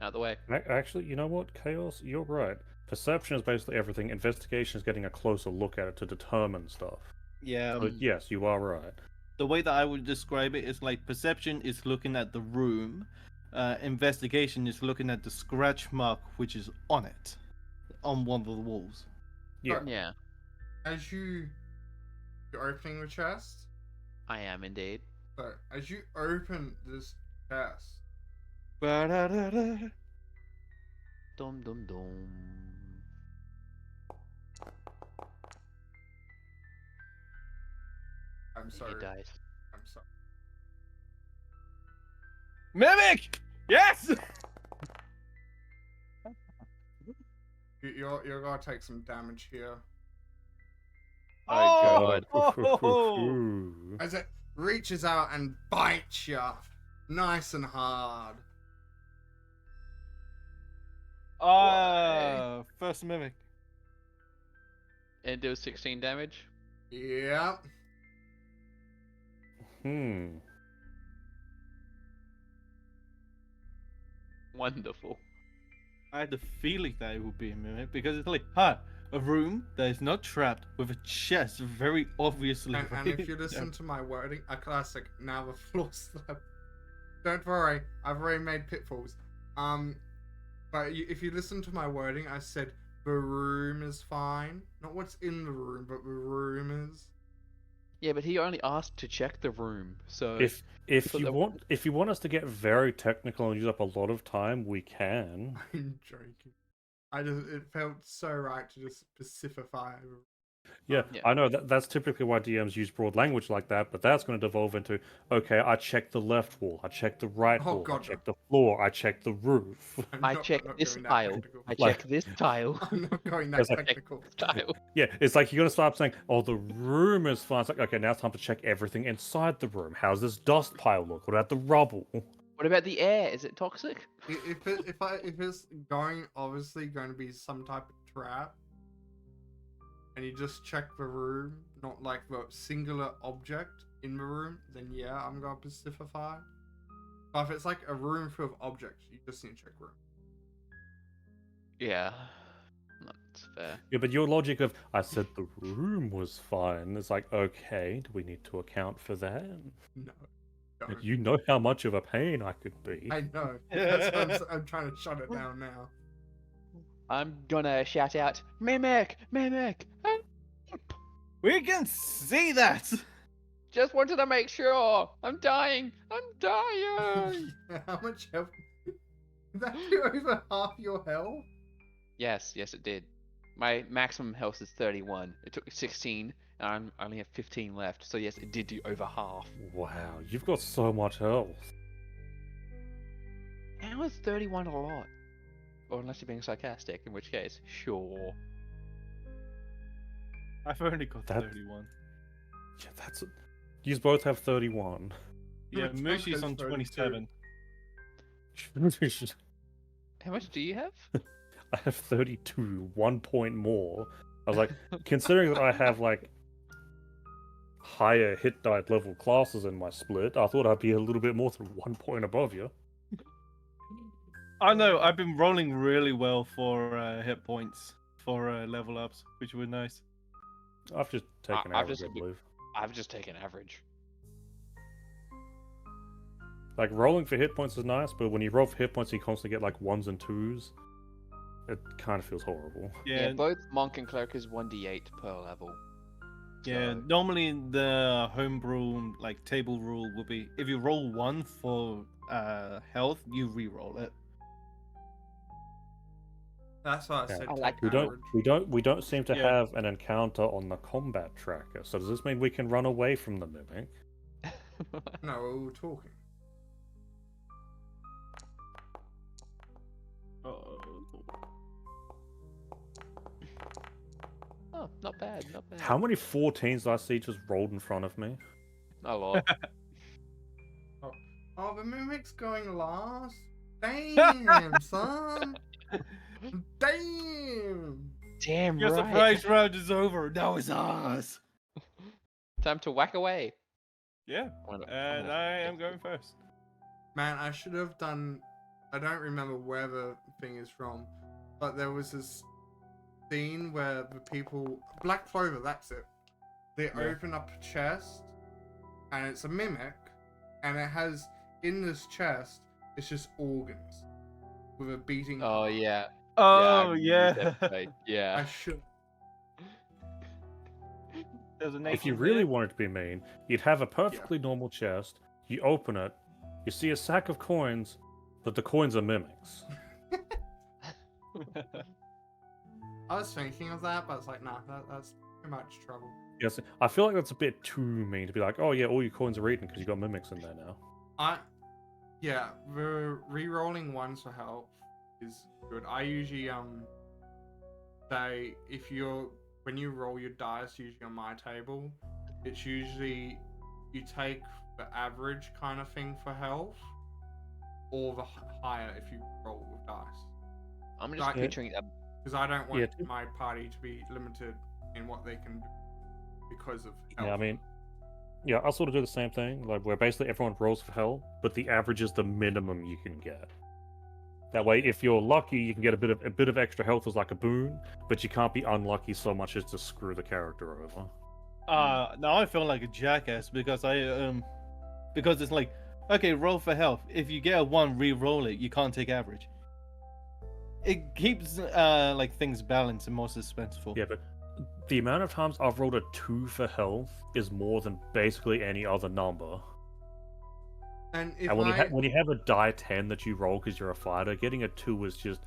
Out of the way. Actually, you know what, Chaos? You're right. Perception is basically everything. Investigation is getting a closer look at it to determine stuff. Yeah. But yes, you are right. The way that I would describe it is like perception is looking at the room, investigation is looking at the scratch mark which is on it, on one of the walls. Yeah. Yeah, As you're opening the chest, I am indeed. so as you open this chest, Ba-da-da-da. Dum dum dum. I'm He sorry. died. I'm sorry. Mimic! Yes! You're gonna take some damage here. Oh, God. Oh! As it reaches out and bites you nice and hard. First mimic. And it deals 16 damage. Yep. Wonderful. I had the feeling that it would be a mimic because it's like, a room that is not trapped with a chest very obviously. And if you listen to my wording, a classic, now the floor slab. Don't worry, I've already made pitfalls. But if you listen to my wording, I said the room is fine. Not what's in the room, but the room is. Yeah, but he only asked to check the room, so... If But you want us to get very technical and use up a lot of time, we can. I'm joking. It felt so right to just specify. Yeah, Yeah. I know that's typically why DMs use broad language like that, but that's going to devolve into, okay, I checked the left wall, I checked the right Oh, wall, God, I checked the floor, I checked the roof. I checked this going that tile. technical. I Like- checked this tile. I'm not going that It's like- technical. Tile. Yeah, it's like you're going to start saying, oh, the room is fine. It's like, okay, now it's time to check everything inside the room. How's this dust pile look? What about the rubble? What about the air? Is it toxic? If it's obviously going to be some type of trap, and you just check the room, not like the singular object in the room, then yeah, I'm gonna specify. But if it's like a room full of objects, you just need to check room. Yeah. That's fair. Yeah, but your logic of, I said the room was fine, it's like, okay, do we need to account for that? No, don't. You know how much of a pain I could be. I know. That's why I'm trying to shut it down now. I'm gonna shout out, Mimic! Mimic! Help! We can see that! Just wanted to make sure! I'm dying! I'm dying! How much health? Did that do over half your health? Yes, it did. My maximum health is 31. It took me 16, and I only have 15 left. So yes, it did do over half. Wow, you've got so much health. How is 31 a lot? Or unless you're being sarcastic, in which case, sure. I've only got That- 31. Yeah, that's... You both have 31. Yeah, Which one Mushi's has on 32? 27. How much do you have? I have 32, 1 point more. I was like, considering that I have like higher hit die level classes in my split, I thought I'd be a little bit more than 1 point above you. I know, I've been rolling really well for hit points for level ups, which were nice. I've just taken I've average, just- I believe. I've just taken average. Like rolling for hit points is nice, but when you roll for hit points, you constantly get like 1s and 2s. It kind of feels horrible. Yeah, both Monk and Cleric is 1d8 per level. Yeah, So- normally the homebrew like table rule would be if you roll 1 for health, you re-roll it. That's why I Yeah. said I take like- We don't seem to Yeah. have an encounter on the combat tracker. So does this mean we can run away from the mimic? No, we were talking. Not bad, not bad. How many 14s did I see just rolled in front of me? A lot. Oh, the mimic's going last. Damn, son. Damn. Damn Your right. surprise round is over. Now it's ours. Time to whack away. Yeah, I'm and gonna- I am going first. Man, I should have done. I don't remember where the thing is from, but there was this scene where the people. Black Clover, that's it. They Yeah. open up a chest, and it's a mimic, and it has. In this chest, it's just organs with a beating. Oh heart. yeah. Oh yeah. I remember yeah. this episode, yeah. I should. There's a If you nation really there. wanted to be mean, you'd have a perfectly normal chest, you open it, you see a sack of coins, but the coins are mimics. I was thinking of that, but it's like, nah, that's too much trouble. Yes, I feel like that's a bit too mean to be like, oh yeah, all your coins are eaten because you got mimics in there now. Yeah, the re-rolling ones for health is good. I usually say when you roll your dice, usually on my table, it's usually you take the average kind of thing for health, or the higher if you roll with dice. I'm just Like- picturing that. Because I don't want Yeah. my party to be limited in what they can do because of health. Yeah, I mean, yeah, I sort of do the same thing, like where basically everyone rolls for hell, but the average is the minimum you can get. That way, if you're lucky, you can get a bit of extra health as like a boon, but you can't be unlucky so much as to screw the character over. Now I feel like a jackass because because it's like, okay, roll for health. If you get a 1, re-roll it. You can't take average. It keeps like things balanced and more suspenseful. Yeah, but the amount of times I've rolled a 2 for health is more than basically any other number. And if And when you have a die 10 that you roll because you're a fighter, getting a 2 is just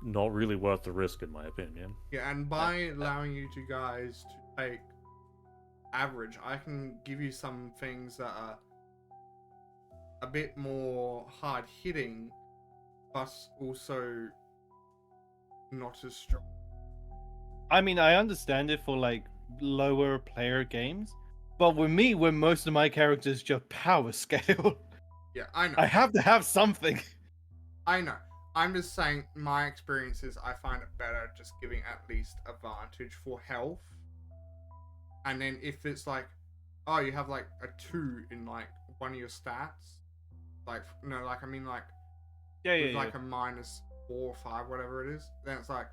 not really worth the risk, in my opinion. Yeah, and by allowing you two guys to take average, I can give you some things that are a bit more hard hitting, but also not as strong. I mean, I understand it for like lower player games, but with me, when most of my characters just power scale, Yeah, I know. I have to have something. I know. I'm just saying my experience is I find it better just giving at least advantage for health. And then if it's like, oh, you have like a 2 in like one of your stats, like, no, like, I mean, like, Yeah, with yeah, like yeah. a -4 or 5, whatever it is, then it's like,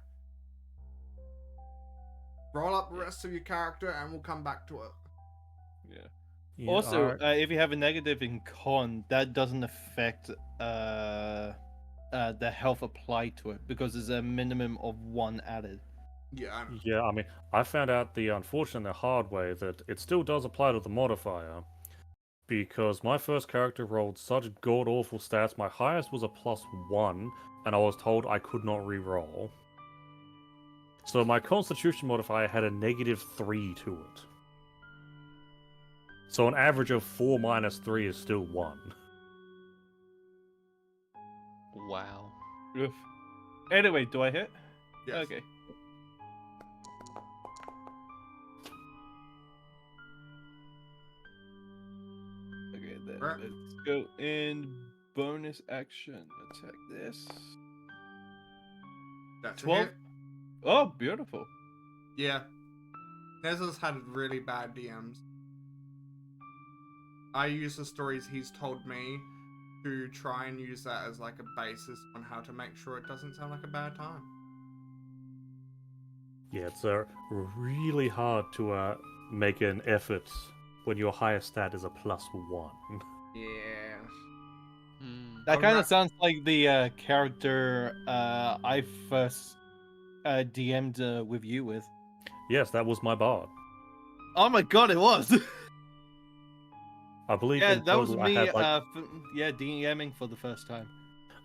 roll up the rest of your character and we'll come back to it. Yeah. Yeah, Also, alright. if you have a negative in con, that doesn't affect the health applied to it because there's a minimum of 1 added. Yeah, I know. Yeah, I mean, I found out the unfortunate and hard way that it still does apply to the modifier. Because my first character rolled such god-awful stats, my highest was a +1, and I was told I could not re-roll. So my constitution modifier had a -3 to it. So an average of 4 minus 3 is still 1. Wow. Oof. Anyway, do I hit? Yes. Okay. Okay, then Right. let's go in bonus action. Attack this. That's 12? a hit. Oh, beautiful. Yeah. Nezza's had really bad DMs. I use the stories he's told me to try and use that as like a basis on how to make sure it doesn't sound like a bad time. Yeah, it's really hard to make an effort when your highest stat is a +1. Yeah. Hmm. That Oh, kind of right. sounds like the character I first DM'd with you with. Yes, that was my bard. Oh my god, it was! I believe Yeah, in that was total me I had like... DMing for the first time.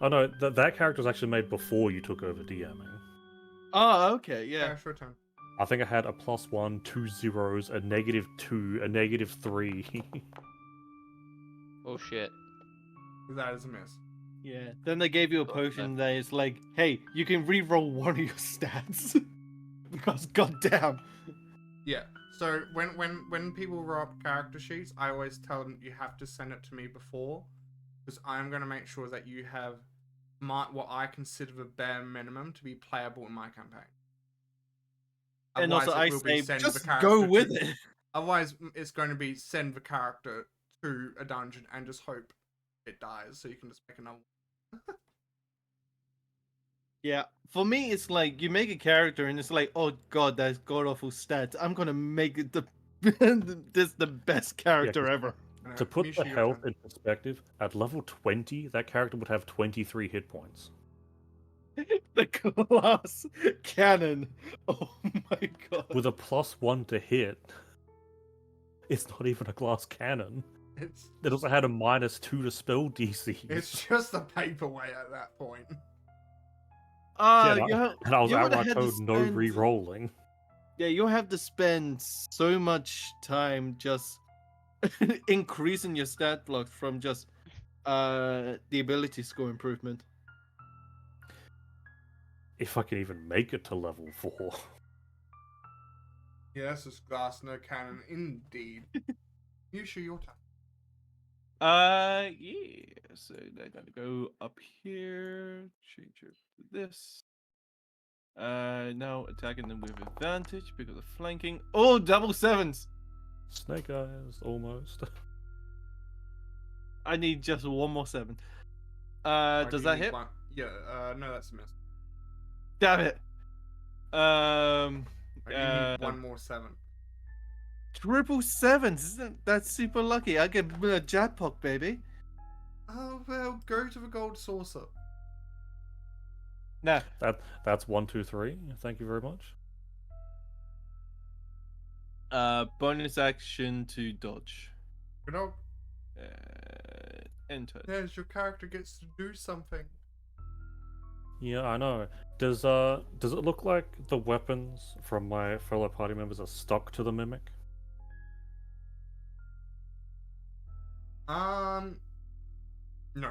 Oh no, that character was actually made before you took over DMing. Oh, okay, Yeah, yeah. sure turn. I think I had a +1, 2 zeros, a -2, a -3. Oh shit. That is a miss. Yeah. Then they gave you a Oh, potion that is like, hey, you can re-roll one of your stats. because goddamn. Yeah. So when people roll up character sheets, I always tell them you have to send it to me before, because I'm going to make sure that you have what I consider the bare minimum to be playable in my campaign. And also, Otherwise, I it will be say send the just character go with to, it. Otherwise, it's going to be send the character to a dungeon and just hope it dies, so you can just make another. Yeah, for me, it's like you make a character and it's like, oh god, that's god awful stats. I'm gonna make it the this the best character 'cause ever. To put Misha, the your health turn. in perspective, at level 20, that character would have 23 hit points. The glass cannon. Oh my god. With a +1 to hit, it's not even a glass cannon. It's It also had a -2 to spell DCs. it's just a paperweight at that point. Yeah, and you I was you would outright have to told no spend- re-rolling. Yeah, you have to spend so much time just increasing your stat blocks from just the ability score improvement. If I can even make it to level 4. Yes, it's glass, no cannon, indeed. Misha, your turn. Yeah. So they're gonna go up here, change it to this. Now attacking them with advantage because of flanking. Oh, double sevens! Snake Eyes, almost. I need just one more 7. Right, Does you that need hit? one. Yeah, no, that's a miss. Damn it! Right, you Uh, need one more 7. triple sevens! Isn't that super lucky? I get a jackpot, baby. Oh, well, go to the gold saucer. Nah, That's 1, 2, 3. Thank you very much. bonus action to dodge. Good old. Enter. Yes, your character gets to do something. Yeah, I know. Does it look like the weapons from my fellow party members are stuck to the mimic? No.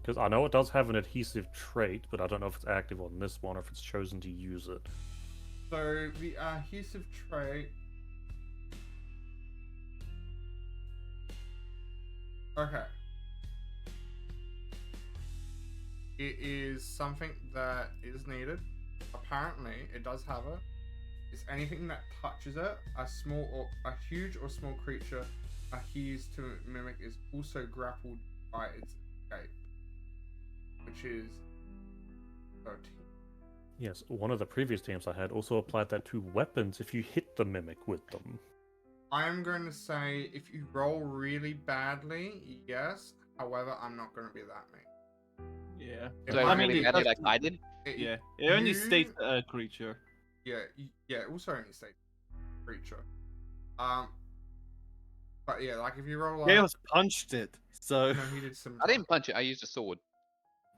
Because I know it does have an adhesive trait, but I don't know if it's active on this one or if it's chosen to use it. So the adhesive trait. Okay. It is something that is needed. Apparently, it does have it. It's anything that touches it, a huge or small creature adheres to mimic is also grappled by its escape, which is 13. Yes, one of the previous teams I had also applied that to weapons if you hit the mimic with them. I am going to say if you roll really badly, yes. However, I'm not going to be that mean. Yeah. So I really mean, badly that's- like I did. Yeah. It only you- states a creature. Yeah, it also only states creature. But yeah, like if you roll like Chaos punched it. So. no, he did some. I didn't punch it. I used a sword.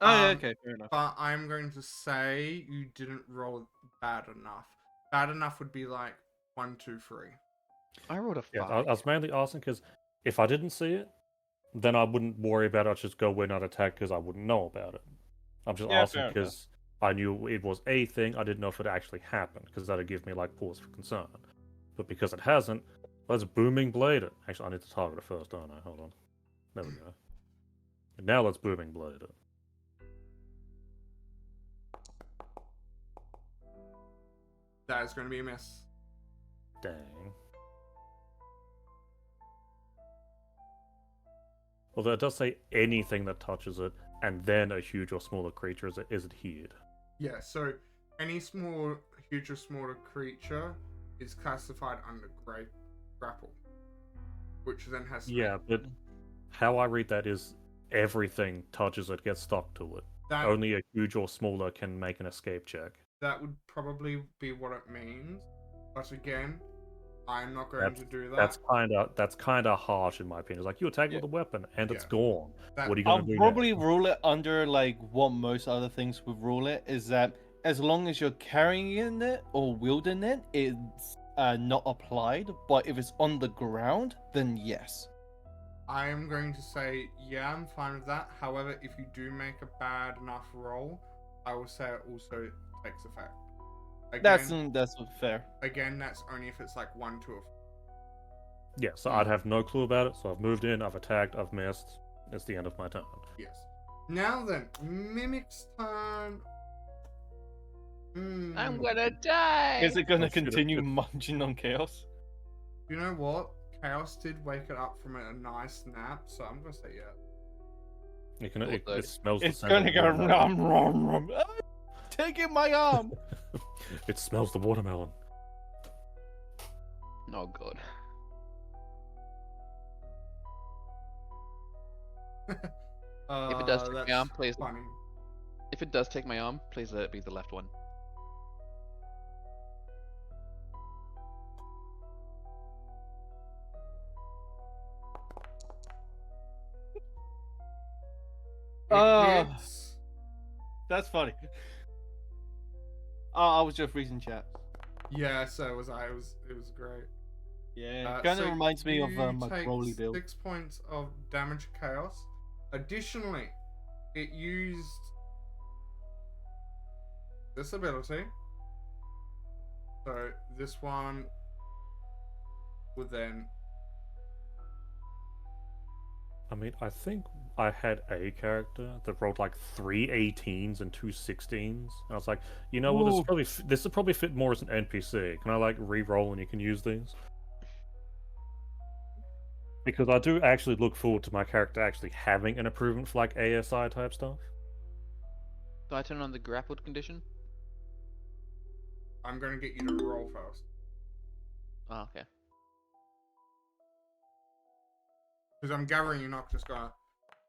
Oh, yeah, Um, okay, fair enough. But I'm going to say you didn't roll bad enough. Bad enough would be like 1, 2, 3. I rolled a 5. Yeah, I was mainly asking because if I didn't see it, then I wouldn't worry about it. I'd just go in and attack because I wouldn't know about it. I'm just Yeah, asking fair enough. because I knew it was a thing. I didn't know if it actually happened because that'd give me like pause for concern. But because it hasn't, let's booming blade it. Actually, I need to target it first, don't I? Hold on. There we go. And now let's booming blade it. That is going to be a miss. Dang. Although it does say anything that touches it, and then a huge or smaller creature is adhered. Yeah, so any huge or smaller creature is classified under grapple, which then has Yeah, but how I read that is everything touches it gets stuck to it. that. Only a huge or smaller can make an escape check. That would probably be what it means, but again, I'm not going to do that. That's kinda harsh in my opinion. It's like you attack Yeah. with a weapon and it's Yeah. gone. That- What are you I'll gonna do? probably now? rule it under like what most other things would rule it is that as long as you're carrying it or wielding it, it's not applied. But if it's on the ground, then yes. I am going to say, yeah, I'm fine with that. However, if you do make a bad enough roll, I will say it also takes effect. That's Again, fair. that's only if it's like 1, 2, or 3. Yeah, so I'd have no clue about it. So I've moved in, I've attacked, I've missed. It's the end of my turn. Yes. Now then, Mimic's turn. I'm gonna die. Is it gonna Oh, shit, continue it- munching on chaos? You know what? Chaos did wake it up from a nice nap, so I'm gonna say yeah. It smells It's the gonna scent go of watermelon. rum. Ah, taking my arm. It smells the watermelon. Oh god. If it does take That's my arm, please. funny. If it does take my arm, please let it be the left one. It Ah. hits. That's funny. Oh, I was just reading chat. Yeah, so was I. It was great. Yeah, it kind of So reminds me of you my take Crowley build. 6 points of damage chaos. Additionally, it used this ability. So this one would then. I mean, I think I had a character that rolled like 3 18s and 2 16s. And I was like, you know what, Ooh. this would probably fit more as an NPC. Can I like re-roll and you can use these? Because I do actually look forward to my character actually having an improvement for like ASI type stuff. Do I turn on the grappled condition? I'm going to get you to roll first. Oh, okay. Because I'm gathering you're not just going to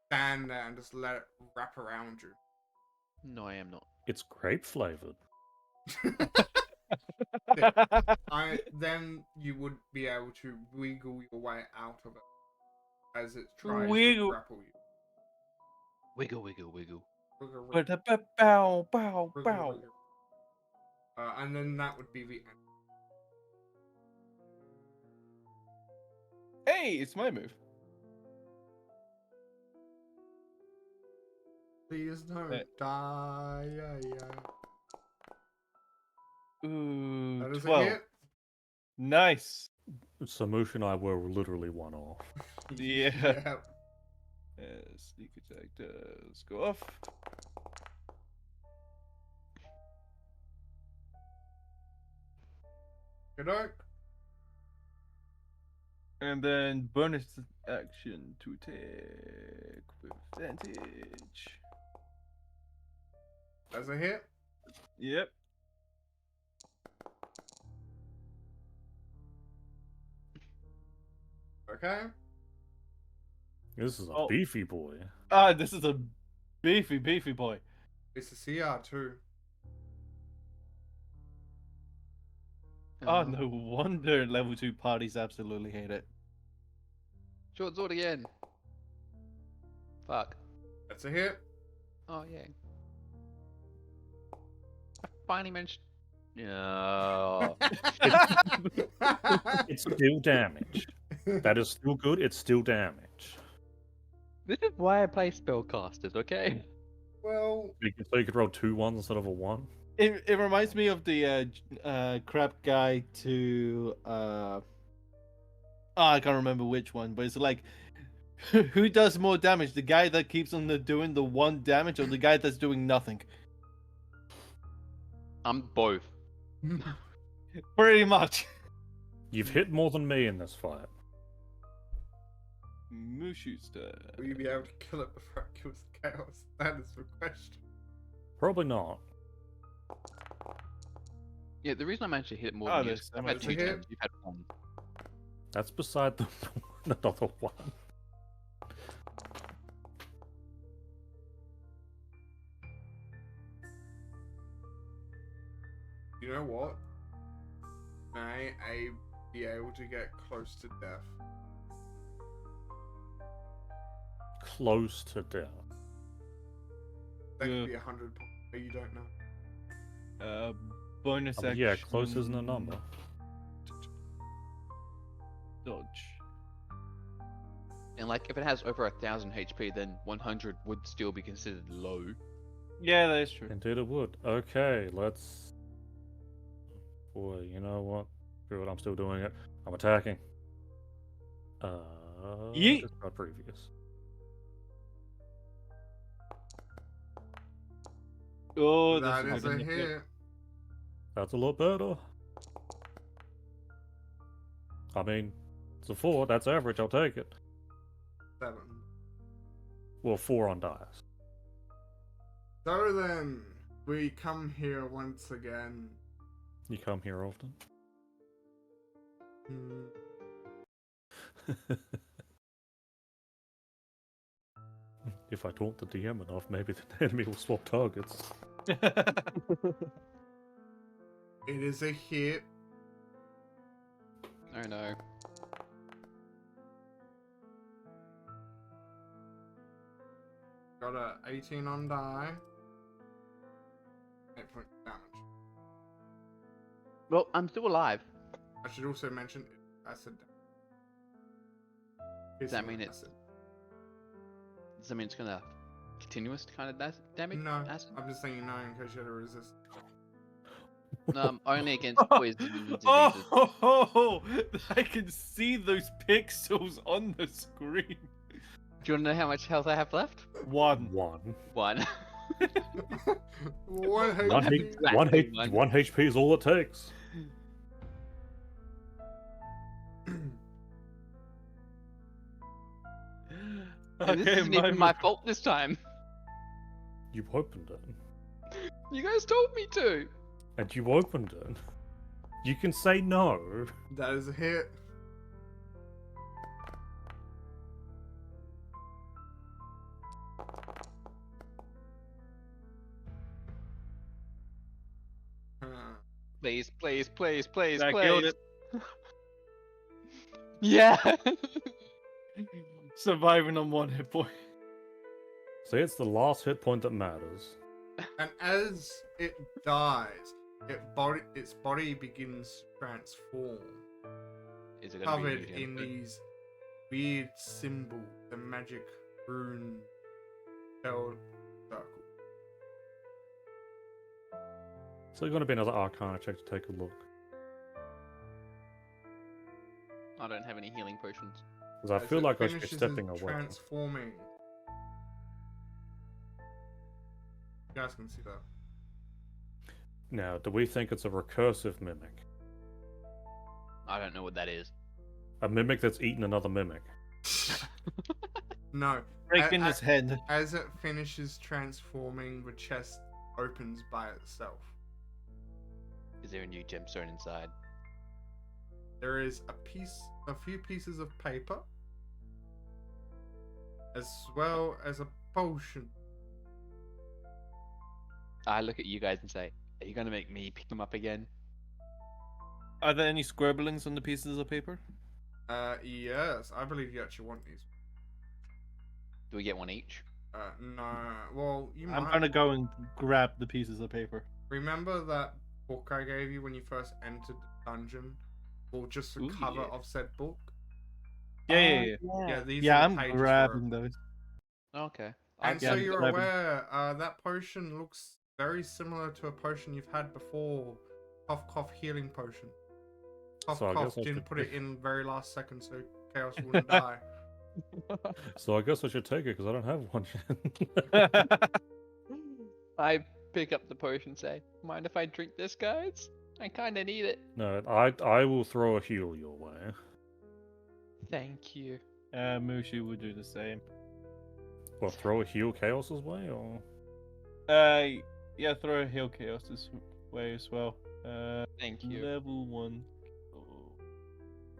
stand there and just let it wrap around you. No, I am not. It's grape flavored. Then you would be able to wiggle your way out of it as it tries Wiggle. to grapple you. Wiggle, wiggle, wiggle. Wiggle, wiggle, Bow, bow, wiggle, bow. wiggle. And then that would be the end. Hey, it's my move. Please don't die. Ooh, That is 12. a hit. Nice. Samush and I were literally one off. Yeah. Yep. Sneak attack does go off. Good oak. And then bonus action to attack with advantage. That's a hit. Yep. Okay. This is a Oh. beefy boy. Ah, this is a beefy boy. It's a CR too. Oh, no wonder level 2 parties absolutely hate it. Short sword again. Fuck. That's a hit. Oh, yeah. I finally managed. No. It's still damage. That is still good. It's still damage. This is why I play spellcasters, okay? Well, So you could roll 2 1s instead of a 1. It reminds me of the crap guy to I can't remember which one, but it's like who does more damage, the guy that keeps on doing the 1 damage or the guy that's doing nothing? I'm both. Pretty much. You've hit more than me in this fight. Mushu's turn. will you be able to kill it before it kills chaos? That is the question. Probably not. Yeah, the reason I managed to hit more Oh, than you there's is so I've had much 2 to hit. turns, you've had 1. That's beside the another one. You know what? May I be able to get close to death? Close to death. That Yeah. could be 100 points, but you don't know. Bonus I mean, action. yeah, close isn't a number. Dodge. And like, if it has over 1,000 HP, then 100 would still be considered low. Yeah, that is true. Indeed it would. Okay, let's... Boy, you know what? Screw it, I'm still doing it. I'm attacking. Yeet. Discard previous. Oh, this That is is a gonna hit. hit. That's a lot better. I mean, it's a 4, that's average, I'll take it. 7. Well, 4 on dice. So then, we come here once again. You come here often? Hmm. If I taunt the DM enough, maybe the enemy will swap targets. It is a hit. Oh no. Got a 18 on die. 8 points of damage. Well, I'm still alive. I should also mention acid. Does that mean it's gonna continuous kind of damage? No, Acid? I'm just saying no in case you had to resist. Only against poison and diseases. Oh, I can see those pixels on the screen. Do you want to know how much health I have left? 1. 1. 1. One One, HP. Exactly one HP is all it takes. And this isn't even my fault this time. You opened it. You guys told me to. And you opened it. You can say no. That is a hit. Please, please, please, I killed it. Yeah. Surviving on 1 hit point. See, it's the last hit point that matters. And as it dies, its body begins to transform, Is it gonna be covered medium? in these weird symbols, the magic rune spelled circle. So it's going to be another Arcana check to take a look. I don't have any healing potions. Because I As feel it like I should be finishes stepping its away. transforming. You guys can see that. Now, do we think it's a recursive mimic? I don't know what that is. A mimic that's eaten another mimic? No. Break in his head. As it finishes transforming, the chest opens by itself. Is there a new gemstone inside? There is a few pieces of paper, as well as a potion. I look at you guys and say, "Are you gonna make me pick them up again?" Are there any scribblings on the pieces of paper? Yes, I believe you actually want these. Do we get one each? No. Well, you I'm might. gonna go and grab the pieces of paper. Remember that book I gave you when you first entered the dungeon? Well, just the Ooh, cover yeah. of said book. Yeah. Yeah, these Yeah, are the I'm pages grabbing for it. those. Okay. And Yeah, so I'm you're grabbing- aware, that potion looks very similar to a potion you've had before. Cough healing potion. So I guess I Didn't should put it take- in very last second so Chaos wouldn't die. So I guess I should take it because I don't have one yet. I pick up the potion and say, "Mind if I drink this, guys? I kinda need it." No, I will throw a heal your way. Thank you. Mushi will do the same. Well, throw a heal Chaos's way, or Yeah, throw a heal chaos this way as well. Thank you. Level 1. Oh.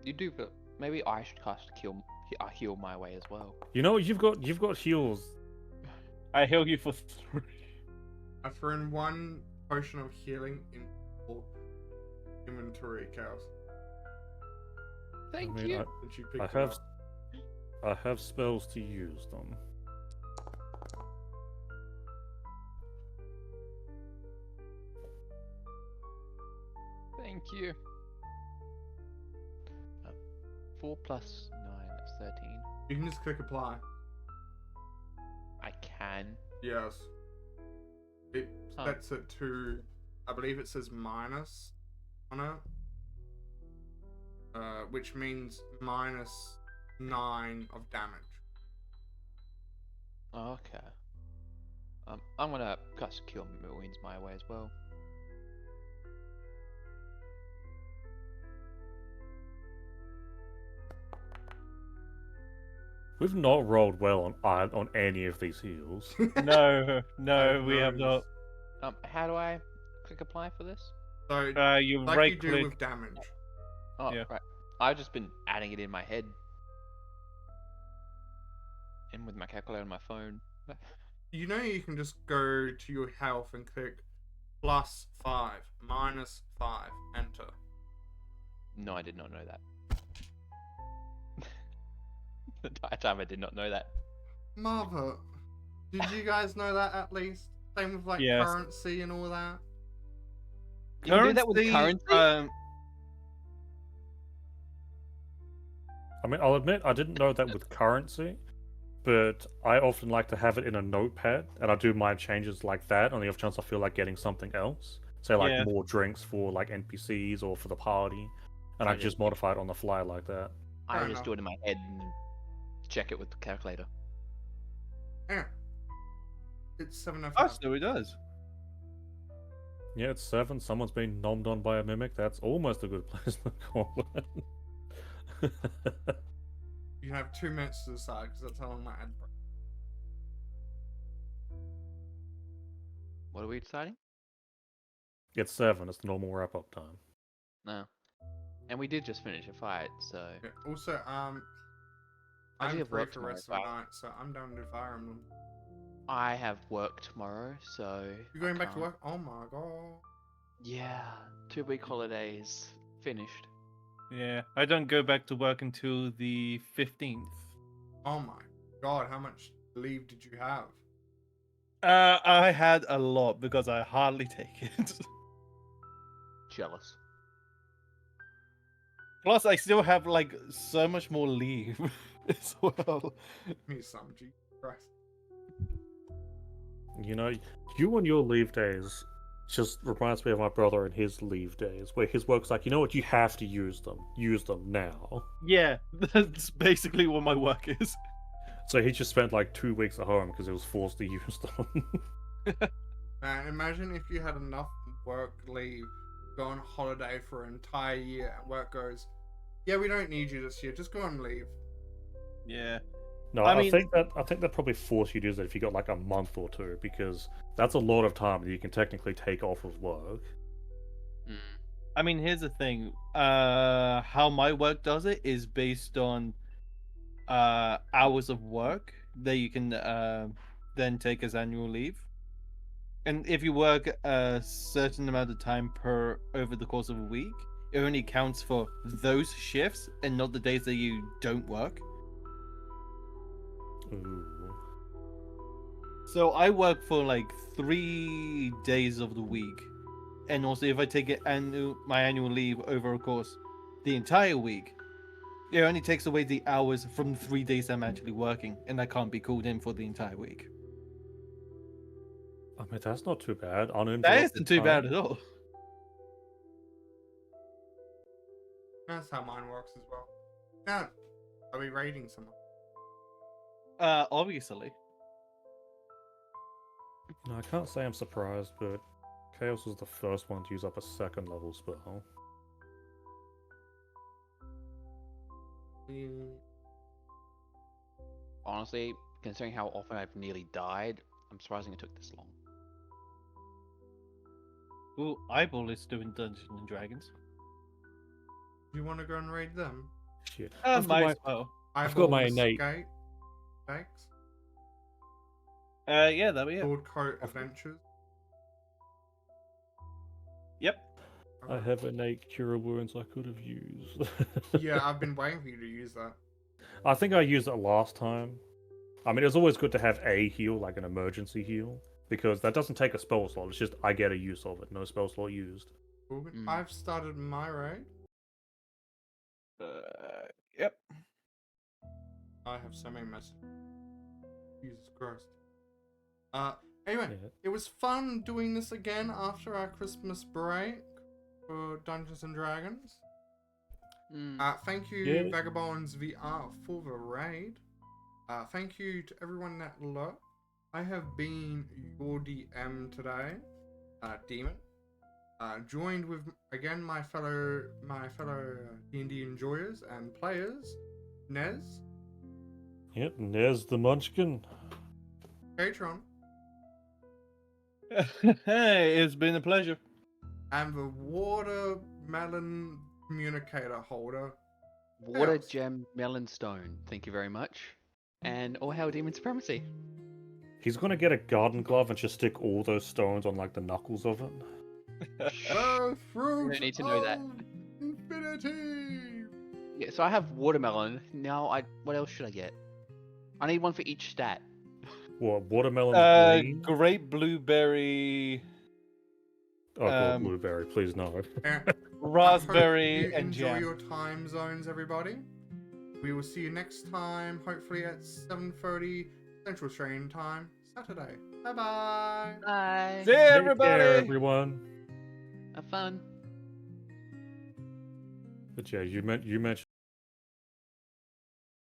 You do, but maybe I should cast heal my way as well. you know you've got heals. I heal you for 3. I threw in one potion of healing in your inventory, Chaos. Thank I mean, you. And she picked I it have up. I have spells to use them. Thank you. 4 plus 9, that's 13. You can just click apply. I can. Yes. It Huh. sets it to, I believe it says minus on it, which means -9 of damage. Oh, okay. I'm gonna cast Cure Wounds my way as well. We've not rolled well on any of these heals. No, no, I've we have not. noticed. How do I click apply for this? So, You like right you do click. with damage. Oh, Yeah. right. I've just been adding it in my head. And with my calculator on my phone. You know you can just go to your health and click +5, -5, enter. No, I did not know that. The entire time I did not know that. Mother, did you guys know that at least? Same with like Yes. currency and all that. You can do that with currency? I mean, I'll admit I didn't know that with currency, but I often like to have it in a notepad, and I do my changes like that on the off chance I feel like getting something else. Say like Yeah. more drinks for like NPCs or for the party, and I I just just- modify it on the fly like that. I Fair just do it in my head and check it with the calculator. Yeah. It's 7:05. Oh, so it does. Yeah, it's 7. Someone's been nommed on by a mimic. That's almost a good place to call it. You have 2 minutes to decide because that's how long my ad break. What are we deciding? It's 7. It's the normal wrap-up time. No. And we did just finish a fight, so Yeah. Also, I do I'm have free work for the rest of tomorrow, the night, so I'm down to Fire Emblem. I have work tomorrow, so You going I back to can't. work? Oh my god. Yeah, 2-week holidays finished. Yeah, I don't go back to work until the 15th. Oh my god, how much leave did you have? I had a lot because I hardly take it. Jealous. Plus, I still have like so much more leave as well. Me some, Jesus Christ. You know, you and your leave days just reminds me of my brother and his leave days, where his work's like, you know what, you have to use them. Use them now. Yeah, that's basically what my work is. So he just spent like 2 weeks at home because he was forced to use them. Man, imagine if you had enough work leave, go on holiday for an entire year, and work goes, yeah, we don't need you this year, just go on leave. Yeah. No, I I mean- think that probably force you to use it if you got like a month or two, because that's a lot of time that you can technically take off of work. Mm. I mean, here's the thing. How my work does it is based on hours of work that you can then take as annual leave. And if you work a certain amount of time per over the course of a week, it only counts for those shifts and not the days that you don't work. Ooh. So I work for like 3 days of the week, and also if I take my annual leave over a course the entire week, it only takes away the hours from the 3 days I'm actually working, and I can't be called in for the entire week. I mean, that's not too bad. That Uninterrupted isn't too time. bad at all. That's how mine works as well. Yeah, are we raiding someone? Obviously. No, I can't say I'm surprised, but Chaos was the first one to use up a 2nd level spell. Honestly, considering how often I've nearly died, I'm surprising it took this long. Ooh, Eyeball is doing Dungeons and Dragons. Do you want to go and raid them? Shit. I've got Might my- as well. I've got my Eyeball innate- Escape, Thanks. Yeah, that'll be it. Sword Coat Adventures. Yep. I have innate cure wounds I could have used. Yeah, I've been waiting for you to use that. I think I used it last time. I mean, it's always good to have a heal, like an emergency heal, because that doesn't take a spell slot. It's just I get a use of it, no spell slot used. Corbin, Mm. I've started my raid. Yep. I have so many messages. Jesus Christ. Anyway, Yeah. it was fun doing this again after our Christmas break for Dungeons and Dragons. Thank you, Yeah. Vagabonds VR, for the raid. Thank you to everyone that lurked. I have been your DM today, Demon. Joined with again my fellow D&D enjoyers and players, Nez, Yep, and there's the Munchkin. Gatron, Hey, it's been a pleasure. and the watermelon communicator holder. Water Chaos. gem melon stone. Thank you very much. And all hail demon supremacy. He's gonna get a garden glove and just stick all those stones on like the knuckles of it. The fruit don't need to know that. of infinity. Yeah, so I have watermelon. Now what else should I get? I need one for each stat. What, watermelon green? Grape blueberry, Oh god, um, blueberry, please no. Yeah. raspberry, I hope you and enjoy jam. your time zones, everybody. We will see you next time, hopefully at 7:30 Central Australian Time, Saturday. Bye bye. Bye. See Take care, everybody. everyone. Have fun. But yeah, you mentioned